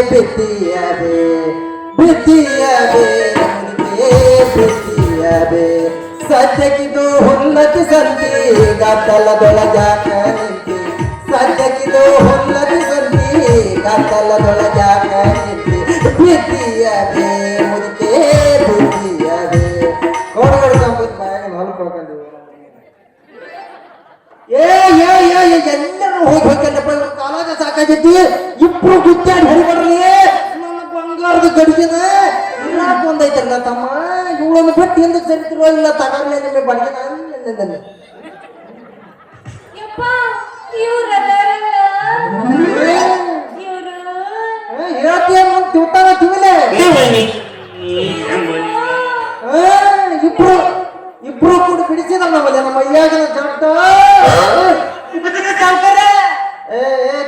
ಬಿದ್ದಿಯಬೇ ಬಿದ್ದಿಯಬೇ ಮುದುಕೆ ಬಿದ್ದಿಯಬೇ ಸದ್ಯಕ್ಕಿದು ಹುಲ್ಲತಿ ಸಂತಿ ಗದ್ದಲದೊಳಗಾಕ ನಿಂತಿ ಸದ್ಯಕ್ಕಿದು ಹುಲ್ಲತಿ ಸಂತಿ ಗದ್ದಲದೊಳಗಾಕ ನಿಂತಿ ಬಿದ್ದಿಯಬೇ ಮುದುಕೆ ಬಿದ್ದಿಯಬೇ ಕೋಡಗಡ ಸಂಪತ್ ಬಾಯಾಗ ಹೊಲ್ಕೊಳ್ಕೊಂಡು ಎಲ್ಲರೂ ಹೋಗ್ಬೇಕಲ್ಲಪ್ಪ. ಇವ್ರ ಕಾಲಾಗ ಸಾಕಾಗೈತಿ. ಇಬ್ರು ಗುದ್ದಾಡಿ ಹೊಡಿಬಡ್ರಿ. ನನ್ನ ಬಂಗಾರದ ಗಡಿಗೆನ ಇರಾಕ್ ಒಂದೈತಲ್ಲ ತಮ್ಮ, ಇವಳನ್ನು ಬಿಟ್ಟು ಹಿಂದಕ್ಕೆ ಸರಿತಿರೋ ಇಲ್ಲ ತಗರ್ಲೆ ನಿಮಗೆ ಬಡಿಗೆನ ಯಪ್ಪ ಇವ್ರದಾರಲ್ಲ ಇವ್ರು ಹೇಳ್ತೀಯ ತಿಳ್ತಾನ ತಿವಿಲೆ. ಇಬ್ರು ಕೂಡ ಬಿಡಿಸಿದ ನಮ್ಮಲ್ಲಿ ನಮ್ಮ ಅಯ್ಯಾಗಿನ ಜಡ್ಡ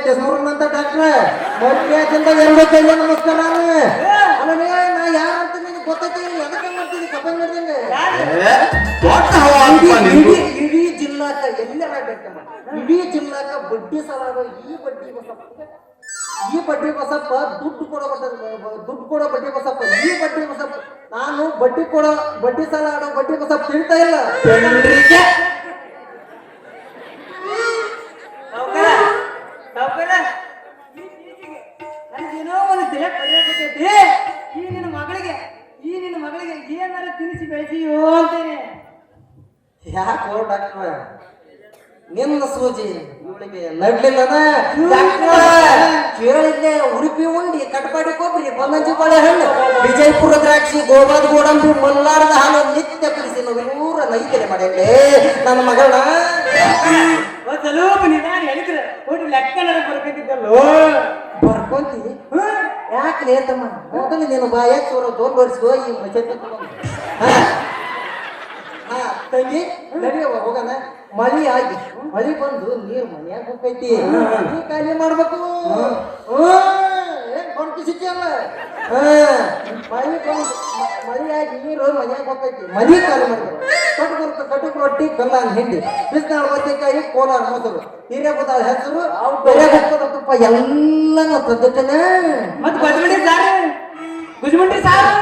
ಕೆಸೂರಿನಂತ ಡಾಕ್ಟ್ರೆ ಮಧ್ಯಾಹ್ನದಿಂದ 2 ಕೈಯ ನಮಸ್ಕಾರ. ಆಮೇಲೆ ನಾ ಯಾರಂತ ನಿನಗೆ ಗೊತ್ತೈತಿ, ಎದಕ್ಕೆ ಮಾಡ್ತೀನಿ ಕಬ್ಬನ್ ಮಾಡ್ತೀನಿ. ಇಡೀ ಜಿಲ್ಲಾಕ ಎಲ್ಲರ ಬೇಕಮ್ಮ, ಇಡೀ ಜಿಲ್ಲಾಕ ಬಡ್ಡಿ ಸಾಲ ಈ ಬಡ್ಡಿ ಬಸಪ್ಪ ದುಡ್ಡು ಕೊಡೋ ಬಡ್ಡಿ ಬಸಪ್ಪ, ಈ ಬಡ್ಡಿ ಬಸಪ್ಪ. ನಾನು ಬಡ್ಡಿ ಸಾಲ ಆಡೋ ಬಡ್ಡಿ ಬಸಪ್ಪ ತಿಳ್ತಾ ಇಲ್ಲ. ನನಗೇನೋ ಒಂದು ತಿಳಿ ಕಲಿಯಾಕತೈತಿ. ಈ ನಿನ್ನ ಮಗಳಿಗೆ ಏನಾರ ತಿನ್ನಿಸಿ ಬೆಳೆಸಿಯೋ ಅಂತೇನೆ. ಯಾಕೋ ಡಾಕ್ಟ್ರ ನಿನ್ನ ಸೂಜಿ ಇವಳಿಗೆ ನಡ್ಲಿಲ್ಲನ? ಕೇಳಿದ್ದೆ ಉಡುಪಿ ಉಂಡಿ ಕಟ್ಪಾಡಿ ಕೊಬ್ಬರಿ ಬಲ್ಲಂಜಿ ಬಾಳೆ ಹಣ್ಣು ವಿಜಯಪುರ ದ್ರಾಕ್ಷಿ ಗೋವಾದ ಗೋಡಂಬಿ ಮಲ್ಲಾರದ ಹಾಲು ನಿತ್ಯ ತಿನ್ನೋರು ನೈತಿಲೆ ಮಾಡೇ ನನ್ನ ಮಗಳನ್ನ ಸ್ವಲ್ಪ ನಿಧಾನ ಹೇಳಿದ್ರೆ ಒಟ್ಟು ಲೆಕ್ಕನ ಬರ್ಬೇಕಿದ್ದಲ್ಲೋ ಬರ್ಕೊಂತಿ ಯಾಕೆ ಲೇತಮ್ಮ ಮೊದಲು ನೀನು ಬಾಯಾಗ ಸೋರ ದೊಡ್ಡ ವರ್ಷಗೋ ಈ ಮಜೆ ಹಾ ತಂಗಿ ನಡೆಯವ ಹೋಗೋಣ ಮಳಿ ಆಗಿ ಮಳಿ ಬಂದು ನೀರು ಮನ್ಯಾಗ ಹೋಗ್ತೈತಿ ನೀ ಖಾಲಿ ಮಾಡ್ಬೇಕು ಏನ್ ಕೊಡ್ತಿ ಸಿಕ್ಕಿಯಲ್ಲ ಮಳಿ ಆಗಿ ನೀರು ಮನ್ಯಾಗ ಹೋಗ್ತೈತಿ ಮನಿ ಖಾಲಿ ಮಾಡ್ಬೇಕು ಕಟುಕ್ ರೊಟ್ಟಿ ಕಲ್ಲ ಹಿಂಡಿ ಬಿಸಿನಾಳ ಬದ್ನೆಕಾಯಿ ಕೋಲಾರ ಮೊಸರು ಹಿರೇಬುದಾಳ ಹೆಸರು ತುಪ್ಪ ಎಲ್ಲನೂ ತಂದಿಟ್ಟನ ಮತ್ ಗುಜಮಂಡಿ ಸಾರು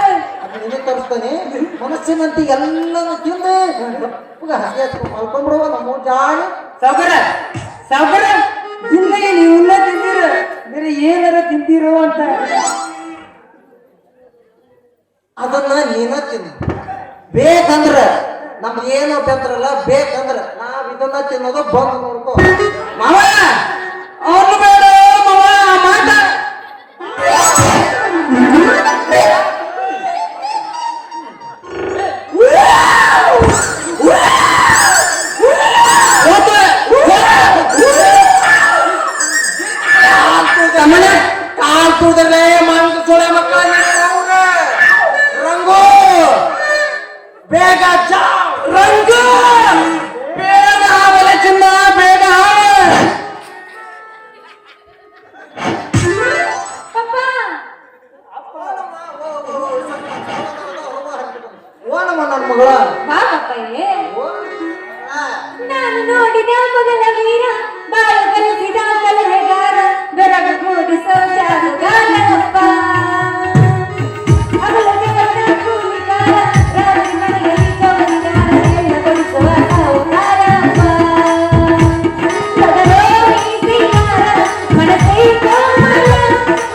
ಅದು ನಿನಗೆ ತರಿಸ್ತಾನೆ ಮನಸ್ಸಿನಂತೆ ಎಲ್ಲನೂ ತಿಂದು ಹಸಿ ಹಚ್ಕೊಂಡು ಮಲ್ಕೊಂಡ್ಬಿಡುವ ನಮ್ಮ ಜಾಣ ಸಾವುಕಾರ ಜಿಂದಗಿ ನೀವು ತಿಂತೀರ ಬೇರೆ ಏನಾರ ತಿಂತೀರೋ ಅಂತ ಅದನ್ನ ನೀನ ತಿನ್ನು ಬೇಕಂದ್ರ ನಮ್ಗೆ ಏನು ಅಭ್ಯಂತರಲ್ಲ ಬೇಕಂದ್ರ ನಾವ್ ಇದನ್ನ ತಿನ್ನೋದು ಬಂದು ನೋಡ್ಕೋ ಮಾವ ಅವ್ರು ಬೇಡ ಮಾವ ಮಾತ ಕಾಲ್ ತುಳಿದ್ರೆ ಮಂಗ ಸೊಳೆ ಮಕ್ಕಳ ರಂಗು ಬೇಗ ರಂಗು ಬೇಗ ಆವಲ ಚಿನ್ನ ಬೇಗ ಓನಮ್ಮ ನನ್ನ ಮಗಳ ಬಾ ಪಪ್ಪಯ್ಯೇ. ನಾನು ನೋಡಿದ ಮೊದಲ ವೀರ ಬಾಳ ಕಲಿಸಿದ ಕಲಹೆಗಾರ ಬೆರಗ ಮೂಡಿಸೋ ಜಾದುಗಾರಪ್ಪ ಅವಳ ಜಗತ್ತ ಕೂಲಿಕಾರ ರಾತ್ರಿ ಮನೆಯಲ್ಲಿ ಕವಲಿಗಾರ ಎಳ್ಳಗೊಳಿಸುವ ಸಾಹುಕಾರಪ್ಪ ಸದರೋ ಈ ಶ್ರೀಕಾರ ಮನಸ್ಸೈ ಕೋಮಲ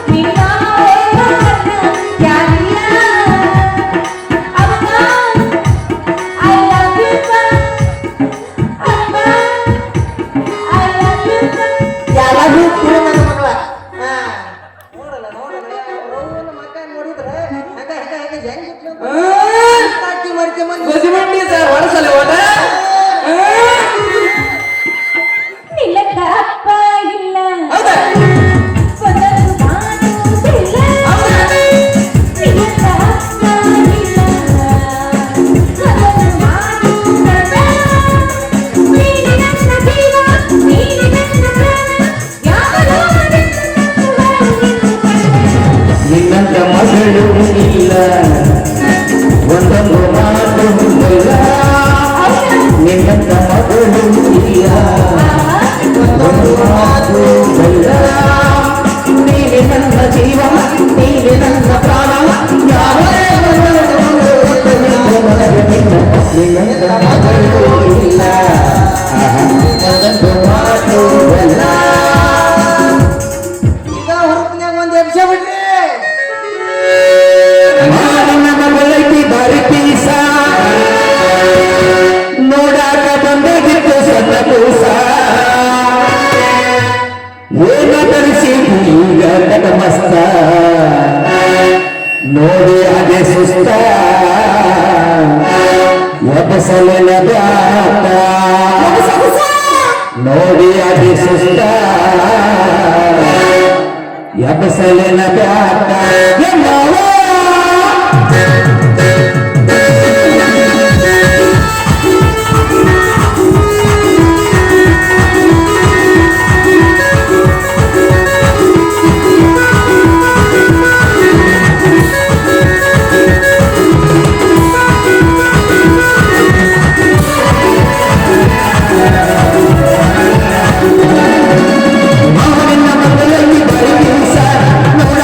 ನಿನ್ನ ಓರ್ವನ್ನ ಯಾರಿಲ್ಲ ಅಪ್ಪ I love you pa ಅಪ್ಪ I love you pa ಎಲ್ಲರೂ ನನ್ನ ಮಗಳ ನೋಡಲ್ಲ ನೋಡಲ್ಲ ಮಕ್ಕ ನೋಡಿದ್ರೆ ಹಂಗ ಹಂಗ ಹಂಗ ಹೆಂಗಿತ್ತು ಮಾಡ್ಕೊಂಬಂದು ಗುಜಮಂಡಿ ಸರ್ ಹೊರಸಲೆ ಹೋದ ನಿಲ್ಲಕ್ಕ ಅಪ್ಪ ಇಲ್ಲ ಹೌದಾ ಒಂದೊಂದು ಮಾತುದಿಲ್ಲ ನಿಲ್ಲಕ್ಕ ಅಪ್ಪ ಇಲ್ಲ ಒಂದೊಂದು ಮಾತುದಿಲ್ಲ ನೀನು ನನ್ನ ಜೀವ ನೀನು ನನ್ನ ಪ್ರಾಣ ಯಾವ ಲೋಕದಿಂದ ನಿನ್ನಂತ ಮಗಳು ಇಲ್ಲ ಒಂದೊಂದು ಮಾತು ಇಲ್ಲ ನಿನ್ನಂತ ಮಗಳು ಇಲ್ಲ ಒಂದು ಮಾತು ಇಲ್ಲ ನೀನೆ ನನ್ನ ಜೀವ ನೀನೆ ನನ್ನ ಪ್ರಾಣ ಯಾವ ನಿನ್ನಂತ ಮಗಳು ಇಲ್ಲ ಒಂದೊಂದು ಮಾತು ಇಲ್ಲ ಈಗ ಹುರುಪಿನಾಗ ಒಂದು ಎಬ್ಸ ಬಿಡ್ರಿ ಮಾರಿನ ಮಗಳೈತಿ ಬಾರಿ ಪೀಸ ನೋಡಾಕ ಬಂದಿತ್ತು ಸಣ್ಣ ಕೂಸ ಏನ ಧರಿಸಿ ಈಗ ನನ್ನ ಮಸ್ತ ನೋಡಿ ಅದೇ ಸುಸ್ತ ಎಬ್ಬಸಲಿನ ಬ್ಯಾಟ ನೋಡಿ ಅದೇ ಸುಸ್ತ ಎಬ್ಬಸಲಿನ ಬ್ಯಾಟ ಎಲ್ಲವೂ ಮಾವನ ಮಗಳಲ್ಲಿ ಬರೀ ದಿವಸ ನೋಡ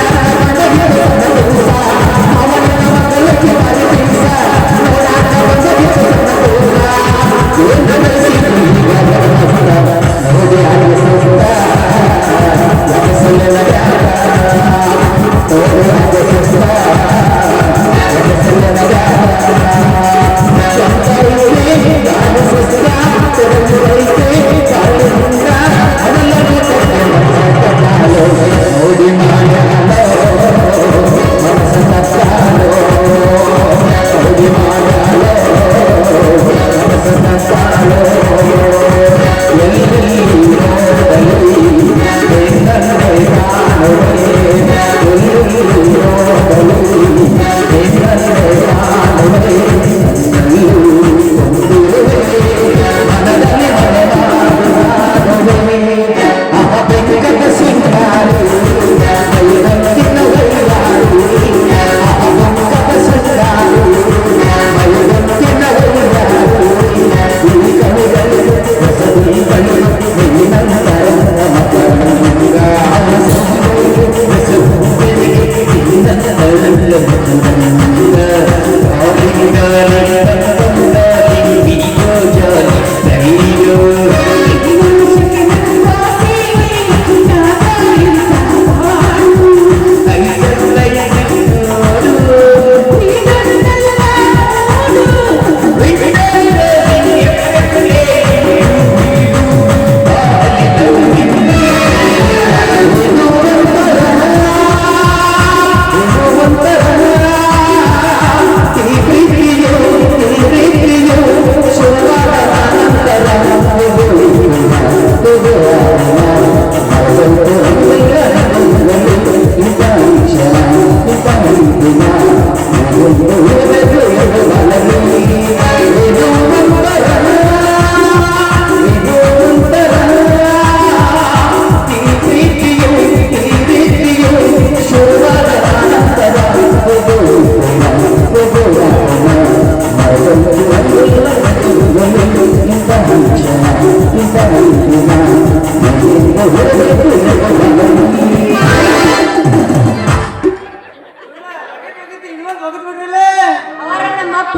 ಅವರ ನಮ್ಮಪ್ಪ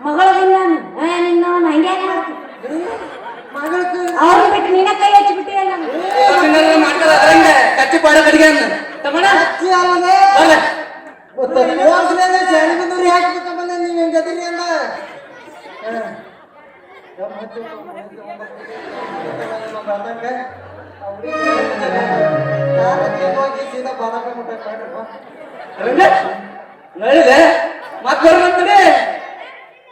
ಮಗಳದಿಲ್ಲ ನಿನ್ನ ಹಂಗೆ ಅವ್ರನ್ನ ಬಿಟ್ಟು ನಿನ್ನ ಕೈ ಹಚ್ಚಿ ಬಿಟ್ಟಿಯಲ್ಲ ಮಾಡ್ತಾರ ಅದ್ರಂಗ ಕಚ್ಚಿ ಪಾಡ ಕಡಿಗೆ ಅಂದ ತಮ್ಮಣ್ಣ ಶಾಲೆಗಂದವ್ರು ಹಾಕ್ಬೇಕ ಬಂದ ನೀವ್ ಹೆಂಗದಿರಿ ಅಂದ ಹೋಗಿ ಸೀದಾ ಬಾದಾಮಿ ಮುಟ್ಟ ಹೇಳಿದೆ ಮತ್ ಬರ್ಮಂತಡಿ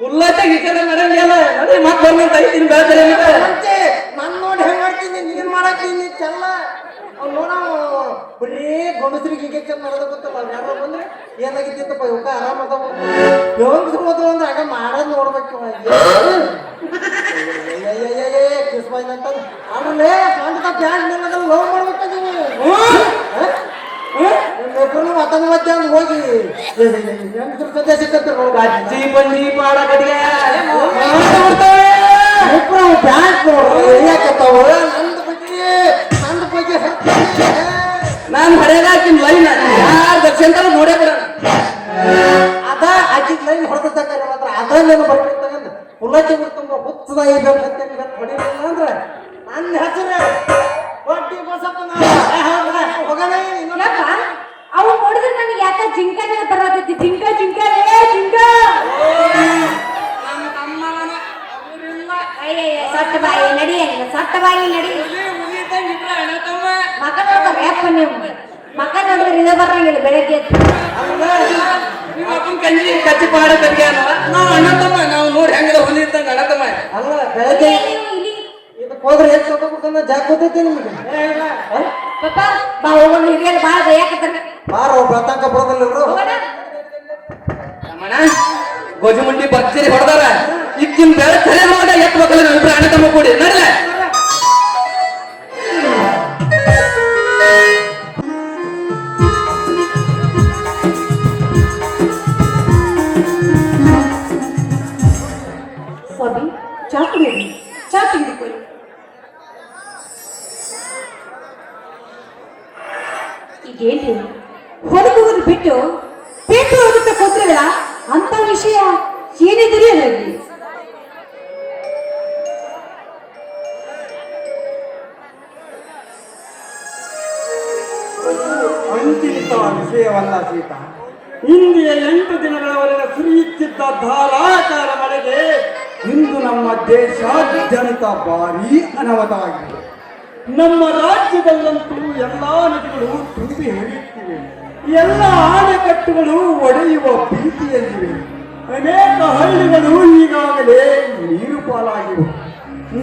ಉಲ್ಲಾಸ ಗೀಚರ ಮಾಡಂಗಿಲ್ಲ ನೋಡಿ ಮತ್ ಬರ್ಮಂತ ಐತಿನ ಬೆಳ್ತಾರೆ ನಾನ್ ನೋಡಿ ಹೆಂಗ್ ಮಾಡ್ತೀನಿ ನೀನ್ ಮಾಡಾಕ್ತೀನಿ ಚೆಲ್ಲ ಅವ್ನು ನೋಡ ಬರೀ ಗಂಡಸ್ರಿಗೆ ಇಂಜೆಕ್ಷನ್ ಮಾಡೋದ ಗೊತ್ತಲ್ಲ ಅವ್ರು ಯಾರೋ ಬಂದ್ರೆ ಏನಾಗಿತ್ತಪ್ಪ ಇವಾಗ ಆರಾಮ ಅದಾವ ಹೋದ್ರು ಅಂದ್ರೆ ಆಗ ಮಾಡೋದ್ ನೋಡ್ಬೇಕು ಕಿಸ್ಬಾಯ್ನ ಅಂತ ಆಮೇಲೆ ಸ್ವಂತ ಬ್ಯಾಂಕ್ ಮೇಲೆ ಲವ್ ಮಾಡ್ಬೇಕ ನೀವು ಮತ್ತೊಂದು ಮಧ್ಯ ಹೋಗಿ ಸದ್ಯ ಸಿಕ್ಕಂತ ಅಜ್ಜಿ ಬಂದಿ ಪಾಡ ಕಡಿಗೆ ಬ್ಯಾಂಕ್ ಯಾಕತ್ತಾವ ನಂದು ಬಗ್ಗೆ ನಾನು ಹೊಡೆದಾಕಿನ ಲೈನ್ ಯಾರು ದಕ್ಷಿಣ ನೋಡೇ ಬಿಡ ಅದ ಆಕಿದ್ ಲೈನ್ ಹೊಡೆದಾರೆ ಮಾತ್ರ ಅದನ್ನೇನು ಬರ್ತಿರ್ತಕ್ಕಂಥ ಹುಲ್ಲಚ್ಚಿ ಬಿಡ್ತಂಬ ಹುಚ್ಚದ ಇರ್ಬೇಕು ಅಂತ ಹೊಡಿಲಿಲ್ಲ ಅಂದ್ರೆ ನನ್ನ ಹೆಸರು ಬಡ್ಡಿ ಬಸಪ್ಪ ಹೋಗೋಣ ಯಪ್ಪ ಅವು ನೋಡಿದ್ರೆ ನನಗೆ ಯಾಕ ಜಿಂಕನೇ ಬರತೈತಿ ಜಿಂಕ ಸಟ್ಟ ಬಾಯಿ ನಡಿ ಸಟ್ಟ ಬಾಯಿ ನಡಿ ಮಕ ನೋಡ್ತಾರೆ ಯಪ್ಪ ನೀವು ಮಕ ನೋಡಿದ್ರೆ ಇದ ಬರಂಗಿಲ್ಲ ಬೆಳಗ್ಗೆ ನಿಮ್ಮ ಅಪ್ಪನ ಕಂಜಿ ಕಚ್ಚಿ ಪಾಡ ಕಡಿಗೆ ಅನ್ನಲ್ಲ ನಾವು ಅಣ್ಣ ತಮ್ಮ ನಾವು ನೋಡಿ ಹೆಂಗದ ಹುಲಿ ಇದ್ದಂಗ ಅಣ್ಣ ತಮ್ಮ ಅಲ್ಲ ಬೆಳಗ್ಗೆ ಇದಕ್ಕೆ ಹೋದ್ರೆ ಎಷ್ಟು ತಗೋಬೇಕನ್ನ ಜಾಗ ಗೊತ್ತೈತಿ ನಿಮಗೆ ಪಪ್ಪ ಬಾ ಹೋಗೋಣ ಹಿರಿಯರು ಭಾಳ ದಯಾಕತ್ತಾರ ಬಾರೋ ಬರ್ತಂಕ ಬರೋದಿಲ್ಲ ಇವರು ತಮ್ಮಣ್ಣ ಗೋಜಿ ಮುಂಡಿ ಬಚ್ಚರಿ ಹೊಡೆದಾರ ಇಕ್ಕಿನ ಬೆಳೆ ಕರೆ ನೋಡ ಎತ್ತಬೇಕಲ್ಲ ನಾವಿಬ್ರು ಅಣ್ಣ ತಮ್ಮ ಕೂಡಿ ನಡಲ ಸ್ವಾಮಿ ಚಾ ಕುಡಿಯಿರಿ ಚಾ ತೆಗೆದುಕೊಳ್ಳಿ ಈಗೇನ್ರಿ ಹೊರಗುವುದು ಬಿಟ್ಟು ಪೇಟು ಹೋಗುತ್ತಾ ಕೂತ್ರಲ್ಲ ಅಂತ ವಿಷಯ ಏನಿದ್ರಿ ಅದರಲ್ಲಿ ಅಂತಿಂತ ವಿಷಯವಲ್ಲ ಸೀತಾ. ಹಿಂದಿಯ 8 ದಿನಗಳವರೆಗೆ ಸುರಿಯುತ್ತಿದ್ದ ಧಾರಾಕಾರ ಮಳೆಗೆ ಇಂದು ನಮ್ಮ ದೇಶಾದ್ಯಂತ ಭಾರೀ ಅನಾಹುತ ಆಗಿದೆ. ನಮ್ಮ ರಾಜ್ಯದಲ್ಲಂತೂ ಎಲ್ಲಾ ನದಿಗಳು ತುಂಬಿ ಹರಿಯುತ್ತಿವೆ, ಎಲ್ಲ ಅಣೆಕಟ್ಟುಗಳು ಒಡೆಯುವ ಭೀತಿಯಲ್ಲಿವೆ. ಅನೇಕ ಹಳ್ಳಿಗಳು ಈಗಾಗಲೇ ನೀರು ಪಾಲಾಗಿವೆ.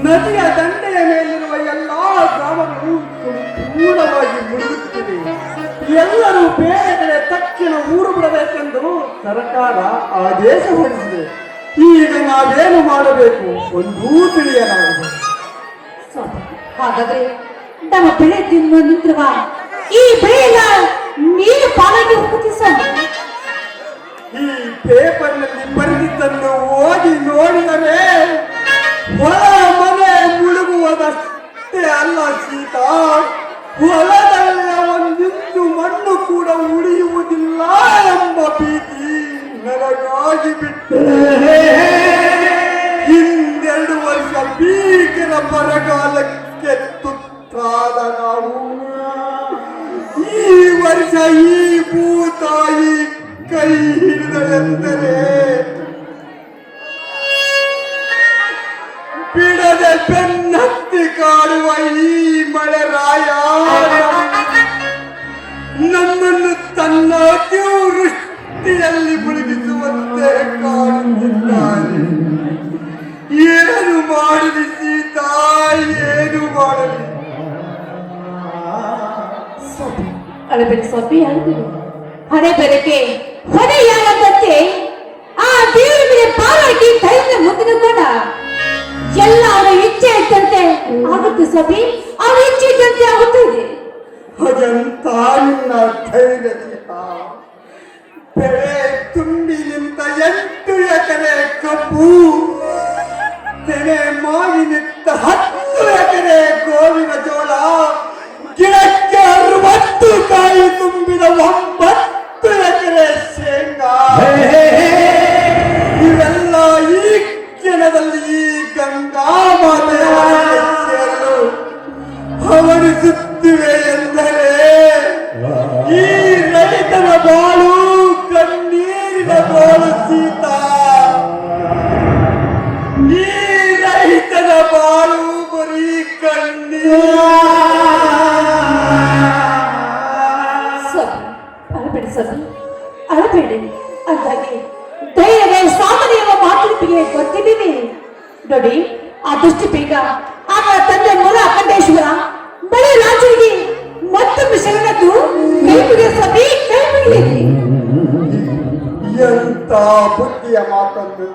ನದಿಯ ದಂಡೆಯ ಮೇಲಿರುವ ಎಲ್ಲಾ ಗ್ರಾಮಗಳು ಸಂಪೂರ್ಣವಾಗಿ ಮುಳುಗುತ್ತಿವೆ. ಎಲ್ಲರೂ ಬೇರೆ ಕಡೆ ತಕ್ಷಣ ಊರು ಬಿಡಬೇಕೆಂದು ಸರ್ಕಾರ ಆದೇಶ ಹೊರಡಿಸಿದೆ. ಈಗ ನಾವೇನು ಮಾಡಬೇಕು ಒಂದೂ ತಿಳಿಯಲಾಗಿದೆ. ಹಾಗಾದ್ರೆ ನಮ್ಮ ಬೆಳೆ ತಿನ್ನು ನಿಂತಿರುವ ಈ ಬೆಳೆಯಲ್ಲ ನೀರು ಪಾಲಾಗಿ ಹೋಗುತ್ತೆ ಸರ್. ಈ ಪೇಪರ್ನಲ್ಲಿ ಬರೆದಿದ್ದನ್ನು ಓದಿ ನೋಡಿದರೆ ಹೊಲ ಮನೆ ಮುಳುಗುವುದಷ್ಟೇ ಅಲ್ಲ ಸೀತಾ, ಹೊಲದಲ್ಲ ಒಂದಿಂದು ಮಣ್ಣು ಕೂಡ ಉಳಿಯುವುದಿಲ್ಲ ಎಂಬ ಭೀತಿ ನನಗಾಗಿ ಬಿಟ್ಟೆ. ಈ ಭೂತಾಯಿ ಕೈ ಹಿಡಿದಳೆಂದರೆ ಬಿಡದೆ ಬೆನ್ನತ್ತಿ ಕಾಡುವ ಈ ಮಳೆರಾಯ ನಮ್ಮನ್ನು ತನ್ನ ಅತಿವೃಷ್ಟಿಯಲ್ಲಿ ಮುಳುಗಿಸುವಂತೆ ಕಾಣುತ್ತಿದ್ದಾನೆ. ಏನು ಮಾಡಲಿ ಸೀತಾ, ಏನು ಮಾಡಲಿ? ಅಳಬೇಡಿ ಸೊಪ್ಪಿ ಅಳಬೇಡಿ. ಹಣೆ ಬೆರಕೆ ಹೊಣೆಯಾಗದಂತೆ ಆ ದೇವರ ಮೇಲೆ ಪಾರಾಗಿ ಕೈಯಿಂದ ಮುಗಿದುಕೊಂಡ ಎಲ್ಲ ಅವರ ಇಚ್ಛೆ ಇದ್ದಂತೆ ಆಗುತ್ತೆ ಸೊಪ್ಪಿ, ಅವರ ಇಚ್ಛೆ ಇದ್ದಂತೆ ಆಗುತ್ತದೆ. ಹಾಗಂತ ನಿನ್ನ ಧೈರ್ಯ ಸೀತಾ. ಬೆಳೆ ತುಂಬಿ ನಿಂತ 8 ಎಕರೆ ಕಬ್ಬು, ತೆನೆ ಮಾಗಿ ನಿಂತ 10 ಎಕರೆ ಗೋವಿನ ಜೋಳ, ಗಿಡಕ್ಕೆ 60 ಕಾಯಿ ತುಂಬಿದ 9 ಎಕರೆ ಶೇಂಗಾ, ಇವೆಲ್ಲ ಈ ಕ್ಷಣದಲ್ಲಿ ಈ ಗಂಗಾ ಮಾತೆಯ ಸೇರಲು ಹವಣಿಸುತ್ತಿವೆ ಎಂದರೆ ಈ ರೈತನ ಬಾಳು ಕಣ್ಣೀರಿನ ಬಾಳು ಸೀತಾ. ಈ ರೈತನ ಬಾಳು ಬರೀ ಕಣ್ಣೀರು. ಅಳಬೇಡಿ ಸೊಪ್ಪಿ ಅಳಬೇಡಿ. ಅಂದಾಗೆ ಧೈರ್ಯವೇ ಸಾಧನೆಯುವ ಮಾತೃಪಿಗೆ ಗೊತ್ತಿದ್ದೀವಿ ನೋಡಿ. ಆದಷ್ಟು ಬೇಗ ಅವರ ತಂದೆ ಮೂಲ ಅಖಂಡೇಶ್ವರ ಬಳಿ ರಾಜರಿಗೆ ಮತ್ತೊಮ್ಮೆ ಶರಣದ್ದು ಕೈ ಮುಗಿಯ ಸಭೆ ಕೈ ಮುಗಿಯಲಿ. ಎಂತ ಬುದ್ಧಿಯ ಮಾತನ್ನು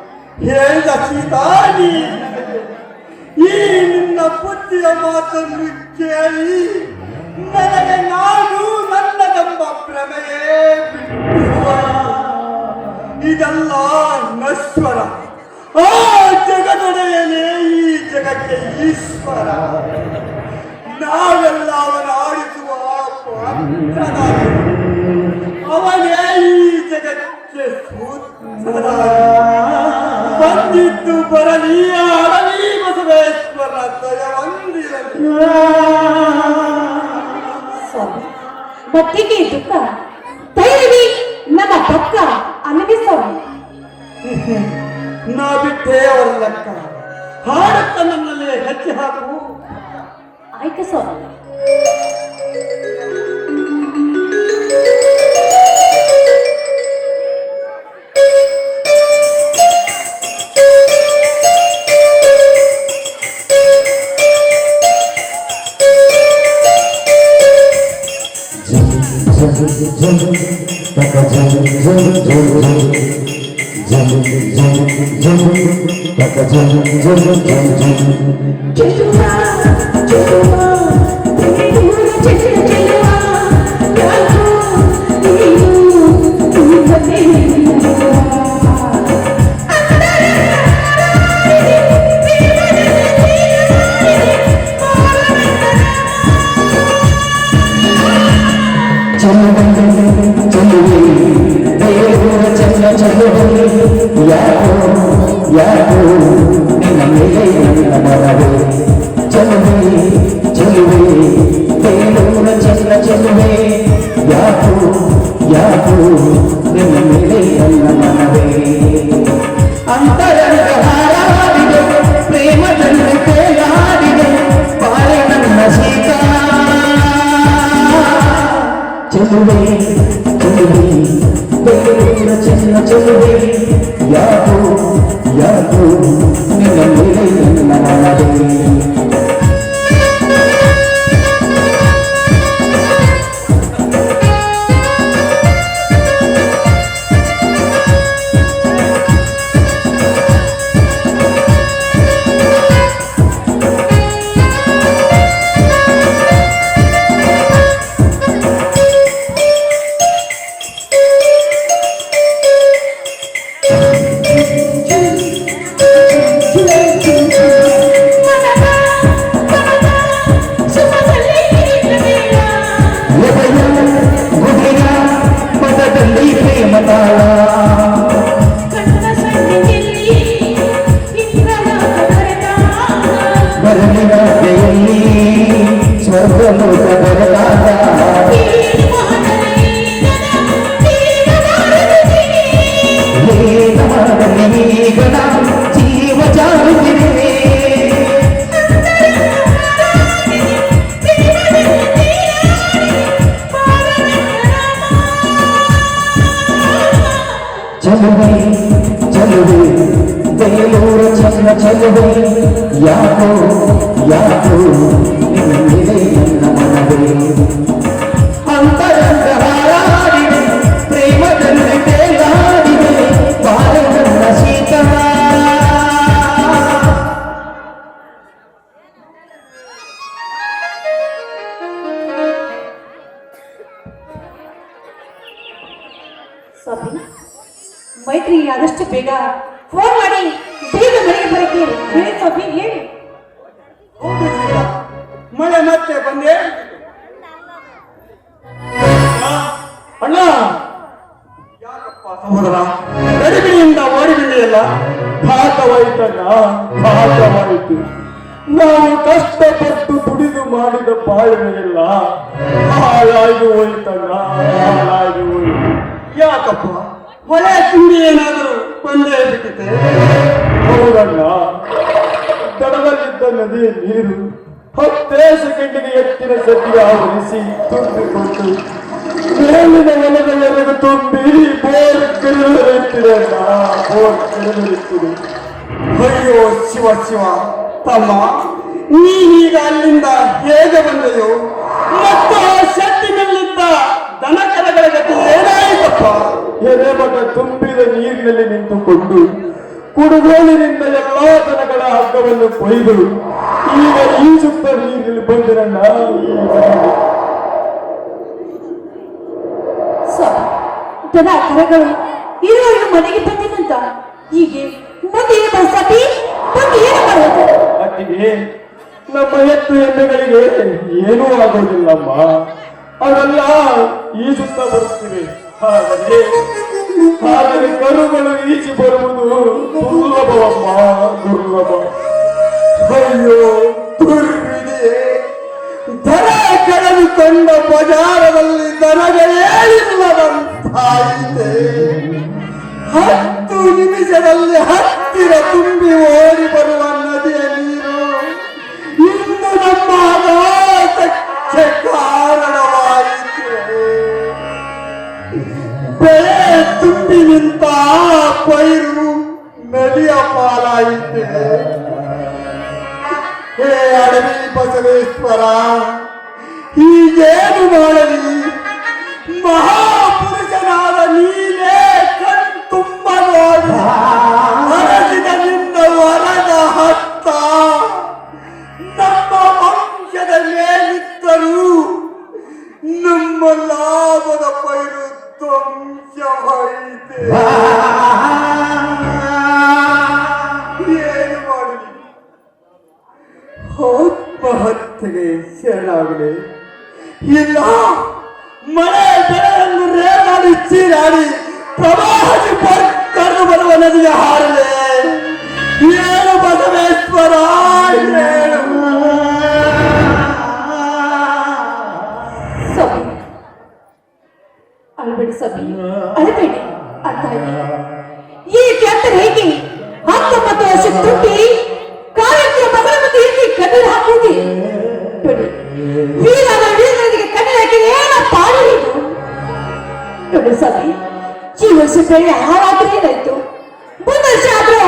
ಹೇಳಿದ ಸೀತಾ ನೀ. ಈ ನಿನ್ನ ಬುದ್ಧಿಯ ಮಾತನ್ನು ಕೇಳಿ ನನಗೆ ನಾನು ನನ್ನದೆಂಬ ಭ್ರಮೆಯೇ ಬಿಟ್ಟು ಇದೆಲ್ಲ ನಶ್ವರ. ಆ ಜಗದೊಡೆಯನೇ ಈ ಜಗಕ್ಕೆ ಈಶ್ವರ. ನಾವೆಲ್ಲ ಅವನ ಆಡಿಸುವ ಪಾತ್ರರಾಗಿ. ಅವನೇ ಈ ಜಗಕ್ಕೆ ಸೂತ್ರ. ಬಂದಿದ್ದು ಬರಲಿ ಅಡವಿ ಬಸವೇಶ್ವರ ದಯವಂದಿರಲಿ. ಸ್ವಾಮಿ ಭಕ್ತಿಗೆ ದುಃಖ ಧೈರ್ಯವೇ ನಮ್ಮ ಪಕ್ಕ ಅಲ್ಲವೇ ಸ್ವಾಮಿ. ನಾ ಬಿಟ್ಟೆ ಅವರ ಲೆಕ್ಕ. ಹಾಡುತ್ತ ನನ್ನಲ್ಲಿ ಹೆಜ್ಜೆ ಹಾಕು. ಆಯ್ತು ಸ್ವಾಮಿ. ಯಾಕೋ ಯಾಕೋ ನಿನ್ನಿದೆ ನನ್ನ ಮನವೇ ಅಂತರಂಗ ಹಾರಾಡಿದೆ ಪ್ರೇಮದಲ್ಲಿ ತೇಲಾಡಿದೆ ಬಾಳ ನನ್ನ ಶೀತ ಸ್ವಾಮಿ, ಮೈತ್ರಿ ಆದಷ್ಟು ಬೇಗ ಫೋನ್ ಮಾಡಿ ಬೇಗ ಮನೆಗೆ ಬರಕ್ಕೆ ಹೇಳಿ ಸ್ವಾಮಿ, ಹೇಳಿ. ಹೌದು ಜೀವ, ಮಳೆ ಮತ್ತೆ ಬಂದೆ. ಅಣ್ಣ ಯಾಕಪ್ಪ ಸಹೋದರ? ಗಡಿಬಿಡಿಯಿಂದ ಓಡಿಬಿಡಿಯಲ್ಲ ಘಾತವಾಯಿತಣ್ಣ, ಘಾತವಾಯಿತು. ನಾವು ಕಷ್ಟಪಟ್ಟು ದುಡಿದು ಮಾಡಿದ ಬಾಳ್ವೆಯಲ್ಲ ಹಾಳಾಗಿ ಹೋಯ್ತಣ್ಣ, ಹಾಳಾಗಿ ಹೋಯ್ತು. ಯಾಕಪ್ಪ ಹೊಳೆ ತಿಂಡಿ ಏನಾದರೂ ಬಂದೇ ಬಿಟ್ಟಿದೆ? ಹೌದಣ್ಣ, ದಡದಲ್ಲಿದ್ದ ನದಿಯ ನೀರು 10 ಸೆಕೆಂಡಿಗೆ ಎತ್ತಿನ ಸದ್ಯ ಆವರಿಸಿ ತುಂಬಿಕೊಂಡು ಮೇಲಿನ ಹೊಲದವರೆಗೂ ತುಂಬಿ ಬೋರ್ ಕೆರೆಯುತ್ತಿದೆ ಅಣ್ಣ, ಬೋರ್ ಕೆರೆಯುತ್ತಿದೆ. ಅಯ್ಯೋ ಶಿವ ಶಿವ, ತಮ್ಮ ನೀನೀಗ ಅಲ್ಲಿಂದ ಹೇಗೆ ಬಂದೆಯೋ? ಮತ್ತು ಆ ಶೆಟ್ಟಿನಲ್ಲಿದ್ದ ದನಕರಗಳ ಗತಿ ಏನಾಯಿತಪ್ಪ? ಎರೆಮಠ ತುಂಬಿದ ನೀರಿನಲ್ಲಿ ನಿಂತುಕೊಂಡು ಕುಡುಗೋಲಿನಿಂದ ಎಲ್ಲಾ ದನಗಳ ಹಗ್ಗವನ್ನು ಕೊಯ್ದು ಈಗ ಈಜುತ್ತ ನೀರಿನಲ್ಲಿ ಬಂದಿರಣ್ಣ. ಸ್ವಾಮಿ, ದನ ಕರಗಳು ಇರುವವರು ಮನೆಗೆ ಬಂದಿನಂತ ಹೀಗೆ ಮುಂದೆ ಏನು ಸ್ವಾಮಿ, ಮುಂದೆ ಏನು ಮಾಡೋದು? ಅಟ್ಟಿಗೆ ನಮ್ಮ ಎತ್ತು ಎಮ್ಮೆಗಳಿಗೆ ಏನೂ ಆಗೋದಿಲ್ಲಮ್ಮ, ಅವೆಲ್ಲ ಈಜುತ್ತ ಬರುತ್ತಿವೆ. ಆದರೆ ಕರುಗಳು ಈಜಿ ಬರುವುದು ದುರ್ಲಭವಮ್ಮ, ದುರ್ಲಭ. ಅಯ್ಯೋ ದುರ್ವಿಧಿ, ದನ ಕಳೆದುಕೊಂಡ ಬಜಾರದಲ್ಲಿ ದನಗಳೇನಿಲ್ಲದಂತಾಯಿತೆ. 10 ನಿಮಿಷದಲ್ಲಿ ಹತ್ತಿರ ತುಂಬಿ ಓಡಿ ಬರುವ ನದಿಯ ನೀರು ಇಂದು ನಮ್ಮ ಅನಾಥಕ್ಕೆ ಕಾರಣವಾಯಿತು. ಬೆಳೆ ತುಂಬಿ ನಿಂತ ಪೈರು ನದಿಯ ಪಾಲಾಯಿತೆ. ಹೇ ಅಡವಿ ಬಸವೇಶ್ವರ, ಹೀಗೇನು ಮಾಡಲಿ? ಮಹಾಪುರುಷನಾದ ನೀನೇ ಕಣ್ತುಂಬ ನೋಡಿ ಹರಸಿದ ನಿನ್ನ ವರದ ಹತ್ತ ನಮ್ಮ ವಂಶದ ಮೇಲಿದ್ದರೂ ನಮ್ಮ ಲಾಭದ ಪೈರು ಧ್ವಂಸವಾಯಿತೆ. ಏನು ಮಾಡಲಿ? ಆತ್ಮಹತ್ಯೆಗೆ ಶರಣಾಗಲಿ. ಇಲ್ಲ, ಮಳೆ ಬೆಳೆಯನ್ನು ರೇಗಾಡಿ ಚೀರಾಡಿ ಪ್ರವಾಹಿ ಕರೆದು ಬರುವ ನದಿಗೆ ಹಾರಲೆ. ಏನು ಬಸವೇಶ್ವರ, ಏನು? ಸ್ವಾಮಿ, ಅಳಬೇಡಿ ಸ್ವಾಮಿ, ಅಳಬೇಡಿ. ಅಂತಾಗಿ ಈ ಕೆಟ್ಟ ಹೇಗೆ 19 ವರ್ಷ ತುಂಬಿ ಕಾರ್ಯಕ್ಕೆ ಮಗಳ ಮುಂದೆ ಏಕೆ ಕಣ್ಣೀರು ಹಾಕುವುದೇ? ನೋಡಿ, ವೀರನಿಗೆ ಕಣ್ಣೀರು ಹಾಕಿದ್ರೆ ಏನ ಪಾಡಿರುವುದು? ನೋಡಿ ಸ್ವಾಮಿ, ಈ ವರ್ಷ ಬೆಳೆ ಹಾಳಾದ್ರೆ ಏನಾಯ್ತು? ಮುಂದೆ ವರ್ಷ ಆದ್ರೂ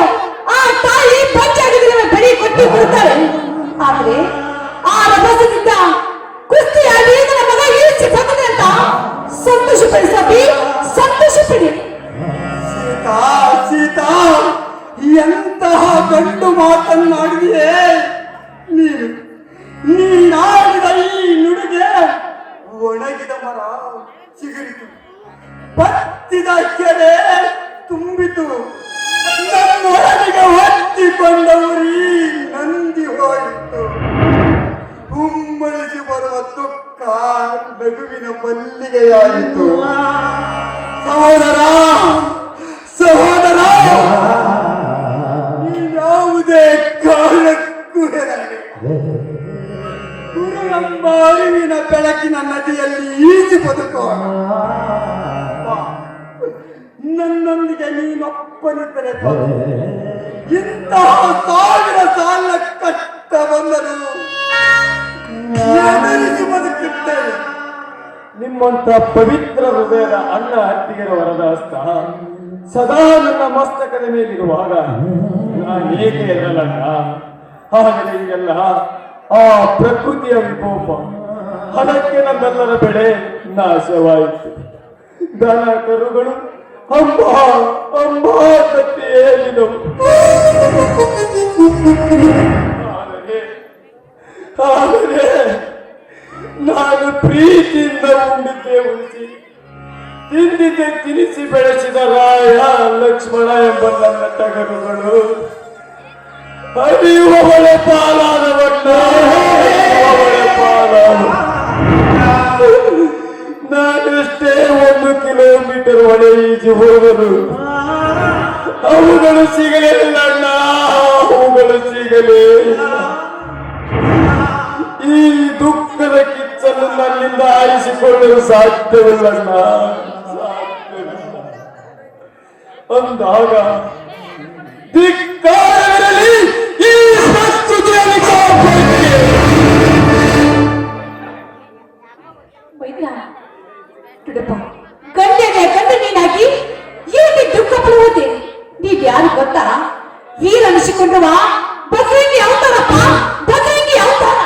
ಆ ತಾಯಿ ಪಂಚಾಯತ್ ಬೆಳೆ ಕೊಟ್ಟು ಬಿಡ್ತಾರೆ. ಆದ್ರೆ ಆ ರಭಸದಿಂದ ಕುಸ್ತಿಯಾಗಿ ನನ್ನ ಮಗ ಈಚೆ ಬಂದಿದೆ ಅಂತ ಸಂತೋಷ ಪಡಿ ಸ್ವಾಮಿ, ಸಂತೋಷ ಪಡಿ. ಸೀತಾ, ಸೀತಾ, ಎಂತಹ ಗಂಡು ಮಾತನ್ನಾಡಿದೆಯೇ ನೀನು. ನೀನಾಡಿದ ಈ ನುಡಿಗೆ ಒಣಗಿದ ಮರ ಚಿಗುರಿತು, ಬತ್ತಿದ ಕೆರೆ ತುಂಬಿತು, ನನ್ನೊಳಗೆ ಹೊತ್ತಿಕೊಂಡವರಿ ನಂದಿ ಹೋಯಿತು. ಹುಮ್ಮಳಿಸಿ ಬರುವ ದುಃಖ ನಗುವಿನ ಮಲ್ಲಿಗೆಯಾಯಿತು. ಸಹೋದರ, ಸಹೋದರ, ಯಾವುದೇ ಕಾರಣಕ್ಕೂ ಹೆದರದೆ ಗುರು ಎಂಬ ಅರಿವಿನ ಬೆಳಕಿನ ನದಿಯಲ್ಲಿ ಈಜಿ ಬದುಕೋಣ. ನನ್ನೊಂದಿಗೆ ನೀನೊಪ್ಪನಿದ್ದರೆ ಇಂತಹ 1000 ಸಾಲ ಕಷ್ಟ ಬಂದರು ಎದುರಿಸಿ ಬದುಕುತ್ತೇವೆ. ನಿಮ್ಮಂತ ಪವಿತ್ರ ಹೃದಯದ ಅಣ್ಣ ಅತ್ತಿಗೆರ ವರದ ಹಸ್ತ ಸದಾ ನನ್ನ ಮಸ್ತಕದ ಮೇಲಿರುವಾಗ ನಾನು ಏಕೆ ಇರಲಣ್ಣ? ಆದರೆ ಈಗೆಲ್ಲ ಆ ಪ್ರಕೃತಿಯ ವಿಕೋಪ, ಅದಕ್ಕೆ ನಮ್ಮೆಲ್ಲರ ಬೆಳೆ ನಾಶವಾಯಿತು. ದನ ಕರುಗಳು ಅಮ್ಮ ಅಮ್ಮ ತತ್ತಿ ಹೇಳಿದವು. ಆದರೆ ನಾನು ಪ್ರೀತಿಯಿಂದ ಉಂಡಿದ್ದೆ ಉಳಿಸಿ ತಿಂದಿದ್ದೆ ತಿನಿಸಿ ಬೆಳೆಸಿದ ರಾಯ ಲಕ್ಷ್ಮಣ ಎಂಬ ನನ್ನ ಟಗರುಗಳು ಹರಿಯುವವಳೆ ಪಾಲಾದವಣ್ಣ, ಹರಿಯುವವಳೆ ಪಾಲಾದ. ನಾನೆಷ್ಟೇ 1 ಕಿಲೋಮೀಟರ್ ಒಳ ಈಜಿ ಹೋದರು ಅವುಗಳು ಸಿಗಲಿಲ್ಲ ಅಣ್ಣ, ಅವುಗಳು ಸಿಗಲೇ ಇಲ್ಲ. ಈ ದುಃಖದ ಕಿಚ್ಚನ್ನು ನನ್ನಿಂದ ಆರಿಸಿಕೊಳ್ಳಲು ಸಾಧ್ಯವಿಲ್ಲಣ್ಣ, ಸಾಧ್ಯವಿಲ್ಲ. ಅಂದಾಗ ಧಿಕ್ಕಾರವಿರಲಿ ಈ ಸಂಸ್ಕೃತಿಯನ್ನು ಕಾಪಾಡಿ. ವೈದ್ಯ ಬಿಡಪ್ಪ, ಗಂಡ ನೀನಾಗಿ ಏಕೆ ದುಃಖ ಪಡುವುದೇ? ನೀವ್ ಯಾರು ಗೊತ್ತಾ? ವೀರ ಅನಿಸಿಕೊಂಡವ ಬಸರಂಗಿ ಅವತಾರಪ್ಪ, ಬಸರಂಗಿ ಅವತಾರ.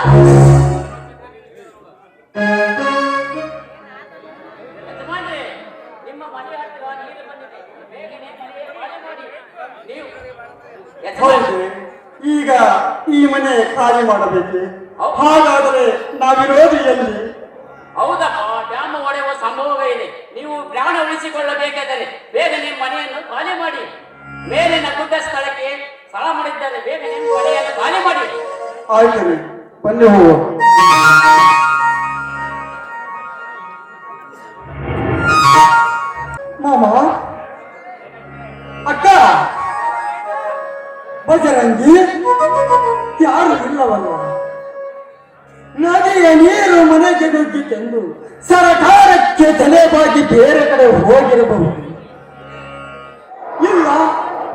ಹೌದು, ಈಗ ಈ ಮನೆ ಖಾಲಿ ಮಾಡಬೇಕೆ? ಹಾಗಾದರೆ ನಾವಿರೋದು ಎಲ್ಲಿ? ಹೌದಪ್ಪ, ಡ್ಯಾಮ್ ಒಡೆಯುವ ಸಂಭವ ಇದೆ. ನೀವು ಪ್ರಾಣ ಉಳಿಸಿಕೊಳ್ಳಬೇಕಾದರೆ ಬೇಗ ನಿಮ್ಮ ಮನೆಯನ್ನು ಖಾಲಿ ಮಾಡಿ. ಮೇಲಿನ ಗುಡ್ಡ ಸ್ಥಳಕ್ಕೆ ಸ್ಥಳ ಮಾಡಿದ್ದಾರೆ, ಬೇಗ ನಿಮ್ಮ ಮನೆಯನ್ನು ಖಾಲಿ ಮಾಡಿ. ಆಯ್ತು ರೀ, ಬನ್ನಿ ಹೋಗುವ. ಮಾಮ, ಅಕ್ಕ, ಬಜರಂಗಿ ಯಾರು ಇಲ್ಲವಲ್ಲ. ನದಿಯ ನೀರು ಮನೆಗೆ ನುಗ್ಗಿತೆಂದು ಸರಕಾರಕ್ಕೆ ತಲೆಬಾಗಿ ಬೇರೆ ಕಡೆ ಹೋಗಿರಬಹುದು. ಇಲ್ಲ,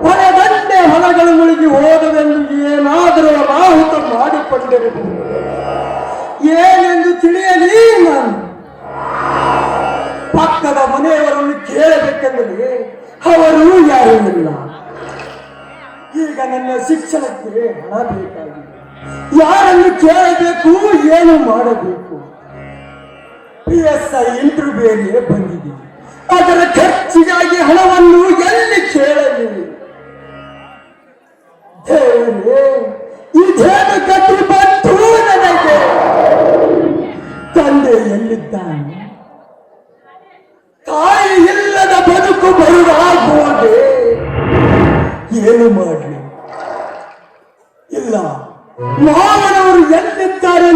ಹೊರದಂಡೆ ಹೊಲಗಳು ಮುಳುಗಿ ಹೋದವೆಂದು ಏನಾದರೂ ಅನಾಹುತ ಮಾಡಿಕೊಂಡಿರಬಹುದು. ಏನೆಂದು ತಿಳಿಯಲಿ ನಾನು. ಪಕ್ಕದ ಮನೆಯವರನ್ನು ಕೇಳಬೇಕೆಂದರೆ ಅವರು ಯಾರೂ ಇಲ್ಲ. ಈಗ ನನ್ನ ಶಿಕ್ಷಣಕ್ಕೆ ಹಣ ಬೇಕಾಗಿದೆ. ಯಾರನ್ನು ಕೇಳಬೇಕು, ಏನು ಮಾಡಬೇಕು? PSI ಇಂಟರ್ವ್ಯೂ ಬೇರೆ ಬಂದಿದೆ. ಅದರ ಖರ್ಚಿಗಾಗಿ ಹಣವನ್ನು ಎಲ್ಲಿ ಕೇಳಲಿ? ದೇವರೇ, ಇದೇನು ಕಟ್ಟಿ ಬಂತು ನನಗೆ? ತಂದೆ ಎಲ್ಲಿದ್ದಾನೆ? ತಾಯಿ ಇಲ್ಲದ ಬದುಕು ಬರುವಾಗುವುದೇ? ಏನು ಮಾಡಲಿ? ಇಲ್ಲ, ಮಾವನವರು ಎಲ್ಲಿದ್ದಾರೆ